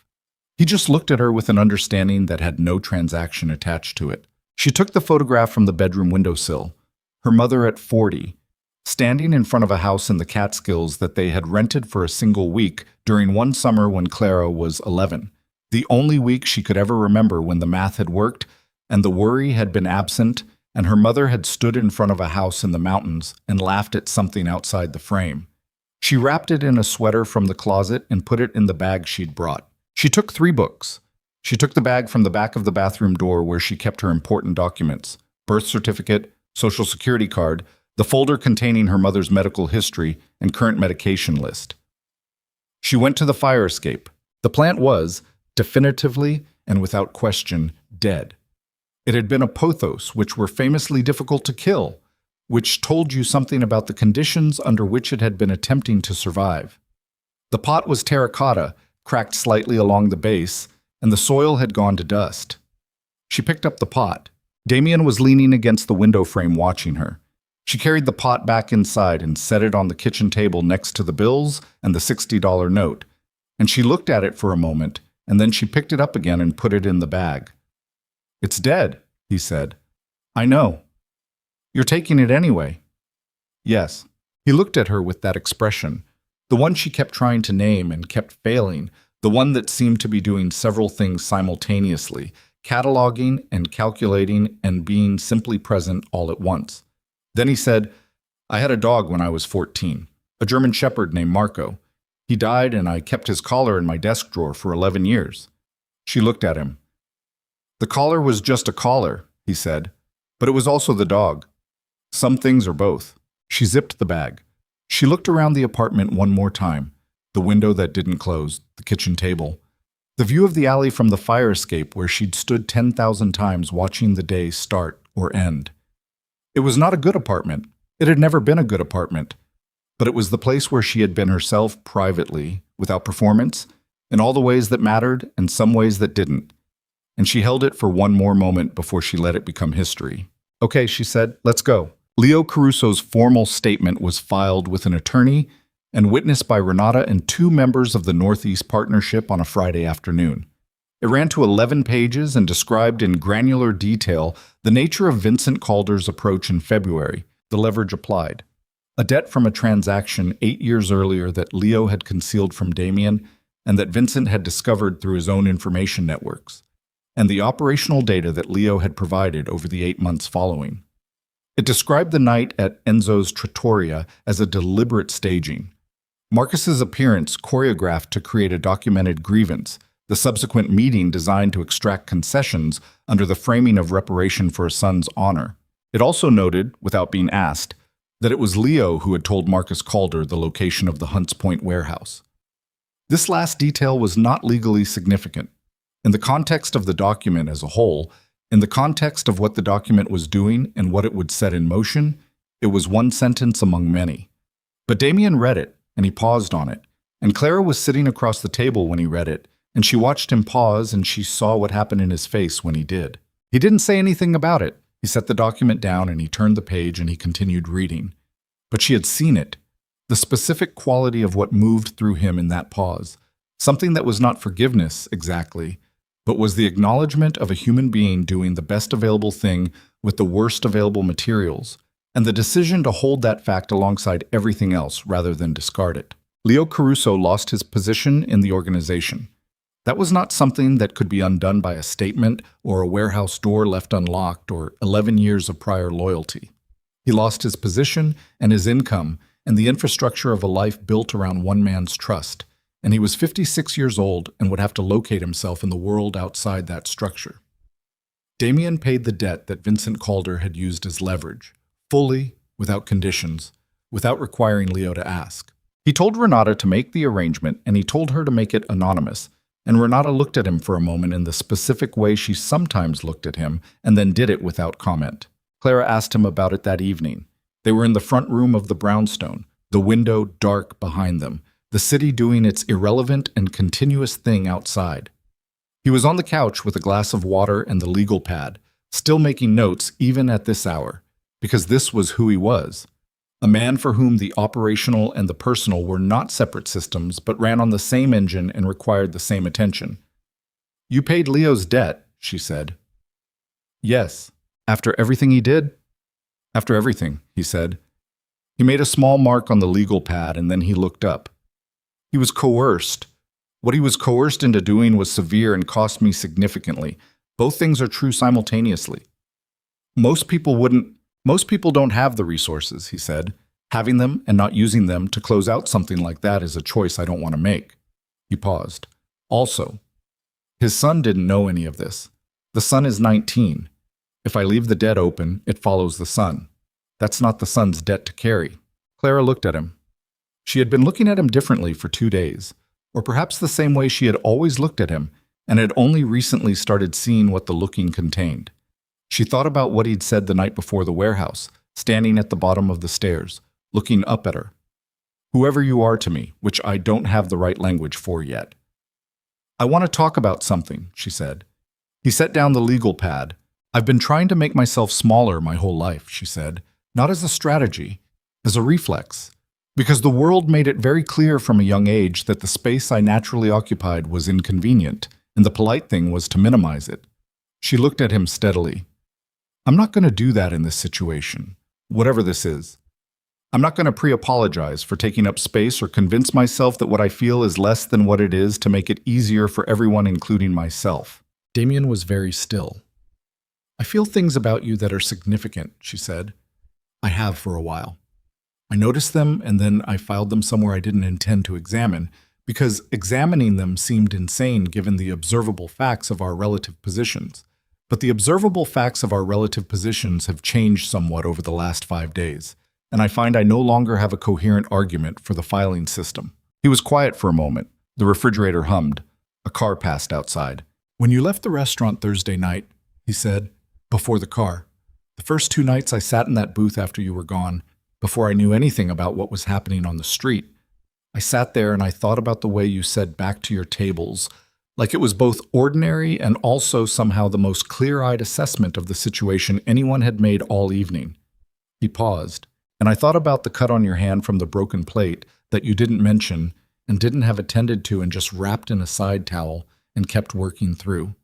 He just looked at her with an understanding that had no transaction attached to it. She took the photograph from the bedroom windowsill, her mother at 40, standing in front of a house in the Catskills that they had rented for a single week during one summer when Clara was 11, the only week she could ever remember when the math had worked and the worry had been absent, and her mother had stood in front of a house in the mountains and laughed at something outside the frame. She wrapped it in a sweater from the closet and put it in the bag she'd brought. She took 3 books. She took the bag from the back of the bathroom door where she kept her important documents, birth certificate, social security card, the folder containing her mother's medical history and current medication list. She went to the fire escape. The plant was, definitively and without question, dead. It had been a pothos, which were famously difficult to kill, which told you something about the conditions under which it had been attempting to survive. The pot was terracotta, cracked slightly along the base, and the soil had gone to dust. She picked up the pot. Damien was leaning against the window frame watching her. She carried the pot back inside and set it on the kitchen table next to the bills and the $60 note, and she looked at it for a moment, and then she picked it up again and put it in the bag. "It's dead," he said. "I know. You're taking it anyway." "Yes." He looked at her with that expression, the one she kept trying to name and kept failing, the one that seemed to be doing several things simultaneously, cataloging and calculating and being simply present all at once. Then he said, "I had a dog when I was 14, a German Shepherd named Marco. He died and I kept his collar in my desk drawer for 11 years. She looked at him. The collar was just a collar, he said, but it was also the dog. Some things are both. She zipped the bag. She looked around the apartment one more time. The window that didn't close, the kitchen table. The view of the alley from the fire escape where she'd stood 10,000 times watching the day start or end. It was not a good apartment. It had never been a good apartment. But it was the place where she had been herself privately, without performance, in all the ways that mattered and some ways that didn't. And she held it for one more moment before she let it become history. Okay, she said, let's go. Leo Caruso's formal statement was filed with an attorney and witnessed by Renata and 2 members of the Northeast Partnership on a Friday afternoon. It ran to 11 pages and described in granular detail the nature of Vincent Calder's approach in February, the leverage applied. A debt from a transaction 8 years earlier that Leo had concealed from Damien and that Vincent had discovered through his own information networks, and the operational data that Leo had provided over the 8 months following. It described the night at Enzo's trattoria as a deliberate staging. Marcus's appearance choreographed to create a documented grievance, the subsequent meeting designed to extract concessions under the framing of reparation for a son's honor. It also noted, without being asked, that it was Leo who had told Marcus Calder the location of the Hunts Point warehouse. This last detail was not legally significant. In the context of the document as a whole, in the context of what the document was doing and what it would set in motion, it was one sentence among many. But Damien read it, and he paused on it, and Clara was sitting across the table when he read it, and she watched him pause and she saw what happened in his face when he did. He didn't say anything about it. He set the document down and he turned the page and he continued reading. But she had seen it, the specific quality of what moved through him in that pause, something that was not forgiveness exactly, but was the acknowledgement of a human being doing the best available thing with the worst available materials, and the decision to hold that fact alongside everything else rather than discard it. Leo Caruso lost his position in the organization. That was not something that could be undone by a statement or a warehouse door left unlocked or 11 years of prior loyalty. He lost his position and his income and the infrastructure of a life built around one man's trust, and he was 56 years old and would have to locate himself in the world outside that structure. Damien paid the debt that Vincent Calder had used as leverage, fully, without conditions, without requiring Leo to ask. He told Renata to make the arrangement, and he told her to make it anonymous, and Renata looked at him for a moment in the specific way she sometimes looked at him, and then did it without comment. Clara asked him about it that evening. They were in the front room of the brownstone, the window dark behind them, the city doing its irrelevant and continuous thing outside. He was on the couch with a glass of water and the legal pad, still making notes even at this hour, because this was who he was. A man for whom the operational and the personal were not separate systems, but ran on the same engine and required the same attention. "You paid Leo's debt," she said. "Yes. After everything he did?" "After everything," he said. He made a small mark on the legal pad and then he looked up. "He was coerced. What he was coerced into doing was severe and cost me significantly. Both things are true simultaneously. Most people don't have the resources," he said. "Having them and not using them to close out something like that is a choice I don't want to make." He paused. "Also, his son didn't know any of this. The son is 19. If I leave the debt open, it follows the son. That's not the son's debt to carry." Clara looked at him. She had been looking at him differently for 2 days, or perhaps the same way she had always looked at him, and had only recently started seeing what the looking contained. She thought about what he'd said the night before the warehouse, standing at the bottom of the stairs, looking up at her. "Whoever you are to me, which I don't have the right language for yet." "I want to talk about something," she said. He set down the legal pad. "I've been trying to make myself smaller my whole life," she said, "not as a strategy, as a reflex, because the world made it very clear from a young age that the space I naturally occupied was inconvenient, and the polite thing was to minimize it." She looked at him steadily. "I'm not going to do that in this situation, whatever this is. I'm not going to pre-apologize for taking up space or convince myself that what I feel is less than what it is to make it easier for everyone, including myself." Damien was very still. "I feel things about you that are significant," she said. "I have for a while. I noticed them and then I filed them somewhere I didn't intend to examine, because examining them seemed insane given the observable facts of our relative positions. But the observable facts of our relative positions have changed somewhat over the last 5 days, and I find I no longer have a coherent argument for the filing system. He was quiet for a moment. The refrigerator hummed. A car passed outside. "When you left the restaurant Thursday night," he said, "before the car, the first 2 nights I sat in that booth after you were gone, before I knew anything about what was happening on the street, I sat there and I thought about the way you said back to your tables, like it was both ordinary and also somehow the most clear-eyed assessment of the situation anyone had made all evening." He paused, "and I thought about the cut on your hand from the broken plate that you didn't mention and didn't have attended to and just wrapped in a side towel and kept working through."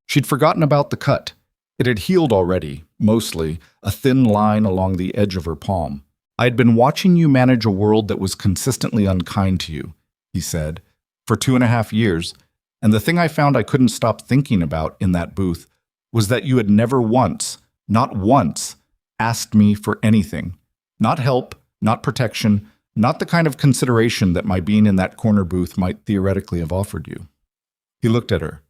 She'd forgotten about the cut. It had healed already, mostly, a thin line along the edge of her palm. "I had been watching you manage a world that was consistently unkind to you," he said, "for 2.5 years, and the thing I found I couldn't stop thinking about in that booth was that you had never once, not once, asked me for anything. Not help, not protection, not the kind of consideration that my being in that corner booth might theoretically have offered you." He looked at her.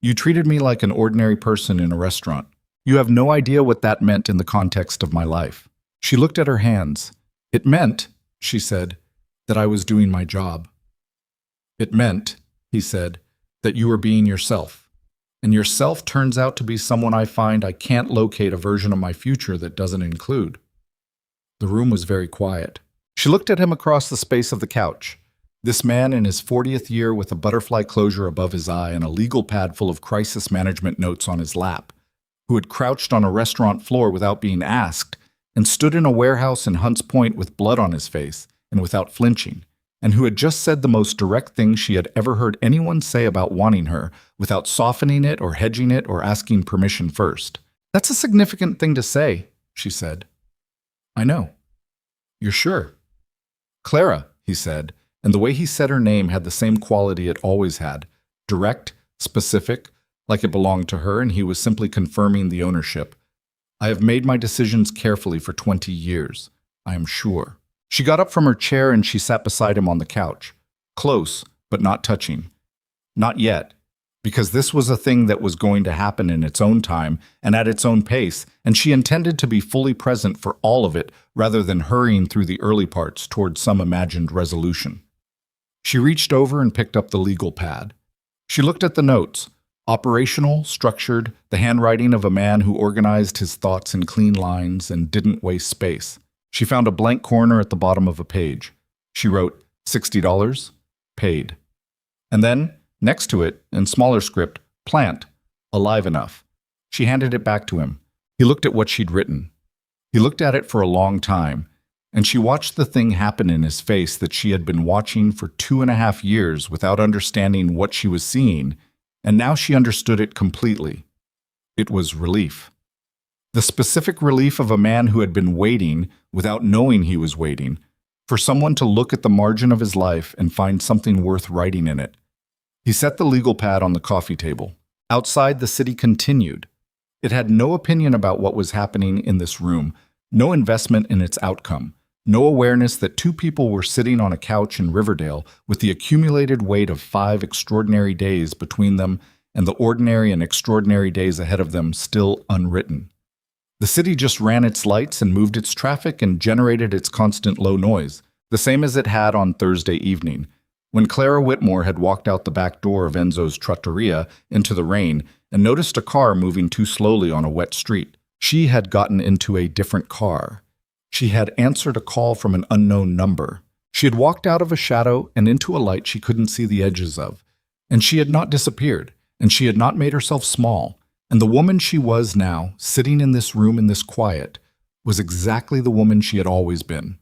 "You treated me like an ordinary person in a restaurant. You have no idea what that meant in the context of my life." She looked at her hands. "It meant," she said, "that I was doing my job." "It meant," he said, "that you were being yourself. And yourself turns out to be someone I find I can't locate a version of my future that doesn't include." The room was very quiet. She looked at him across the space of the couch. This man in his 40th year with a butterfly closure above his eye and a legal pad full of crisis management notes on his lap, who had crouched on a restaurant floor without being asked and stood in a warehouse in Hunts Point with blood on his face and without flinching, and who had just said the most direct thing she had ever heard anyone say about wanting her without softening it or hedging it or asking permission first. "That's a significant thing to say," she said. "I know." "You're sure?" "Clara," he said, and the way he said her name had the same quality it always had, direct, specific, like it belonged to her and he was simply confirming the ownership. "I have made my decisions carefully for 20 years, I am sure." She got up from her chair and she sat beside him on the couch, close but not touching. Not yet, because this was a thing that was going to happen in its own time and at its own pace, and she intended to be fully present for all of it rather than hurrying through the early parts toward some imagined resolution. She reached over and picked up the legal pad. She looked at the notes, operational, structured, the handwriting of a man who organized his thoughts in clean lines and didn't waste space. She found a blank corner at the bottom of a page. She wrote, $60, paid. And then, next to it, in smaller script, plant, alive enough. She handed it back to him. He looked at what she'd written. He looked at it for a long time, and she watched the thing happen in his face that she had been watching for 2.5 years without understanding what she was seeing, and now she understood it completely. It was relief. The specific relief of a man who had been waiting, without knowing he was waiting, for someone to look at the margin of his life and find something worth writing in it. He set the legal pad on the coffee table. Outside, the city continued. It had no opinion about what was happening in this room, no investment in its outcome, no awareness that two people were sitting on a couch in Riverdale with the accumulated weight of 5 extraordinary days between them and the ordinary and extraordinary days ahead of them still unwritten. The city just ran its lights and moved its traffic and generated its constant low noise, the same as it had on Thursday evening, when Clara Whitmore had walked out the back door of Enzo's trattoria into the rain and noticed a car moving too slowly on a wet street. She had gotten into a different car. She had answered a call from an unknown number. She had walked out of a shadow and into a light she couldn't see the edges of. And she had not disappeared, and she had not made herself small. And the woman she was now, sitting in this room in this quiet, was exactly the woman she had always been.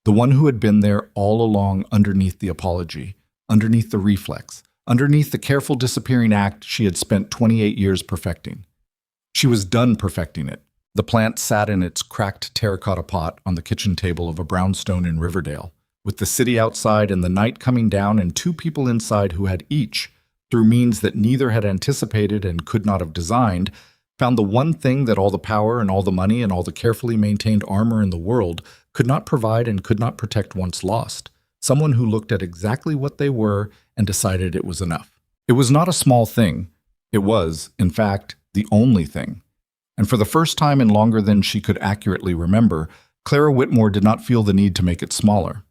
The one who had been there all along underneath the apology, underneath the reflex, underneath the careful disappearing act she had spent 28 years perfecting. She was done perfecting it. The plant sat in its cracked terracotta pot on the kitchen table of a brownstone in Riverdale, with the city outside and the night coming down and 2 people inside who had each, through means that neither had anticipated and could not have designed, found the one thing that all the power and all the money and all the carefully maintained armor in the world could not provide and could not protect once lost. Someone who looked at exactly what they were and decided it was enough. It was not a small thing. It was, in fact, the only thing. And for the first time in longer than she could accurately remember, Clara Whitmore did not feel the need to make it smaller.